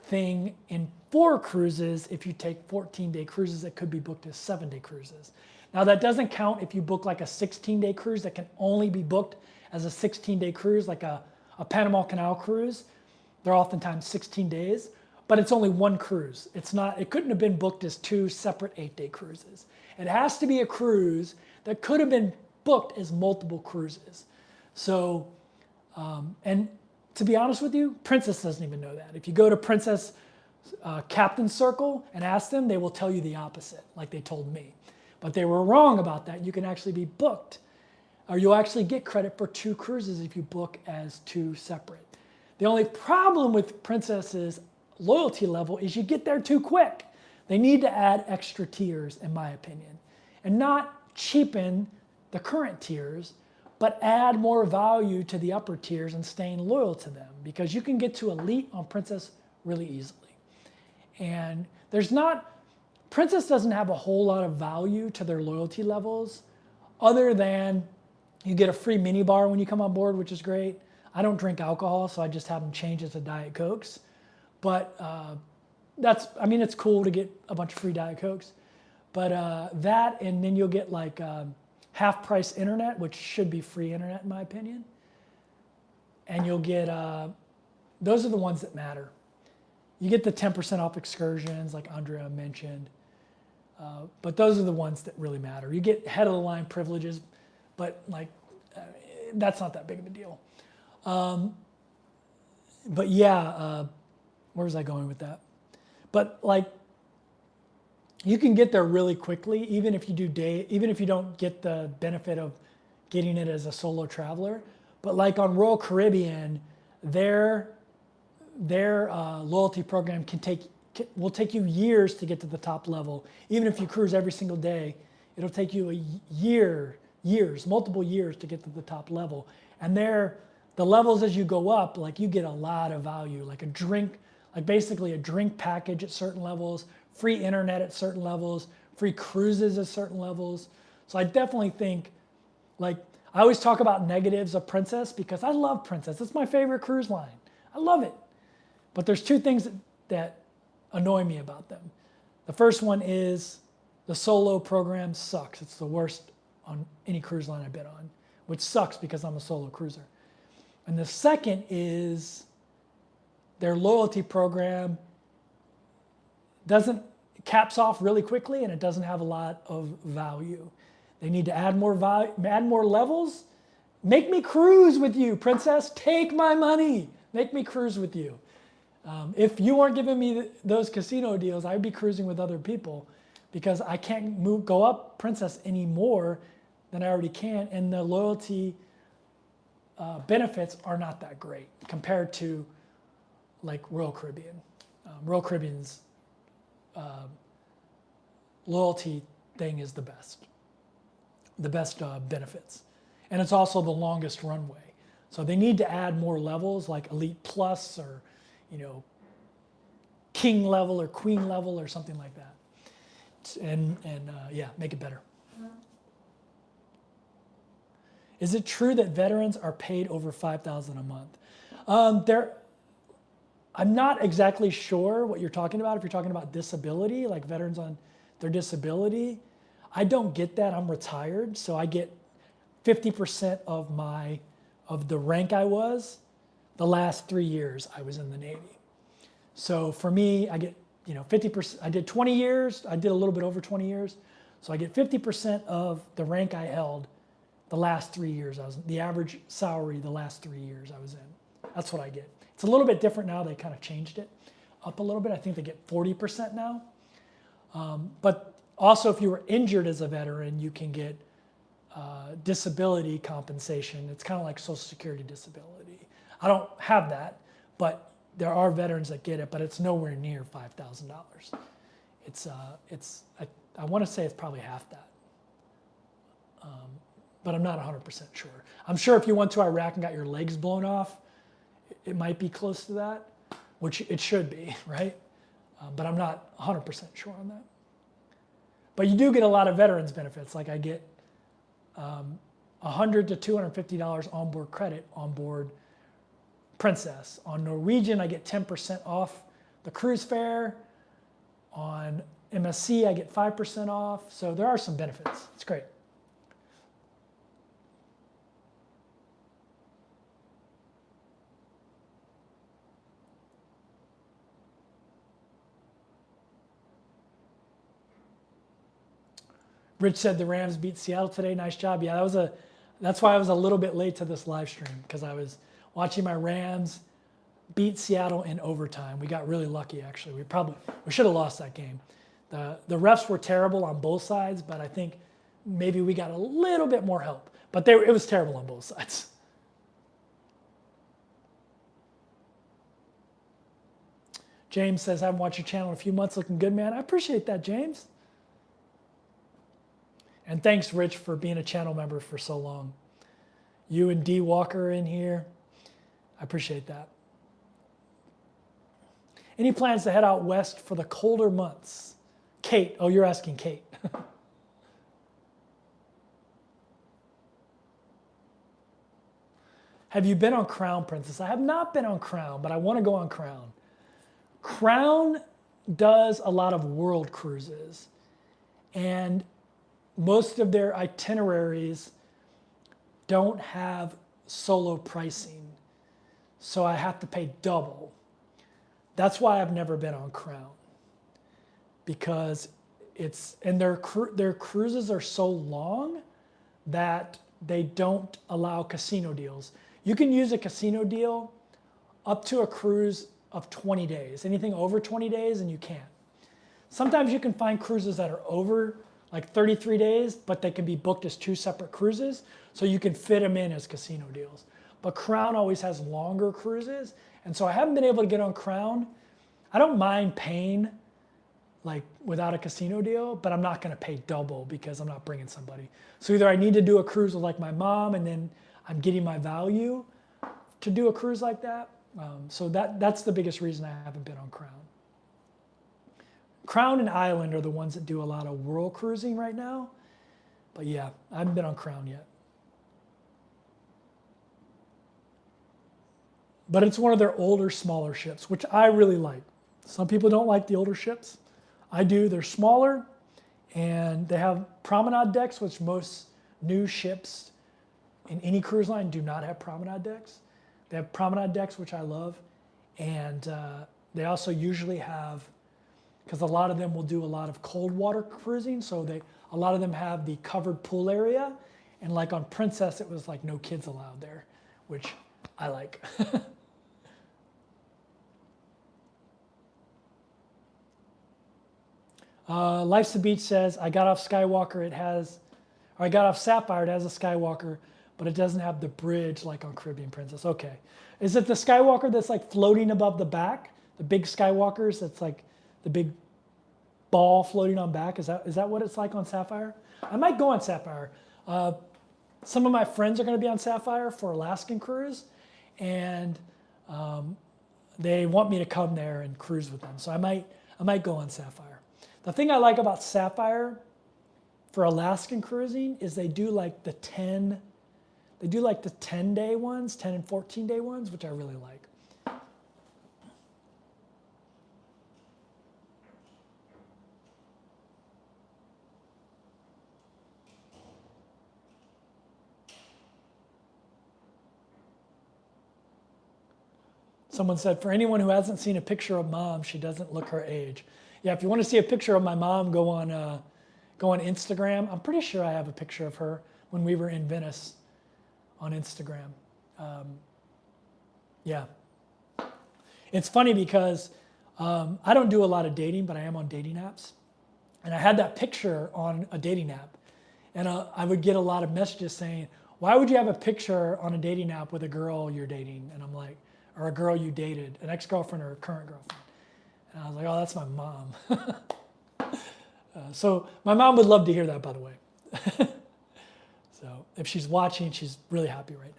A: thing in 4 cruises if you take 14-day cruises that could be booked as 7-day cruises. Now that doesn't count if you book like a 16-day cruise that can only be booked as a 16-day cruise, like a Panama Canal cruise. They're oftentimes 16 days. but it's only one cruise. It couldn't have been booked as two separate 8-day cruises. It has to be a cruise that could have been booked as multiple cruises. So, and to be honest with you, Princess doesn't even know that. If you go to Princess Captain Circle and ask them, they will tell you the opposite, like they told me. But they were wrong about that. You can actually be booked, or you'll actually get credit for 2 cruises if you book as 2 separate. The only problem with Princess's loyalty level is you get there too quick. They need to add extra tiers, in my opinion, and not cheapen the current tiers, but add more value to the upper tiers and staying loyal to them, because you can get to elite on Princess really easily. And Princess doesn't have a whole lot of value to their loyalty levels, other than you get a free mini bar when you come on board, which is great. I don't drink alcohol, so I just have them change it to Diet Cokes. But it's cool to get a bunch of free Diet Cokes. But that, and then you'll get like half price internet, which should be free internet in my opinion. And you'll get, those are the ones that matter. You get the 10% off excursions like Andrea mentioned. But those are the ones that really matter. You get head of the line privileges, but that's not that big of a deal. But yeah, where was I going with that? But you can get there really quickly, even if you don't get the benefit of getting it as a solo traveler. But like on Royal Caribbean, their loyalty program will take you years to get to the top level. Even if you cruise every single day, it'll take you multiple years to get to the top level. And the levels as you go up, you get a lot of value, basically a drink package at certain levels, free internet at certain levels, free cruises at certain levels. So I definitely think, I always talk about negatives of Princess because I love Princess. It's my favorite cruise line. I love it. But there's 2 things that annoy me about them. The first one is the solo program sucks. It's the worst on any cruise line I've been on, which sucks because I'm a solo cruiser. And the second is their loyalty program caps off really quickly, and it doesn't have a lot of value. They need to add more value, add more levels. Make me cruise with you, Princess. Take my money. Make me cruise with you. If you weren't giving me those casino deals, I'd be cruising with other people because I can't go up Princess any more than I already can, and the loyalty benefits are not that great compared to Royal Caribbean. Royal Caribbean's loyalty thing is the best benefits, and it's also the longest runway. So they need to add more levels like Elite Plus or King level or Queen level or something like that, and make it better. Is it true that veterans are paid over $5,000 a month? I'm not exactly sure what you're talking about. If you're talking about disability, like veterans on their disability, I don't get that. I'm retired, so I get 50% of the rank I was the last 3 years I was in the Navy. So for me, I get 50%. I did 20 years. I did a little bit over 20 years, so I get 50% of the rank I held the last 3 years. The average salary the last 3 years I was in. That's what I get. It's a little bit different now. They kind of changed it up a little bit. I think they get 40% now. But also, if you were injured as a veteran, you can get disability compensation. It's kind of like Social Security disability. I don't have that, but there are veterans that get it, but it's nowhere near $5,000. I want to say it's probably half that. But I'm not 100% sure. I'm sure if you went to Iraq and got your legs blown off, it might be close to that, which it should be, right? But I'm not 100% sure on that. But you do get a lot of veterans benefits. Like I get $100 to $250 onboard credit on board Princess. On Norwegian, I get 10% off the cruise fare. On MSC, I get 5% off. So there are some benefits. It's great. Rich said the Rams beat Seattle today. Nice job. Yeah, that's why I was a little bit late to this live stream, because I was watching my Rams beat Seattle in overtime. We got really lucky, actually. We should have lost that game. The refs were terrible on both sides, but I think maybe we got a little bit more help. But it was terrible on both sides. James says, I haven't watched your channel in a few months. Looking good, man. I appreciate that, James. And thanks, Rich, for being a channel member for so long. You and D Walker in here. I appreciate that. Any plans to head out west for the colder months? Kate. Oh, you're asking Kate. Have you been on Crown, Princess? I have not been on Crown, but I want to go on Crown. Crown does a lot of world cruises, and most of their itineraries don't have solo pricing, so I have to pay double. That's why I've never been on Crown, because their cruises are so long that they don't allow casino deals. You can use a casino deal up to a cruise of 20 days. Anything over 20 days, and you can't. Sometimes you can find cruises that are over like 33 days, but they can be booked as two separate cruises, so you can fit them in as casino deals. But Crown always has longer cruises, and so I haven't been able to get on Crown. I don't mind paying like without a casino deal, but I'm not gonna pay double because I'm not bringing somebody. So either I need to do a cruise with like my mom, and then I'm getting my value to do a cruise like that. So that's the biggest reason I haven't been on Crown. Crown and Island are the ones that do a lot of world cruising right now. But yeah, I haven't been on Crown yet. But it's one of their older, smaller ships, which I really like. Some people don't like the older ships. I do. They're smaller, and they have promenade decks, which most new ships in any cruise line do not have promenade decks. They have promenade decks, which I love, and they also usually have, because a lot of them will do a lot of cold water cruising, so a lot of them have the covered pool area, and like on Princess, it was like no kids allowed there, which I like. Life's a Beach says, I got off Sapphire, it has a Skywalker, but it doesn't have the bridge like on Caribbean Princess. Okay. Is it the Skywalker that's like floating above the back? The big Skywalkers, that's like the big ball floating on back? Is that what it's like on Sapphire? I might go on Sapphire. Some of my friends are going to be on Sapphire for Alaskan cruise, and they want me to come there and cruise with them. So I might go on Sapphire. The thing I like about Sapphire for Alaskan cruising is they do like the 10-day ones, 10 and 14-day ones, which I really like. Someone said, for anyone who hasn't seen a picture of mom, she doesn't look her age. Yeah, if you want to see a picture of my mom, go on Instagram. I'm pretty sure I have a picture of her when we were in Venice on Instagram. Yeah. It's funny because I don't do a lot of dating, but I am on dating apps. And I had that picture on a dating app. And I would get a lot of messages saying, why would you have a picture on a dating app with a girl you're dating? And I'm like, or a girl you dated, an ex-girlfriend or a current girlfriend. And I was like, oh, that's my mom. So my mom would love to hear that, by the way. So if she's watching, she's really happy right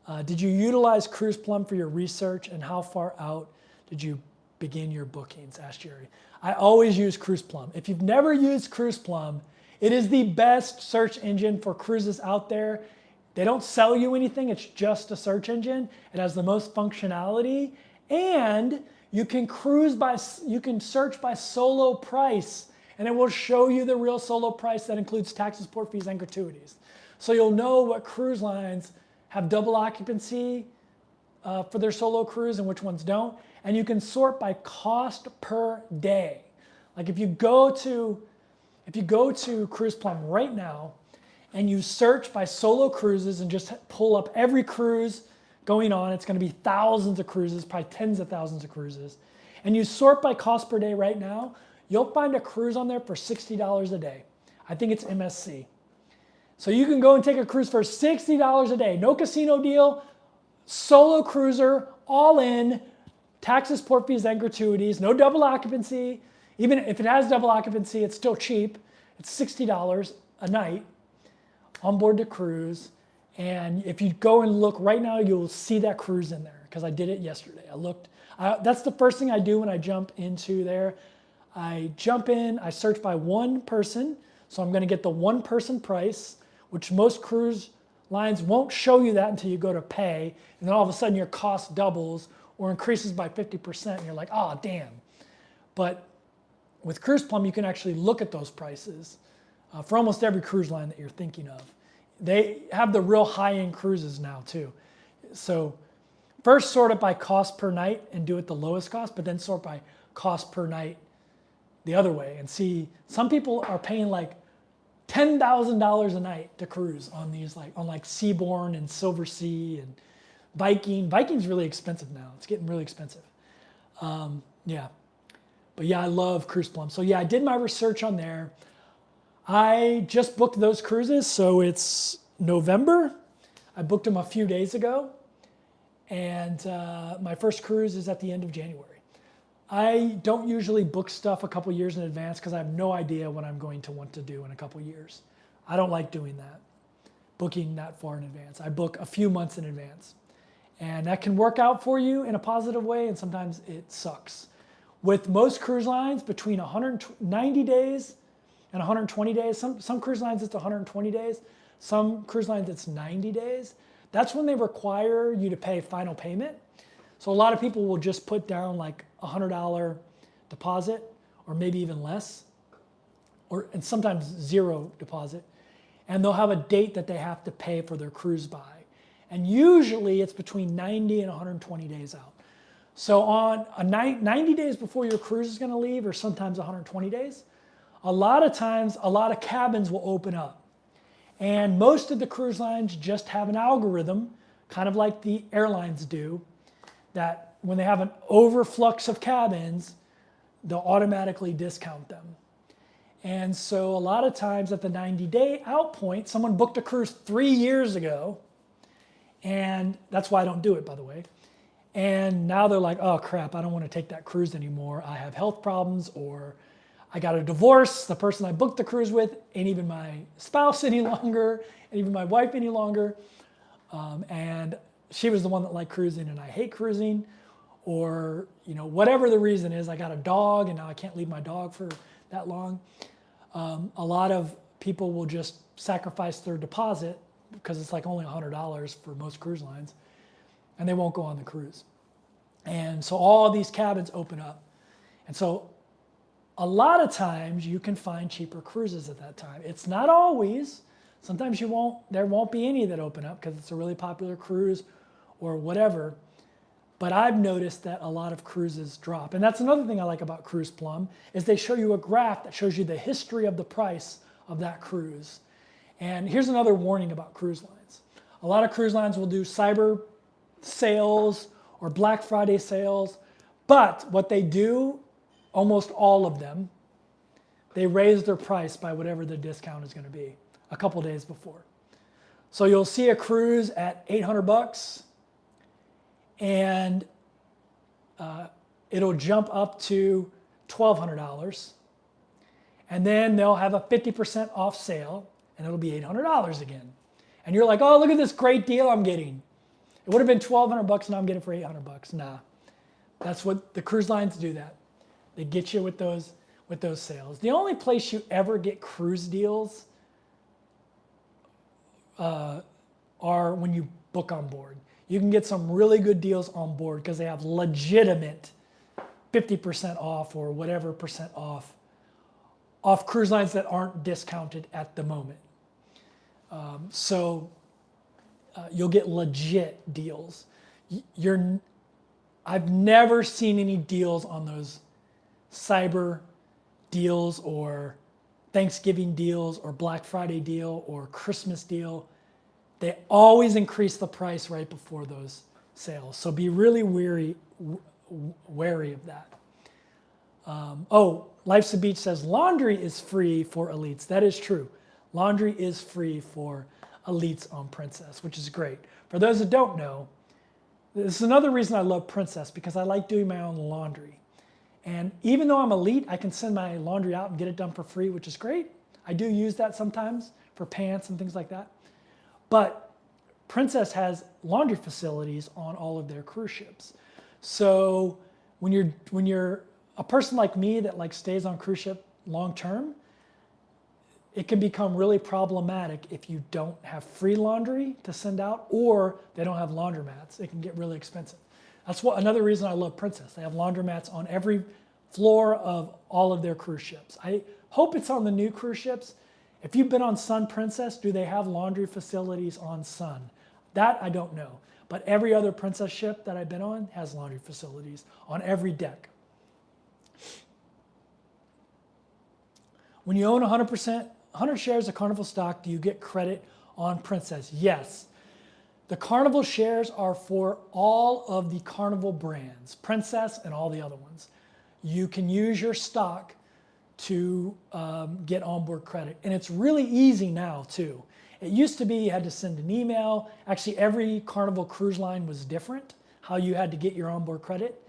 A: now. Did you utilize Cruise Plum for your research, and how far out did you begin your bookings? Asked Jerry. I always use Cruise Plum. If you've never used Cruise Plum, it is the best search engine for cruises out there. They don't sell you anything. It's just a search engine. It has the most functionality, and you can search by solo price, and it will show you the real solo price that includes taxes, port fees, and gratuities. So you'll know what cruise lines have double occupancy for their solo cruise and which ones don't. And you can sort by cost per day. Like if you go to if you go to Cruise Plum right now and you search by solo cruises and just pull up every cruise going on, it's going to be thousands of cruises, probably tens of thousands of cruises. And you sort by cost per day right now, you'll find a cruise on there for $60 a day. I think it's MSC. So you can go and take a cruise for $60 a day. No casino deal, solo cruiser, all in, taxes, port fees, and gratuities, no double occupancy. Even if it has double occupancy, it's still cheap. It's $60 a night on board the cruise. And if you go and look right now, you'll see that cruise in there because I did it yesterday. I looked. That's the first thing I do when I jump into there. I jump in, I search by one person. So I'm going to get the one person price, which most cruise lines won't show you that until you go to pay. And then all of a sudden your cost doubles or increases by 50%. And you're like, oh, damn. But with Cruise Plum, you can actually look at those prices for almost every cruise line that you're thinking of. They have the real high-end cruises now too. So first sort it by cost per night and do it the lowest cost, but then sort by cost per night the other way and see. Some people are paying like $10,000 a night to cruise on these, like on like Seabourn and Silver Sea and Viking. Viking's really expensive now. It's getting really expensive. Yeah. But yeah, I love Cruise Plum. So yeah, I did my research on there. I just booked those cruises. So it's November. I booked them a few days ago. And my first cruise is at the end of January. I don't usually book stuff a couple years in advance because I have no idea what I'm going to want to do in a couple years. I don't like doing that, booking that far in advance. I book a few months in advance. And that can work out for you in a positive way, and sometimes it sucks. With most cruise lines, between 190 days and 120 days, some cruise lines it's 120 days, some cruise lines it's 90 days. That's when they require you to pay final payment. So a lot of people will just put down like $100 deposit or maybe even less, and sometimes zero deposit. And they'll have a date that they have to pay for their cruise by. And usually it's between 90 and 120 days out. So on 90 days before your cruise is going to leave, or sometimes 120 days, a lot of times a lot of cabins will open up. And most of the cruise lines just have an algorithm, kind of like the airlines do, that when they have an overflux of cabins, they'll automatically discount them. And so a lot of times at the 90-day out point, someone booked a cruise 3 years ago, and that's why I don't do it, by the way. And now they're like, oh crap, I don't want to take that cruise anymore. I have health problems, or I got a divorce. The person I booked the cruise with ain't even my spouse any longer, and even my wife any longer. And she was the one that liked cruising and I hate cruising, or whatever the reason is. I got a dog and now I can't leave my dog for that long. A lot of people will just sacrifice their deposit because it's like only $100 for most cruise lines, and they won't go on the cruise. And so all these cabins open up. And so a lot of times you can find cheaper cruises at that time. It's not always. Sometimes there won't be any that open up because it's a really popular cruise or whatever. But I've noticed that a lot of cruises drop. And that's another thing I like about Cruise Plum, is they show you a graph that shows you the history of the price of that cruise. And here's another warning about cruise lines. A lot of cruise lines will do cyber sales or Black Friday sales, but what they do, almost all of them, they raise their price by whatever the discount is going to be a couple days before. So you'll see a cruise at $800 and it'll jump up to $1,200. And then they'll have a 50% off sale and it'll be $800 again. And you're like, oh, look at this great deal I'm getting. It would have been $1,200 and I'm getting it for $800. Nah, that's what the cruise lines do. That they get you with those sales. The only place you ever get cruise deals are when you book on board. You can get some really good deals on board because they have legitimate 50% off or whatever percent off cruise lines that aren't discounted at the moment. So you'll get legit deals. I've never seen any deals on those cyber deals or Thanksgiving deals or Black Friday deal or Christmas deal, they always increase the price right before those sales. So be really wary of that. Life's a Beach says laundry is free for elites. That is true. Laundry is free for elites on Princess, which is great. For those that don't know, this is another reason I love Princess, because I like doing my own laundry. And even though I'm elite, I can send my laundry out and get it done for free, which is great. I do use that sometimes for pants and things like that. But Princess has laundry facilities on all of their cruise ships. So when you're a person like me that like stays on cruise ship long term, it can become really problematic if you don't have free laundry to send out or they don't have laundromats. It can get really expensive. That's another reason I love Princess. They have laundromats on every floor of all of their cruise ships. I hope it's on the new cruise ships. If you've been on Sun Princess, do they have laundry facilities on Sun? That I don't know. But every other Princess ship that I've been on has laundry facilities on every deck. When you own 100 shares of Carnival stock, do you get credit on Princess? Yes. The Carnival shares are for all of the Carnival brands, Princess and all the other ones. You can use your stock to get onboard credit. And it's really easy now too. It used to be you had to send an email. Actually, every Carnival cruise line was different, how you had to get your onboard credit.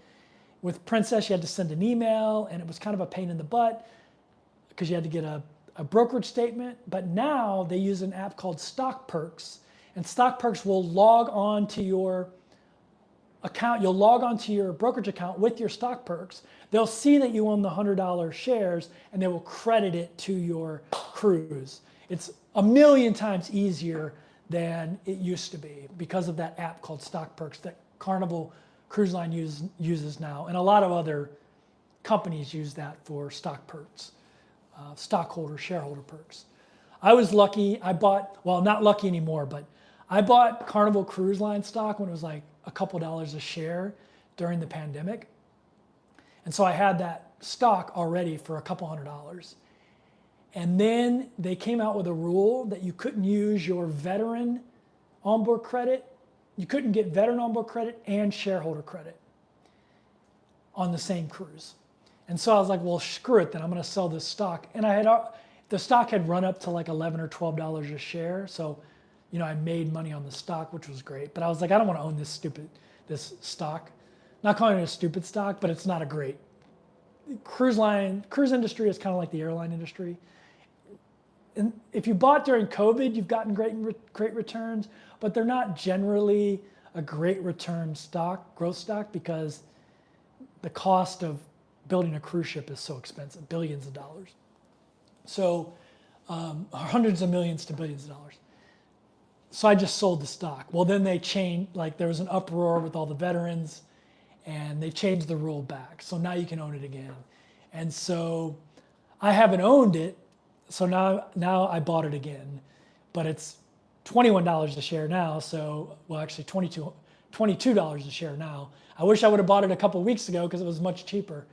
A: With Princess, you had to send an email, and it was kind of a pain in the butt because you had to get a brokerage statement. But now they use an app called Stock Perks, and Stock Perks will log on to your account. You'll log on to your brokerage account with your Stock Perks. They'll see that you own the $100 shares, and they will credit it to your cruise. It's a million times easier than it used to be because of that app called Stock Perks that Carnival Cruise Line uses now. And a lot of other companies use that for stock perks, stockholder, shareholder perks. I was lucky. I bought, well, not lucky anymore, but I bought Carnival Cruise Line stock when it was like a couple dollars a share during the pandemic. And so I had that stock already for a couple $100. And then they came out with a rule that you couldn't use your veteran onboard credit. You couldn't get veteran onboard credit and shareholder credit on the same cruise. And so I was like, well, screw it then. I'm going to sell this stock. And the stock had run up to like $11 or $12 a share. So, I made money on the stock, which was great. But I was like, I don't want to own this stock. Not calling it a stupid stock, but it's not a great. Cruise industry is kind of like the airline industry. And if you bought during COVID, you've gotten great returns, but they're not generally a great return stock, growth stock, because the cost of building a cruise ship is so expensive, billions of dollars. So hundreds of millions to billions of dollars. So I just sold the stock. Well, then they changed, like there was an uproar with all the veterans, and they changed the rule back. So now you can own it again. And so I haven't owned it. So now I bought it again, but it's $21 a share now. So, well, actually $22 a share now. I wish I would have bought it a couple of weeks ago because it was much cheaper,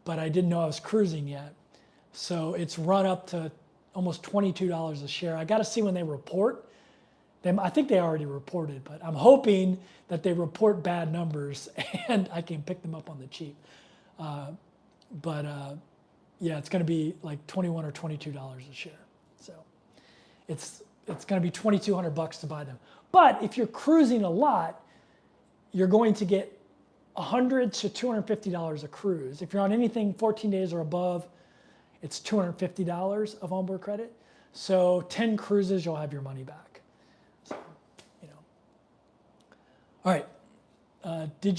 A: but I didn't know I was cruising yet. So it's run up to almost $22 a share. I got to see when they report. I think they already reported, but I'm hoping that they report bad numbers and I can pick them up on the cheap. Yeah, it's going to be like $21 or $22 a share. So it's going to be $2,200 to buy them. But if you're cruising a lot, you're going to get $100 to $250 a cruise. If you're on anything 14 days or above, it's $250 of onboard credit. So 10 cruises, you'll have your money back. So, All right. Do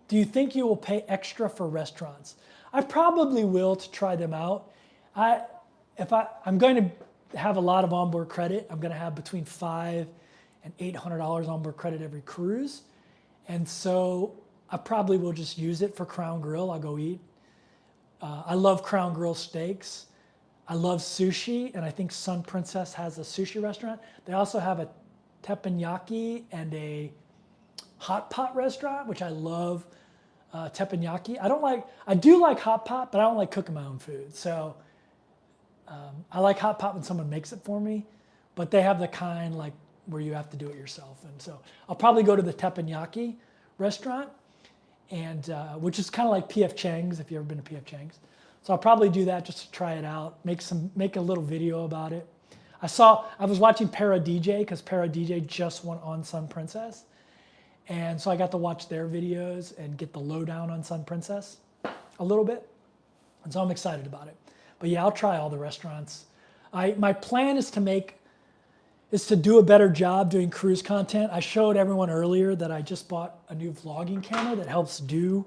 A: you think you will pay extra for restaurants? I probably will to try them out. I'm going to have a lot of onboard credit. I'm going to have between $500 and $800 onboard credit every cruise. And so I probably will just use it for Crown Grill. I'll go eat. I love Crown Grill steaks. I love sushi, and I think Sun Princess has a sushi restaurant. They also have a teppanyaki and a hot pot restaurant, which I love. Teppanyaki. I do like hot pot, but I don't like cooking my own food. So I like hot pot when someone makes it for me, but they have the kind like where you have to do it yourself. And so I'll probably go to the teppanyaki restaurant, and which is kind of like P.F. Chang's, if you've ever been to P.F. Chang's. So I'll probably do that just to try it out, make a little video about it. I was watching Para DJ because Para DJ just went on Sun Princess. And so I got to watch their videos and get the lowdown on Sun Princess a little bit. And so I'm excited about it. But yeah, I'll try all the restaurants. My plan is to do a better job doing cruise content. I showed everyone earlier that I just bought a new vlogging camera that helps do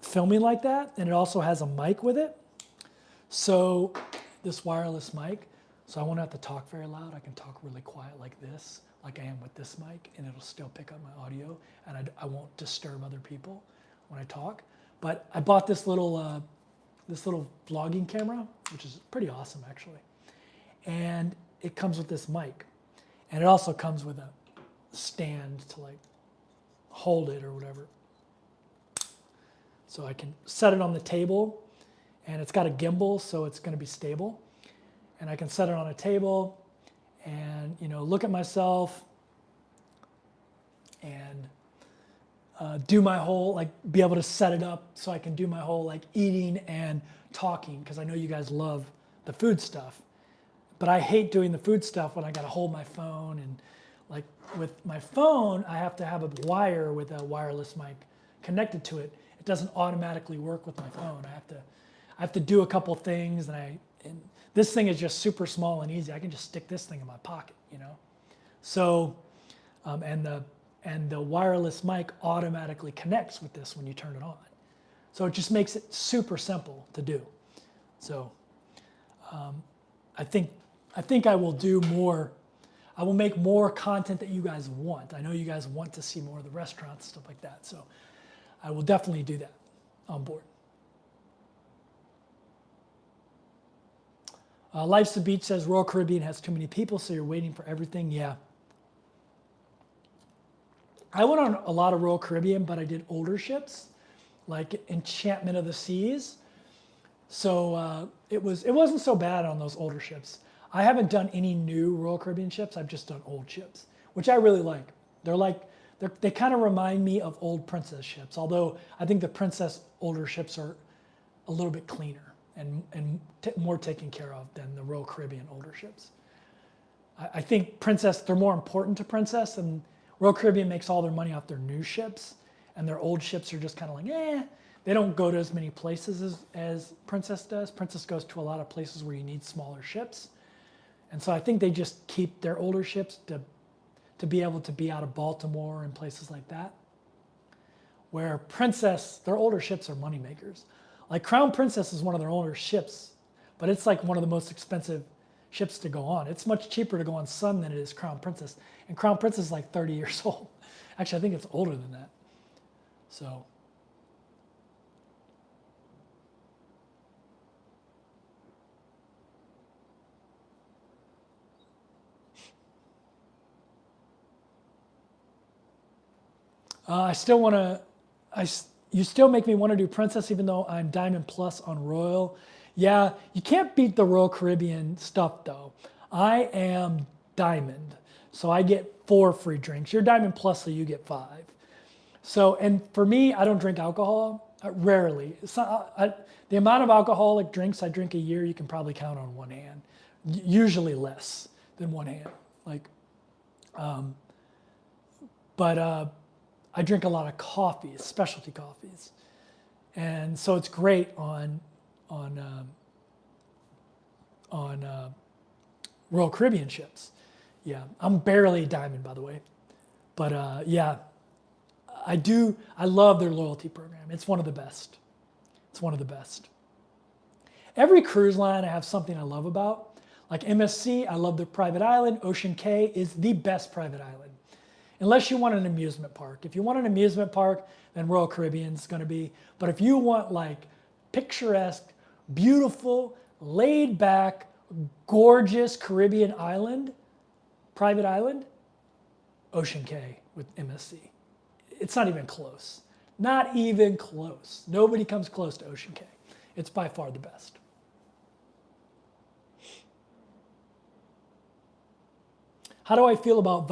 A: filming like that. And it also has a mic with it. So this wireless mic. So I won't have to talk very loud. I can talk really quiet like this, like I am with this mic, and it'll still pick up my audio, and I won't disturb other people when I talk. But I bought this little vlogging camera, which is pretty awesome actually. And it comes with this mic, and it also comes with a stand to like hold it or whatever. So I can set it on the table, and it's got a gimbal, so it's going to be stable. And I can set it on a table and, look at myself and do my whole, be able to set it up so I can do my whole eating and talking, because I know you guys love the food stuff. But I hate doing the food stuff when I got to hold my phone, and with my phone, I have to have a wire with a wireless mic connected to it. It doesn't automatically work with my phone. I have to do a couple things, and this thing is just super small and easy. I can just stick this thing in my pocket, So, and the wireless mic automatically connects with this when you turn it on. So it just makes it super simple to do. So, I think I will do more. I will make more content that you guys want. I know you guys want to see more of the restaurants, stuff like that. So I will definitely do that on board. Life's the Beach says Royal Caribbean has too many people, so you're waiting for everything. Yeah. I went on a lot of Royal Caribbean, but I did older ships, like Enchantment of the Seas. So it wasn't so bad on those older ships. I haven't done any new Royal Caribbean ships. I've just done old ships, which I really like. They kind of remind me of old Princess ships, although I think the Princess older ships are a little bit cleaner and more taken care of than the Royal Caribbean older ships. I think Princess, they're more important to Princess, and Royal Caribbean makes all their money off their new ships, and their old ships are just kind of they don't go to as many places as Princess does. Princess goes to a lot of places where you need smaller ships. And so I think they just keep their older ships to be able to be out of Baltimore and places like that. Where Princess, their older ships are money makers. Like Crown Princess is one of their older ships, but it's like one of the most expensive ships to go on. It's much cheaper to go on Sun than it is Crown Princess. And Crown Princess is like 30 years old. Actually, I think it's older than that. So. You still make me want to do Princess even though I'm Diamond Plus on Royal. Yeah, you can't beat the Royal Caribbean stuff though. I am Diamond, so I get 4 free drinks. You're Diamond Plus, so you get 5. So, and for me, I don't drink alcohol, rarely. The amount of alcoholic drinks I drink a year, you can probably count on one hand. Usually less than one hand. I drink a lot of coffees, specialty coffees, and so it's great on Royal Caribbean ships. Yeah, I'm barely a Diamond, by the way, but yeah, I love their loyalty program. It's one of the best. It's one of the best. Every cruise line I have something I love about. Like MSC, I love their private island. Ocean Cay is the best private island. Unless you want an amusement park. If you want an amusement park, then Royal Caribbean's going to be. But if you want picturesque, beautiful, laid back, gorgeous Caribbean island, private island, Ocean Cay with MSC. It's not even close. Not even close. Nobody comes close to Ocean Cay. It's by far the best. How do I feel about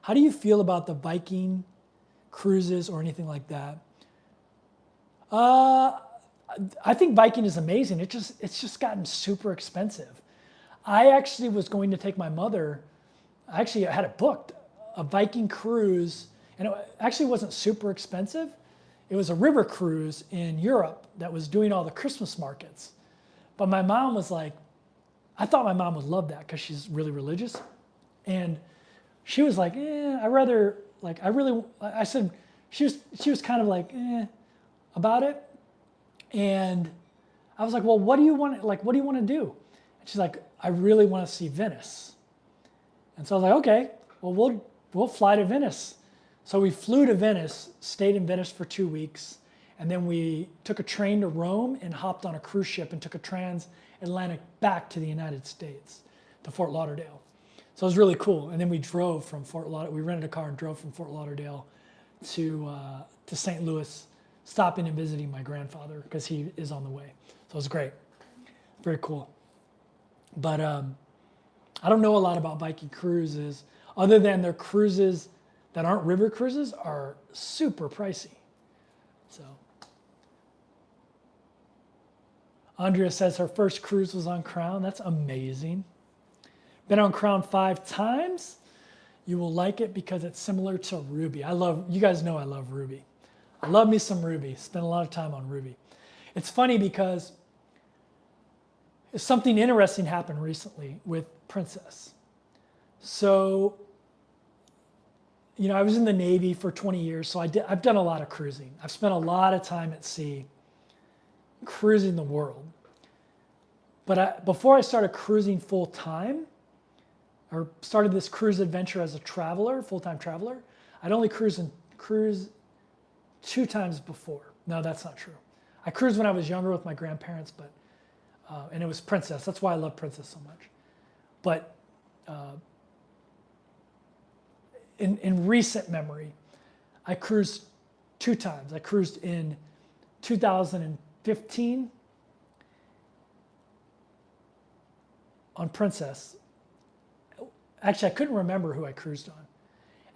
A: How do you feel about the Viking cruises or anything like that? I think Viking is amazing. It's just gotten super expensive. I actually was going to take my mother. I had it booked, a Viking cruise, and it actually wasn't super expensive. It was a river cruise in Europe that was doing all the Christmas markets. But my mom was like, I thought my mom would love that because she's really religious. And she was like, I said, she was kind of like, about it. And I was like, well, what do you want to do? And she's like, I really want to see Venice. And so I was like, okay, well, we'll fly to Venice. So we flew to Venice, stayed in Venice for 2 weeks, and then we took a train to Rome and hopped on a cruise ship and took a transatlantic back to the United States, to Fort Lauderdale. So it was really cool. And then we drove from Fort Lauderdale. We rented a car and drove from Fort Lauderdale to St. Louis, stopping and visiting my grandfather because he is on the way. So it was great, very cool. But I don't know a lot about Viking cruises other than their cruises that aren't river cruises are super pricey. So Andrea says her first cruise was on Crown. That's amazing. Been on Crown 5 times. You will like it because it's similar to Ruby. You guys know I love Ruby. I love me some Ruby. Spent a lot of time on Ruby. It's funny because something interesting happened recently with Princess. So, I was in the Navy for 20 years, so I've done a lot of cruising. I've spent a lot of time at sea cruising the world. But before I started cruising full time, or started this cruise adventure as a traveler, full-time traveler, I'd only cruised 2 times before. No, that's not true. I cruised when I was younger with my grandparents, and it was Princess. That's why I love Princess so much. But in recent memory, I cruised 2 times. I cruised in 2015 on Princess. Actually, I couldn't remember who I cruised on.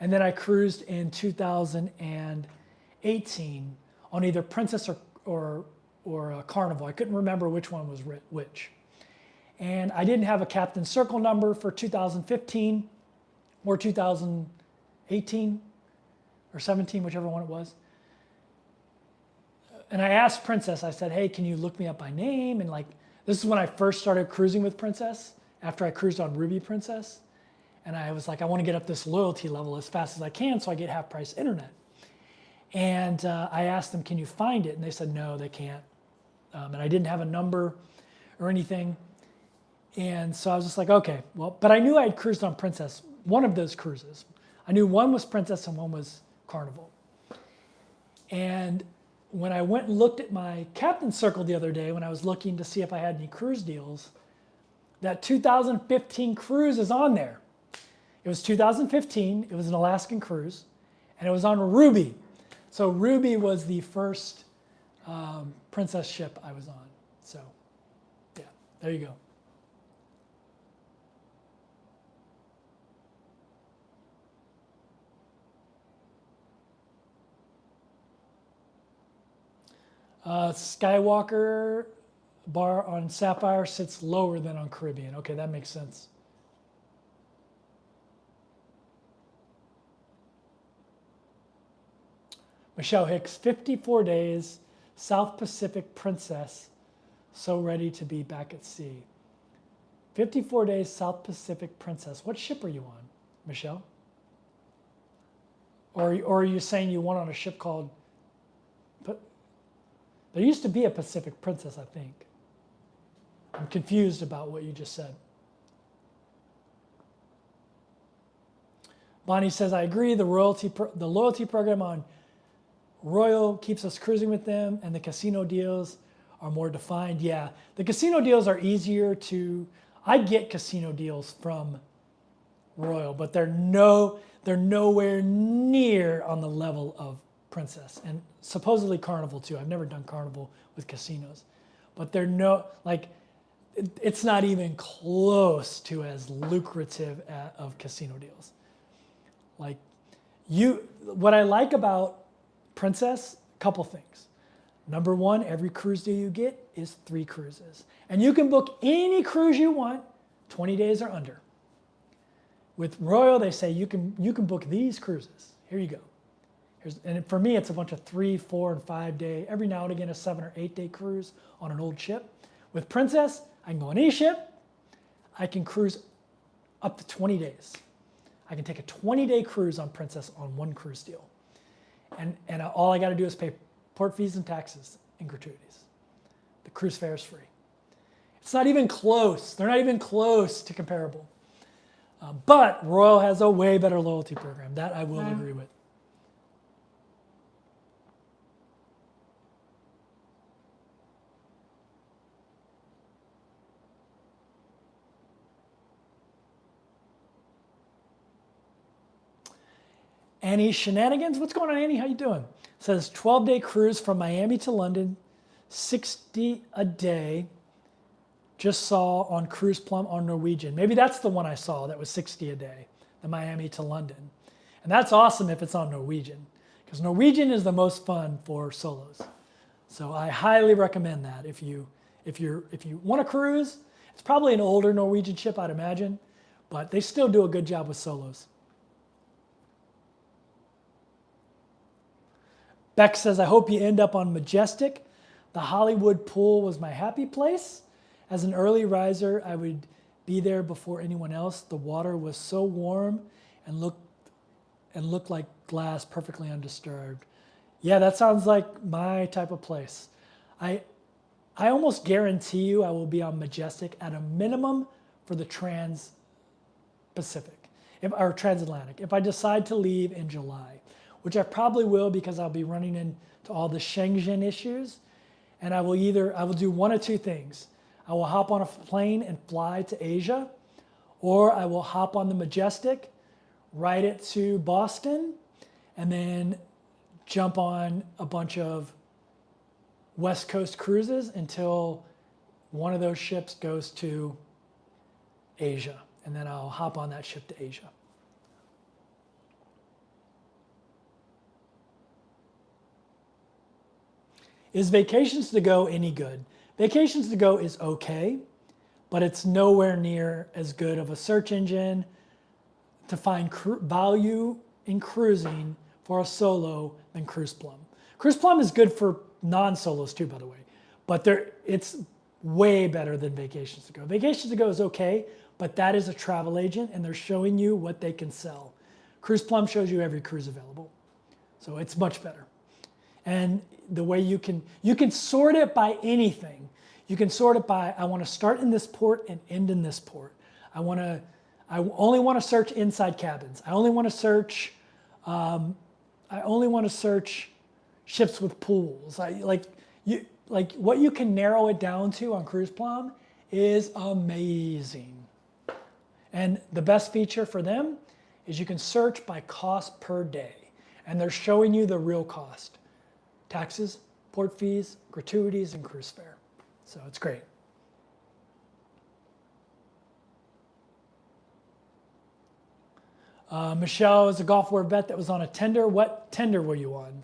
A: And then I cruised in 2018 on either Princess or Carnival. I couldn't remember which one was which. And I didn't have a Captain Circle number for 2015 or 2018 or 17, whichever one it was. And I asked Princess, I said, hey, can you look me up by name? And this is when I first started cruising with Princess, after I cruised on Ruby Princess. And I was like, I want to get up this loyalty level as fast as I can so I get half-price internet. And I asked them, can you find it? And they said, no, they can't. And I didn't have a number or anything. And so I was just like, okay, well, but I knew I had cruised on Princess, one of those cruises. I knew one was Princess and one was Carnival. And when I went and looked at my Captain Circle the other day, when I was looking to see if I had any cruise deals, that 2015 cruise is on there. It was 2015, it was an Alaskan cruise, and it was on Ruby. So Ruby was the first Princess ship I was on. So yeah, there you go. Skywalker bar on Sapphire sits lower than on Caribbean. Okay, that makes sense. Michelle Hicks, 54 days, South Pacific Princess, so ready to be back at sea. 54 days, South Pacific Princess. What ship are you on, Michelle? Or are you saying you went on a ship called, there used to be a Pacific Princess, I think. I'm confused about what you just said. Bonnie says, I agree, the loyalty program on Royal keeps us cruising with them, and the casino deals are more defined. Yeah, the casino deals are easier to, I get casino deals from Royal, but they're nowhere near on the level of Princess, and supposedly Carnival too. I've never done Carnival with casinos, but they're it's not even close to as lucrative of casino deals. Like what I like about Princess, a couple things. Number one, every cruise deal you get is 3 cruises. And you can book any cruise you want, 20 days or under. With Royal, they say you can book these cruises. Here you go. And for me, it's a bunch of 3, 4, and 5 day, every now and again a 7 or 8 day cruise on an old ship. With Princess, I can go on any ship. I can cruise up to 20 days. I can take a 20-day cruise on Princess on one cruise deal. And all I got to do is pay port fees and taxes and gratuities. The cruise fare is free. It's not even close. They're not even close to comparable. But Royal has a way better loyalty program. That I will agree with. Annie Shenanigans, what's going on, Annie? How you doing? Says 12-day cruise from Miami to London, 60 a day. Just saw on Cruise Plum on Norwegian. Maybe that's the one I saw that was 60 a day, the Miami to London. And that's awesome if it's on Norwegian, because Norwegian is the most fun for solos. So I highly recommend that if you want to cruise. It's probably an older Norwegian ship, I'd imagine, but they still do a good job with solos. Beck says, I hope you end up on Majestic. The Hollywood pool was my happy place. As an early riser, I would be there before anyone else. The water was so warm and looked like glass, perfectly undisturbed. Yeah, that sounds like my type of place. I almost guarantee you I will be on Majestic at a minimum for the Trans-Pacific or Transatlantic. If I decide to leave in July, which I probably will because I'll be running into all the Schengen issues, and I will do one of two things. I will hop on a plane and fly to Asia, or I will hop on the Majestic, ride it to Boston, and then jump on a bunch of West Coast cruises until one of those ships goes to Asia, and then I'll hop on that ship to Asia. Is Vacations to Go any good? Vacations to Go is okay, but it's nowhere near as good of a search engine to find value in cruising for a solo than Cruise Plum. Cruise Plum is good for non-solos too, by the way, but it's way better than Vacations to Go. Vacations to Go is okay, but that is a travel agent and they're showing you what they can sell. Cruise Plum shows you every cruise available, so it's much better. And the way you can sort it by anything. You can sort it by, I want to start in this port and end in this port. I only want to search inside cabins. I only want to search ships with pools. What you can narrow it down to on Cruise Plum is amazing. And the best feature for them is you can search by cost per day, and they're showing you the real cost. Taxes, port fees, gratuities, and cruise fare. So it's great. Michelle is a Gulf War vet that was on a tender. What tender were you on?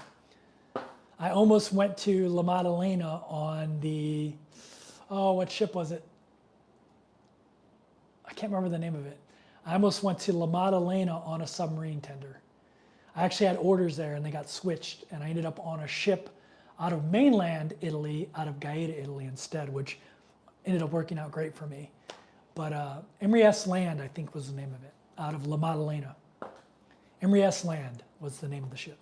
A: I almost went to La Maddalena on the, what ship was it? I can't remember the name of it. I almost went to La Maddalena on a submarine tender. I actually had orders there and they got switched, and I ended up on a ship out of mainland Italy, out of Gaeta, Italy instead, which ended up working out great for me. But Emery S. Land, I think was the name of it, out of La Maddalena. Emery S. Land was the name of the ship.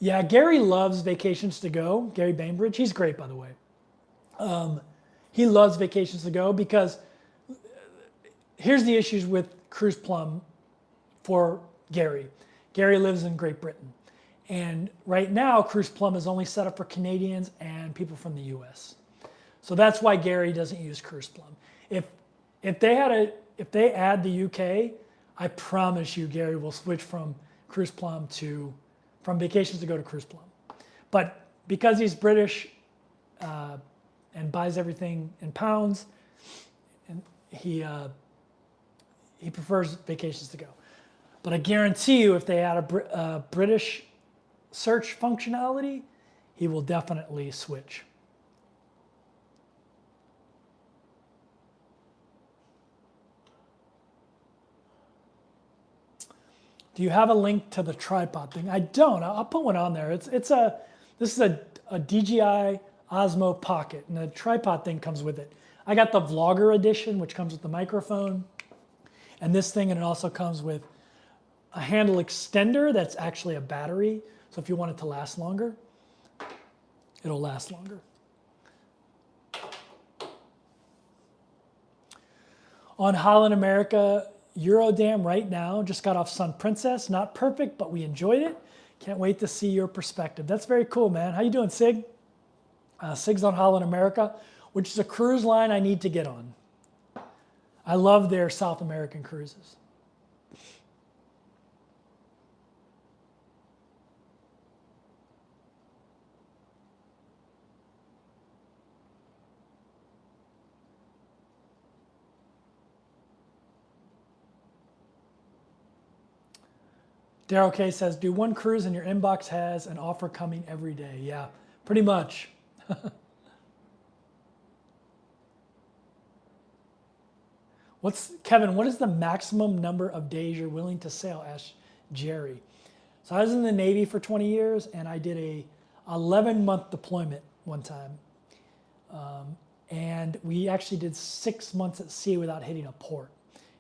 A: Yeah, Gary loves Vacations to Go. Gary Bainbridge, he's great, by the way. He loves Vacations to Go because here's the issues with Cruise Plum for Gary. Gary lives in Great Britain. And right now, Cruise Plum is only set up for Canadians and people from the US. So that's why Gary doesn't use Cruise Plum. If they add the UK, I promise you Gary will switch from vacations to go to Cruise Plum. But because he's British and buys everything in pounds, and he prefers vacations to go. But I guarantee you, if they add a British search functionality, he will definitely switch. Do you have a link to the tripod thing? I don't. I'll put one on there. This is a DJI Osmo Pocket, and the tripod thing comes with it. I got the Vlogger edition, which comes with the microphone, and this thing, and it also comes with a handle extender that's actually a battery. So if you want it to last longer, it'll last longer. On Holland America, Eurodam right now, just got off Sun Princess. Not perfect, but we enjoyed it. Can't wait to see your perspective. That's very cool, man. How you doing, Sig? Sig's on Holland America, which is a cruise line I need to get on. I love their South American cruises. Daryl K says, do one cruise and your inbox has an offer coming every day. Yeah, pretty much. Kevin, what is the maximum number of days you're willing to sail? Asked Jerry. So I was in the Navy for 20 years and I did a 11-month deployment one time. And we actually did 6 months at sea without hitting a port.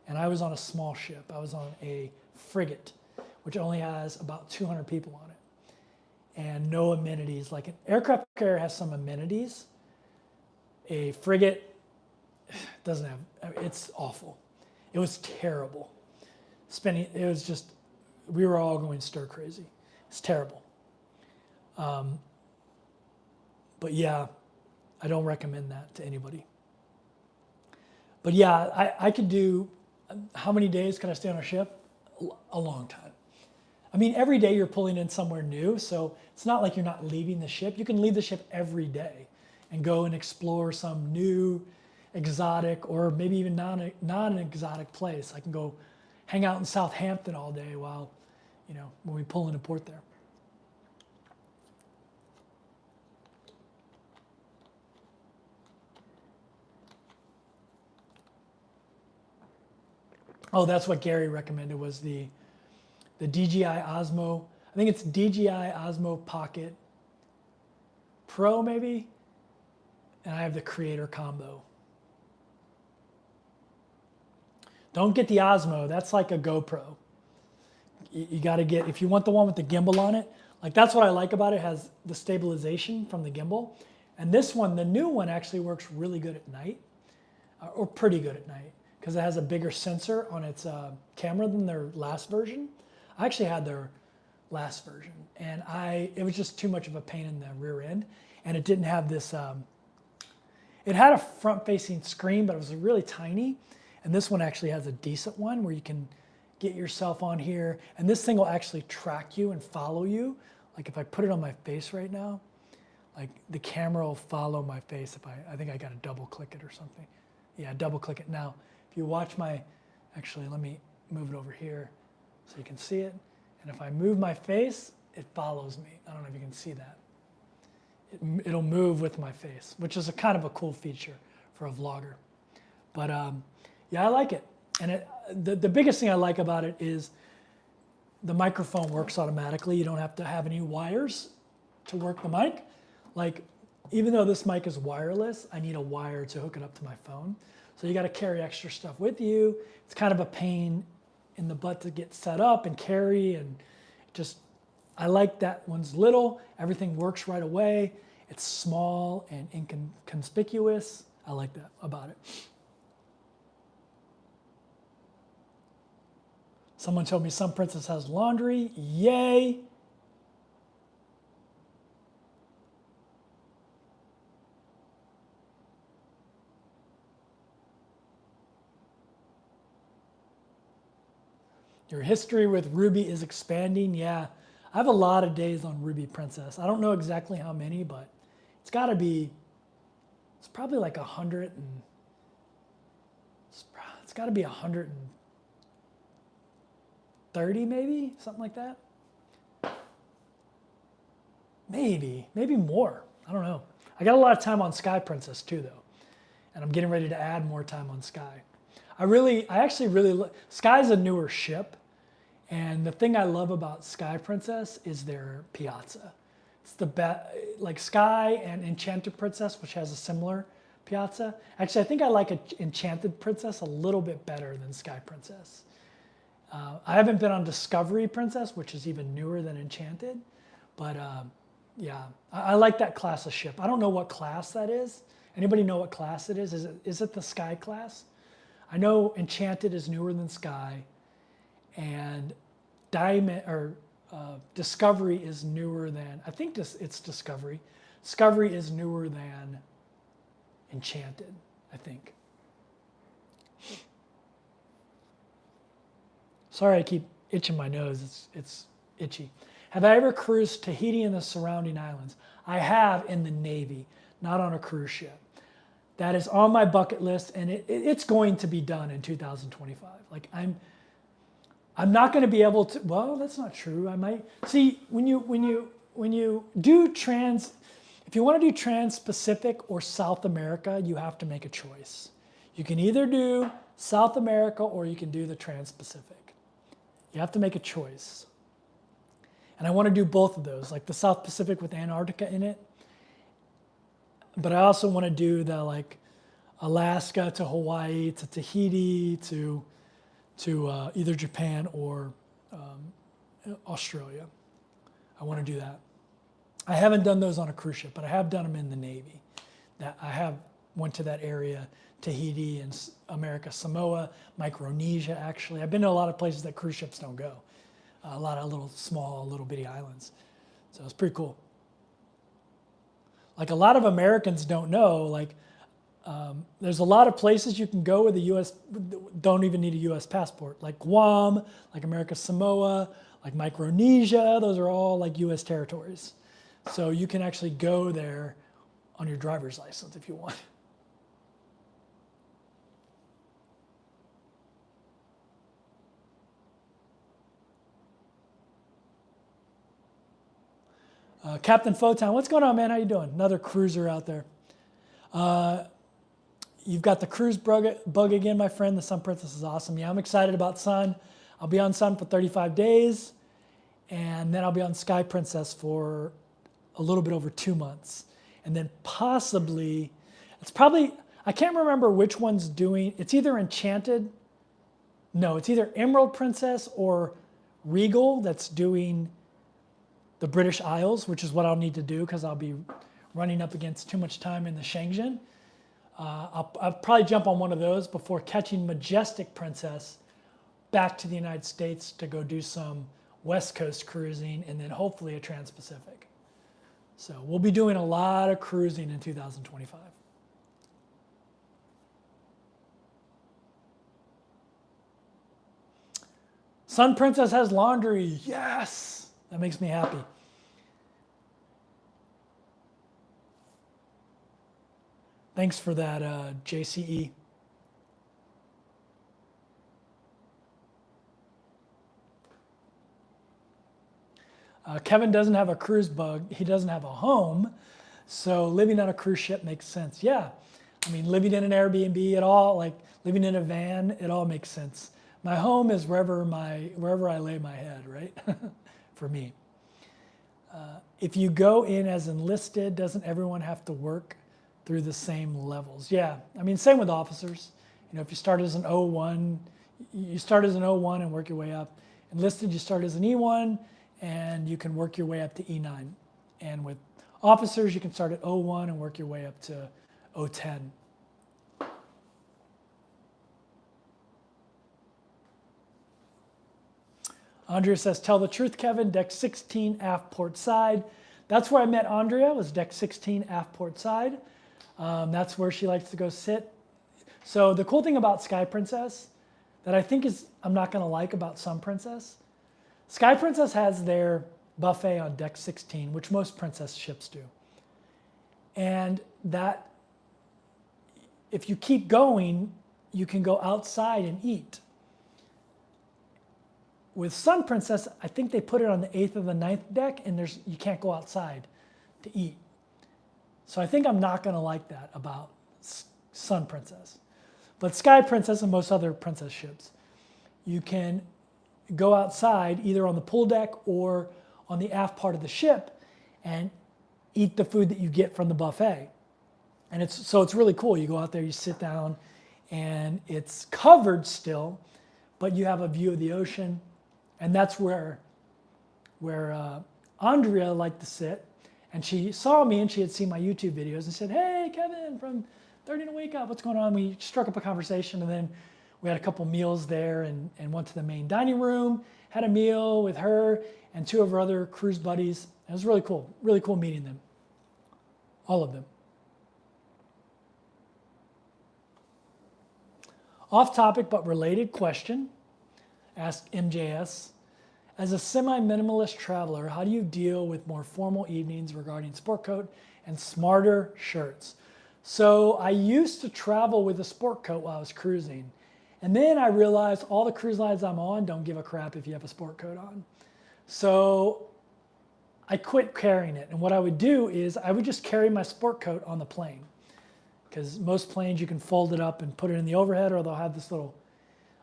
A: And I was on a small ship. I was on a frigate, which only has about 200 people on it, and no amenities. Like an aircraft carrier has some amenities. A frigate doesn't have, it's awful. It was terrible. It was just, we were all going stir crazy. It's terrible. But yeah, I don't recommend that to anybody. But yeah, I could do, how many days can I stay on a ship? A long time. I mean, every day you're pulling in somewhere new, so it's not like you're not leaving the ship. You can leave the ship every day and go and explore some new exotic or maybe even non-exotic place. I can go hang out in Southampton all day while, when we pull into port there. Oh, that's what Gary recommended, was the DJI Osmo. I think it's DJI Osmo Pocket Pro maybe, and I have the Creator combo. Don't get the Osmo, that's like a GoPro. You gotta get, if you want the one with the gimbal on it, like that's what I like about it, has the stabilization from the gimbal. And this one, the new one, actually works really good at night, or pretty good at night, because it has a bigger sensor on its camera than their last version. I actually had their last version, and it was just too much of a pain in the rear end, and it didn't have this, it had a front-facing screen, but it was really tiny, and this one actually has a decent one where you can get yourself on here, and this thing will actually track you and follow you. Like if I put it on my face right now, like the camera will follow my face. I think I got to double click it or something. Yeah, double click it now. If you watch actually let me move it over here so you can see it. And if I move my face, it follows me. I don't know if you can see that. It'll move with my face, which is a kind of a cool feature for a vlogger. But yeah, I like it. And the biggest thing I like about it is the microphone works automatically. You don't have to have any wires to work the mic. Like, even though this mic is wireless, I need a wire to hook it up to my phone. So you got to carry extra stuff with you. It's kind of a pain in the butt to get set up and carry, and just, I like that one's little. Everything works right away. It's small and inconspicuous. I like that about it. Someone told me Sun Princess has laundry. Yay. Your history with Ruby is expanding. Yeah, I have a lot of days on Ruby Princess. I don't know exactly how many, but it's got to be, it's probably like 100 and, it's got to be 130 maybe, something like that. Maybe more. I don't know. I got a lot of time on Sky Princess too, though, and I'm getting ready to add more time on Sky. I actually really, Sky's a newer ship, and the thing I love about Sky Princess is their piazza. It's the best, like Sky and Enchanted Princess, which has a similar piazza. Actually, I think I like Enchanted Princess a little bit better than Sky Princess. I haven't been on Discovery Princess, which is even newer than Enchanted, but yeah, I like that class of ship. I don't know what class that is. Anybody know what class it is? Is it the Sky class? I know Enchanted is newer than Sky, and Discovery is newer than, I think it's Discovery. Discovery is newer than Enchanted, I think. Sorry, I keep itching my nose. It's itchy. Have I ever cruised Tahiti and the surrounding islands? I have in the Navy, not on a cruise ship. That is on my bucket list, and it's going to be done in 2025. Like I'm not going to be able to. Well, that's not true. I might see when you do if you want to do Trans-Pacific or South America, you have to make a choice. You can either do South America or you can do the Trans-Pacific. You have to make a choice. And I want to do both of those, like the South Pacific with Antarctica in it. But I also want to do the like Alaska to Hawaii to Tahiti to either Japan or Australia. I want to do that. I haven't done those on a cruise ship, but I have done them in the Navy. That I have went to that area, Tahiti and America Samoa, Micronesia actually. I've been to a lot of places that cruise ships don't go. A lot of little bitty islands. So it's pretty cool. Like a lot of Americans don't know, like there's a lot of places you can go with don't even need a US passport, like Guam, like America Samoa, like Micronesia, those are all like US territories. So you can actually go there on your driver's license if you want. Captain Photon, what's going on, man? How you doing? Another cruiser out there. You've got the cruise bug again, my friend. The Sun Princess is awesome. Yeah, I'm excited about Sun. I'll be on Sun for 35 days, and then I'll be on Sky Princess for a little bit over 2 months. And then possibly, I can't remember which one's doing, it's either Enchanted, no, it's either Emerald Princess or Regal that's doing the British Isles, which is what I'll need to do because I'll be running up against too much time in the Schengen. I'll probably jump on one of those before catching Majestic Princess back to the United States to go do some West Coast cruising and then hopefully a Trans-Pacific. So we'll be doing a lot of cruising in 2025. Sun Princess has laundry. Yes! That makes me happy. Thanks for that, JCE. Kevin doesn't have a cruise bug. He doesn't have a home. So living on a cruise ship makes sense. Yeah. I mean, living in an Airbnb, it all, like living in a van, it all makes sense. My home is wherever I lay my head, right? For me. If you go in as enlisted, doesn't everyone have to work through the same levels? Yeah, I mean, same with officers. You know, if you start as an O1, you start as an O1 and work your way up. Enlisted, you start as an E1 and you can work your way up to E9. And with officers, you can start at O1 and work your way up to O10. Andrea says, tell the truth, Kevin, deck 16, aft port side. That's where I met Andrea, was deck 16, aft port side. That's where she likes to go sit. So the cool thing about Sky Princess, that I think I'm not going to like about Sun Princess. Sky Princess has their buffet on deck 16, which most Princess ships do. And that, if you keep going, you can go outside and eat. With Sun Princess, I think they put it on the 8th or the 9th deck, and you can't go outside to eat. So I think I'm not going to like that about Sun Princess. But Sky Princess and most other Princess ships, you can go outside either on the pool deck or on the aft part of the ship and eat the food that you get from the buffet. And it's really cool. You go out there, you sit down, and it's covered still, but you have a view of the ocean. And that's where Andrea liked to sit. And she saw me and she had seen my YouTube videos and said, "Hey, Kevin from 30 to Wake Up, what's going on?" We struck up a conversation, and then we had a couple meals there and went to the main dining room, had a meal with her and two of her other cruise buddies. It was really cool meeting them, all of them. Off topic but related question, asked MJS. As a semi-minimalist traveler, how do you deal with more formal evenings regarding sport coat and smarter shirts? So I used to travel with a sport coat while I was cruising. And then I realized all the cruise lines I'm on don't give a crap if you have a sport coat on. So I quit carrying it. And what I would do is I would just carry my sport coat on the plane. Because most planes you can fold it up and put it in the overhead, or they'll have this on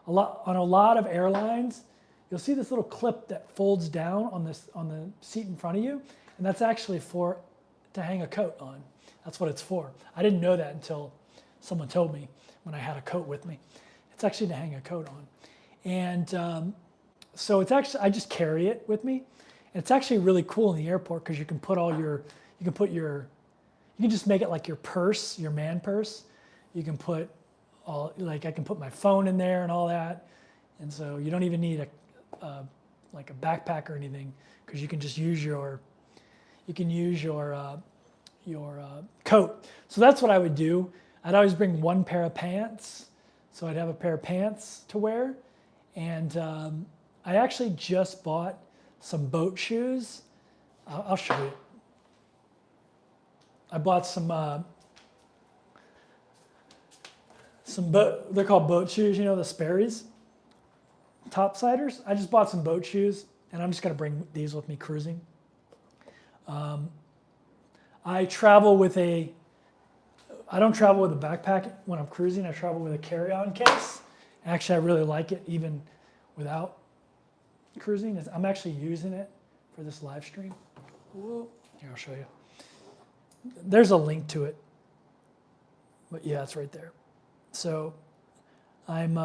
A: a lot of airlines, you'll see this little clip that folds down on the seat in front of you. And that's actually to hang a coat on. That's what it's for. I didn't know that until someone told me when I had a coat with me. It's actually to hang a coat on. And so it's actually, I just carry it with me. And it's actually really cool in the airport because you can just make it like your purse, your man purse. You can put I can put my phone in there and all that. And so you don't even need a backpack or anything, because you can just use your coat. So that's what I would do. I'd always bring one pair of pants. So I'd have a pair of pants to wear. And I actually just bought some boat shoes. I'll show you. I bought they're called boat shoes, the Sperry's topsiders. I just bought some boat shoes, and I'm just going to bring these with me cruising. I don't travel with a backpack when I'm cruising. I travel with a carry-on case. Actually, I really like it even without cruising. I'm actually using it for this live stream. Whoa. Here, I'll show you. There's a link to it. But yeah, it's right there. So I'm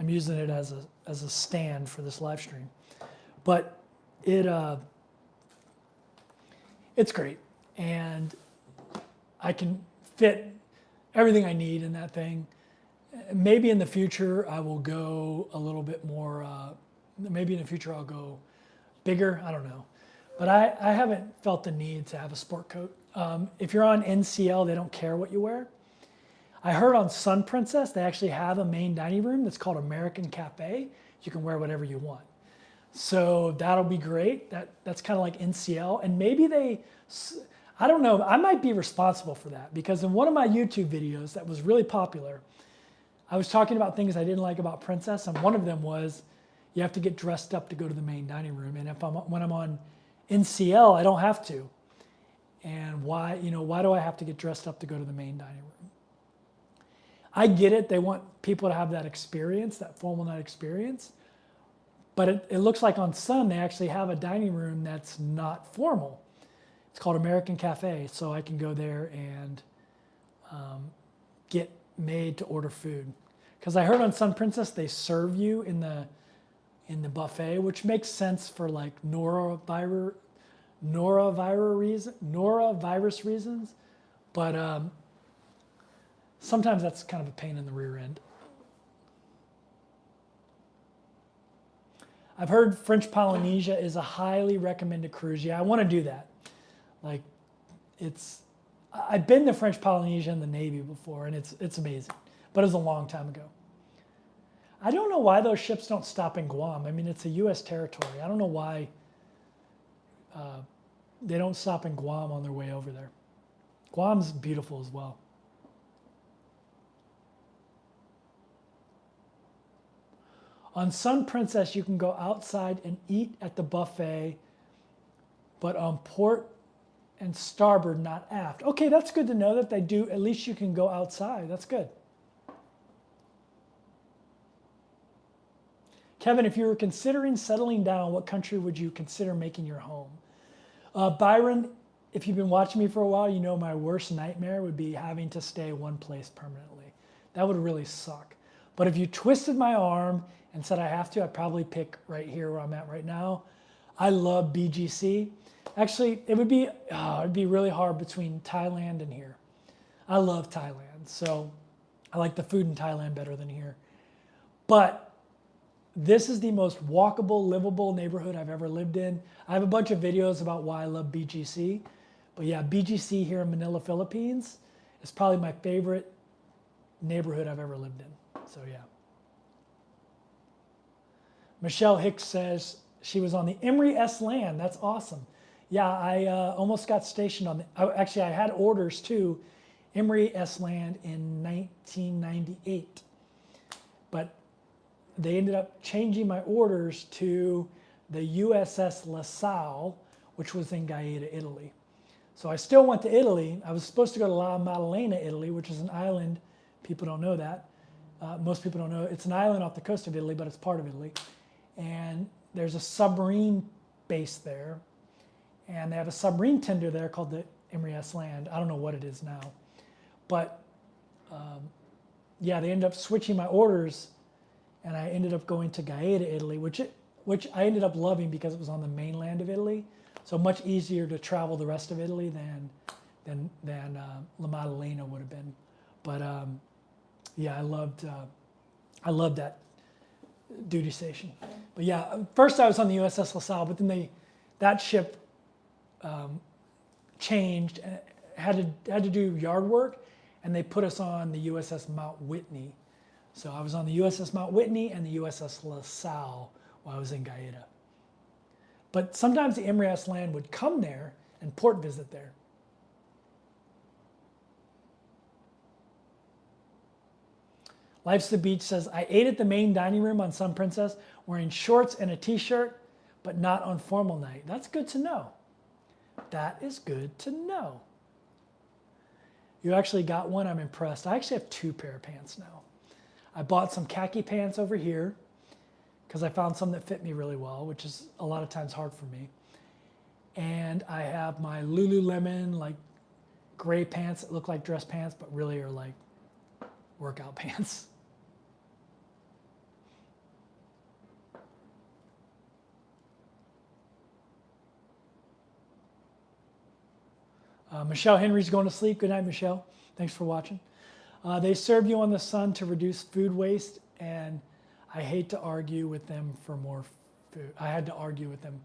A: using it as a stand for this live stream. But it's great, and I can fit everything I need in that thing. Maybe in the future I will go a little bit more, maybe in the future I'll go bigger, I don't know. But I haven't felt the need to have a sport coat. If you're on NCL, they don't care what you wear. I heard on Sun Princess, they actually have a main dining room that's called American Cafe. You can wear whatever you want. So that'll be great. That's kind of like NCL. And maybe I don't know, I might be responsible for that, because in one of my YouTube videos that was really popular, I was talking about things I didn't like about Princess, and one of them was you have to get dressed up to go to the main dining room. And when I'm on NCL, I don't have to. And why do I have to get dressed up to go to the main dining room? I get it. They want people to have that experience, that formal night experience. But it looks like on Sun, they actually have a dining room that's not formal. It's called American Cafe. So I can go there and get made to order food. Because I heard on Sun Princess, they serve you in the buffet, which makes sense for like norovirus reasons. But sometimes that's kind of a pain in the rear end. I've heard French Polynesia is a highly recommended cruise. Yeah, I want to do that. I've been to French Polynesia in the Navy before, and it's amazing, but it was a long time ago. I don't know why those ships don't stop in Guam. I mean, it's a U.S. territory. I don't know why they don't stop in Guam on their way over there. Guam's beautiful as well. On Sun Princess, you can go outside and eat at the buffet, but on port and starboard, not aft. Okay, that's good to know that they do. At least you can go outside. That's good. Kevin, if you were considering settling down, what country would you consider making your home? Byron, if you've been watching me for a while, you know my worst nightmare would be having to stay one place permanently. That would really suck. But if you twisted my arm and said I have to, I'd probably pick right here where I'm at right now. I love BGC. Actually, it'd be really hard between Thailand and here. I love Thailand, so I like the food in Thailand better than here. But this is the most walkable, livable neighborhood I've ever lived in. I have a bunch of videos about why I love BGC. But yeah, BGC here in Manila, Philippines is probably my favorite neighborhood I've ever lived in. So yeah. Michelle Hicks says she was on the Emery S land. That's awesome. Yeah, I almost got stationed on the, actually I had orders to Emery S land in 1998. But they ended up changing my orders to the USS La Salle, which was in Gaeta, Italy. So I still went to Italy. I was supposed to go to La Maddalena, Italy, which is an island. People don't know that. Most people don't know. It's an island off the coast of Italy, but it's part of Italy. And there's a submarine base there. And they have a submarine tender there called the Emery S land. I don't know what it is now. But yeah, they ended up switching my orders. And I ended up going to Gaeta, Italy, which I ended up loving because it was on the mainland of Italy. So much easier to travel the rest of Italy than La Maddalena would have been. But yeah, I loved that duty station. But yeah, first I was on the USS La Salle, but then that ship changed, had to do yard work, and they put us on the USS Mount Whitney. So I was on the USS Mount Whitney and the USS La Salle while I was in Gaeta. But sometimes the Emery S land would come there and port visit there. Life's the Beach says, I ate at the main dining room on Sun Princess wearing shorts and a t-shirt, but not on formal night. That's good to know. That is good to know. You actually got one, I'm impressed. I actually have 2 pair of pants now. I bought some khaki pants over here because I found some that fit me really well, which is a lot of times hard for me. And I have my Lululemon like gray pants that look like dress pants, but really are like workout pants. Michelle Henry's going to sleep. Good night, Michelle. Thanks for watching. They serve you on the sun to reduce food waste, and I hate to argue with them for more food. I had to argue with them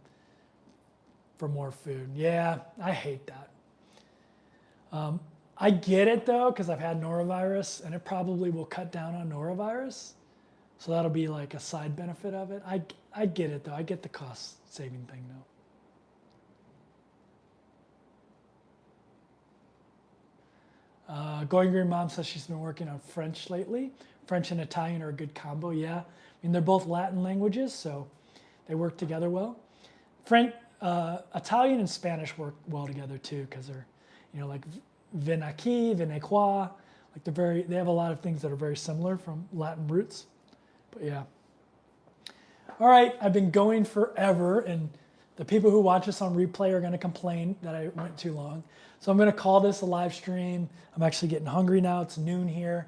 A: for more food. Yeah, I hate that. I get it though, because I've had norovirus, and it probably will cut down on norovirus. So that'll be like a side benefit of it. I get it though. I get the cost saving thing though. Going Green Mom says she's been working on French lately. French and Italian are a good combo, yeah. I mean, they're both Latin languages, so they work together well. Italian and Spanish work well together too, because they're, like vin aquí, vin qua. Like they have a lot of things that are very similar from Latin roots. But yeah. All right, I've been going forever, and the people who watch this on replay are going to complain that I went too long. So I'm going to call this a live stream. I'm actually getting hungry now. It's noon here.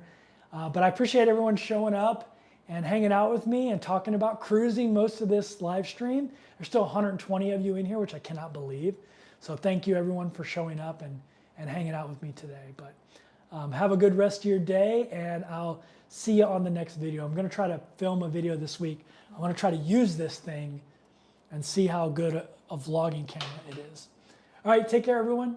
A: But I appreciate everyone showing up and hanging out with me and talking about cruising most of this live stream. There's still 120 of you in here, which I cannot believe. So thank you everyone for showing up and hanging out with me today. But have a good rest of your day, and I'll see you on the next video. I'm going to try to film a video this week. I want to try to use this thing and see how good a vlogging camera it is. All right, take care everyone.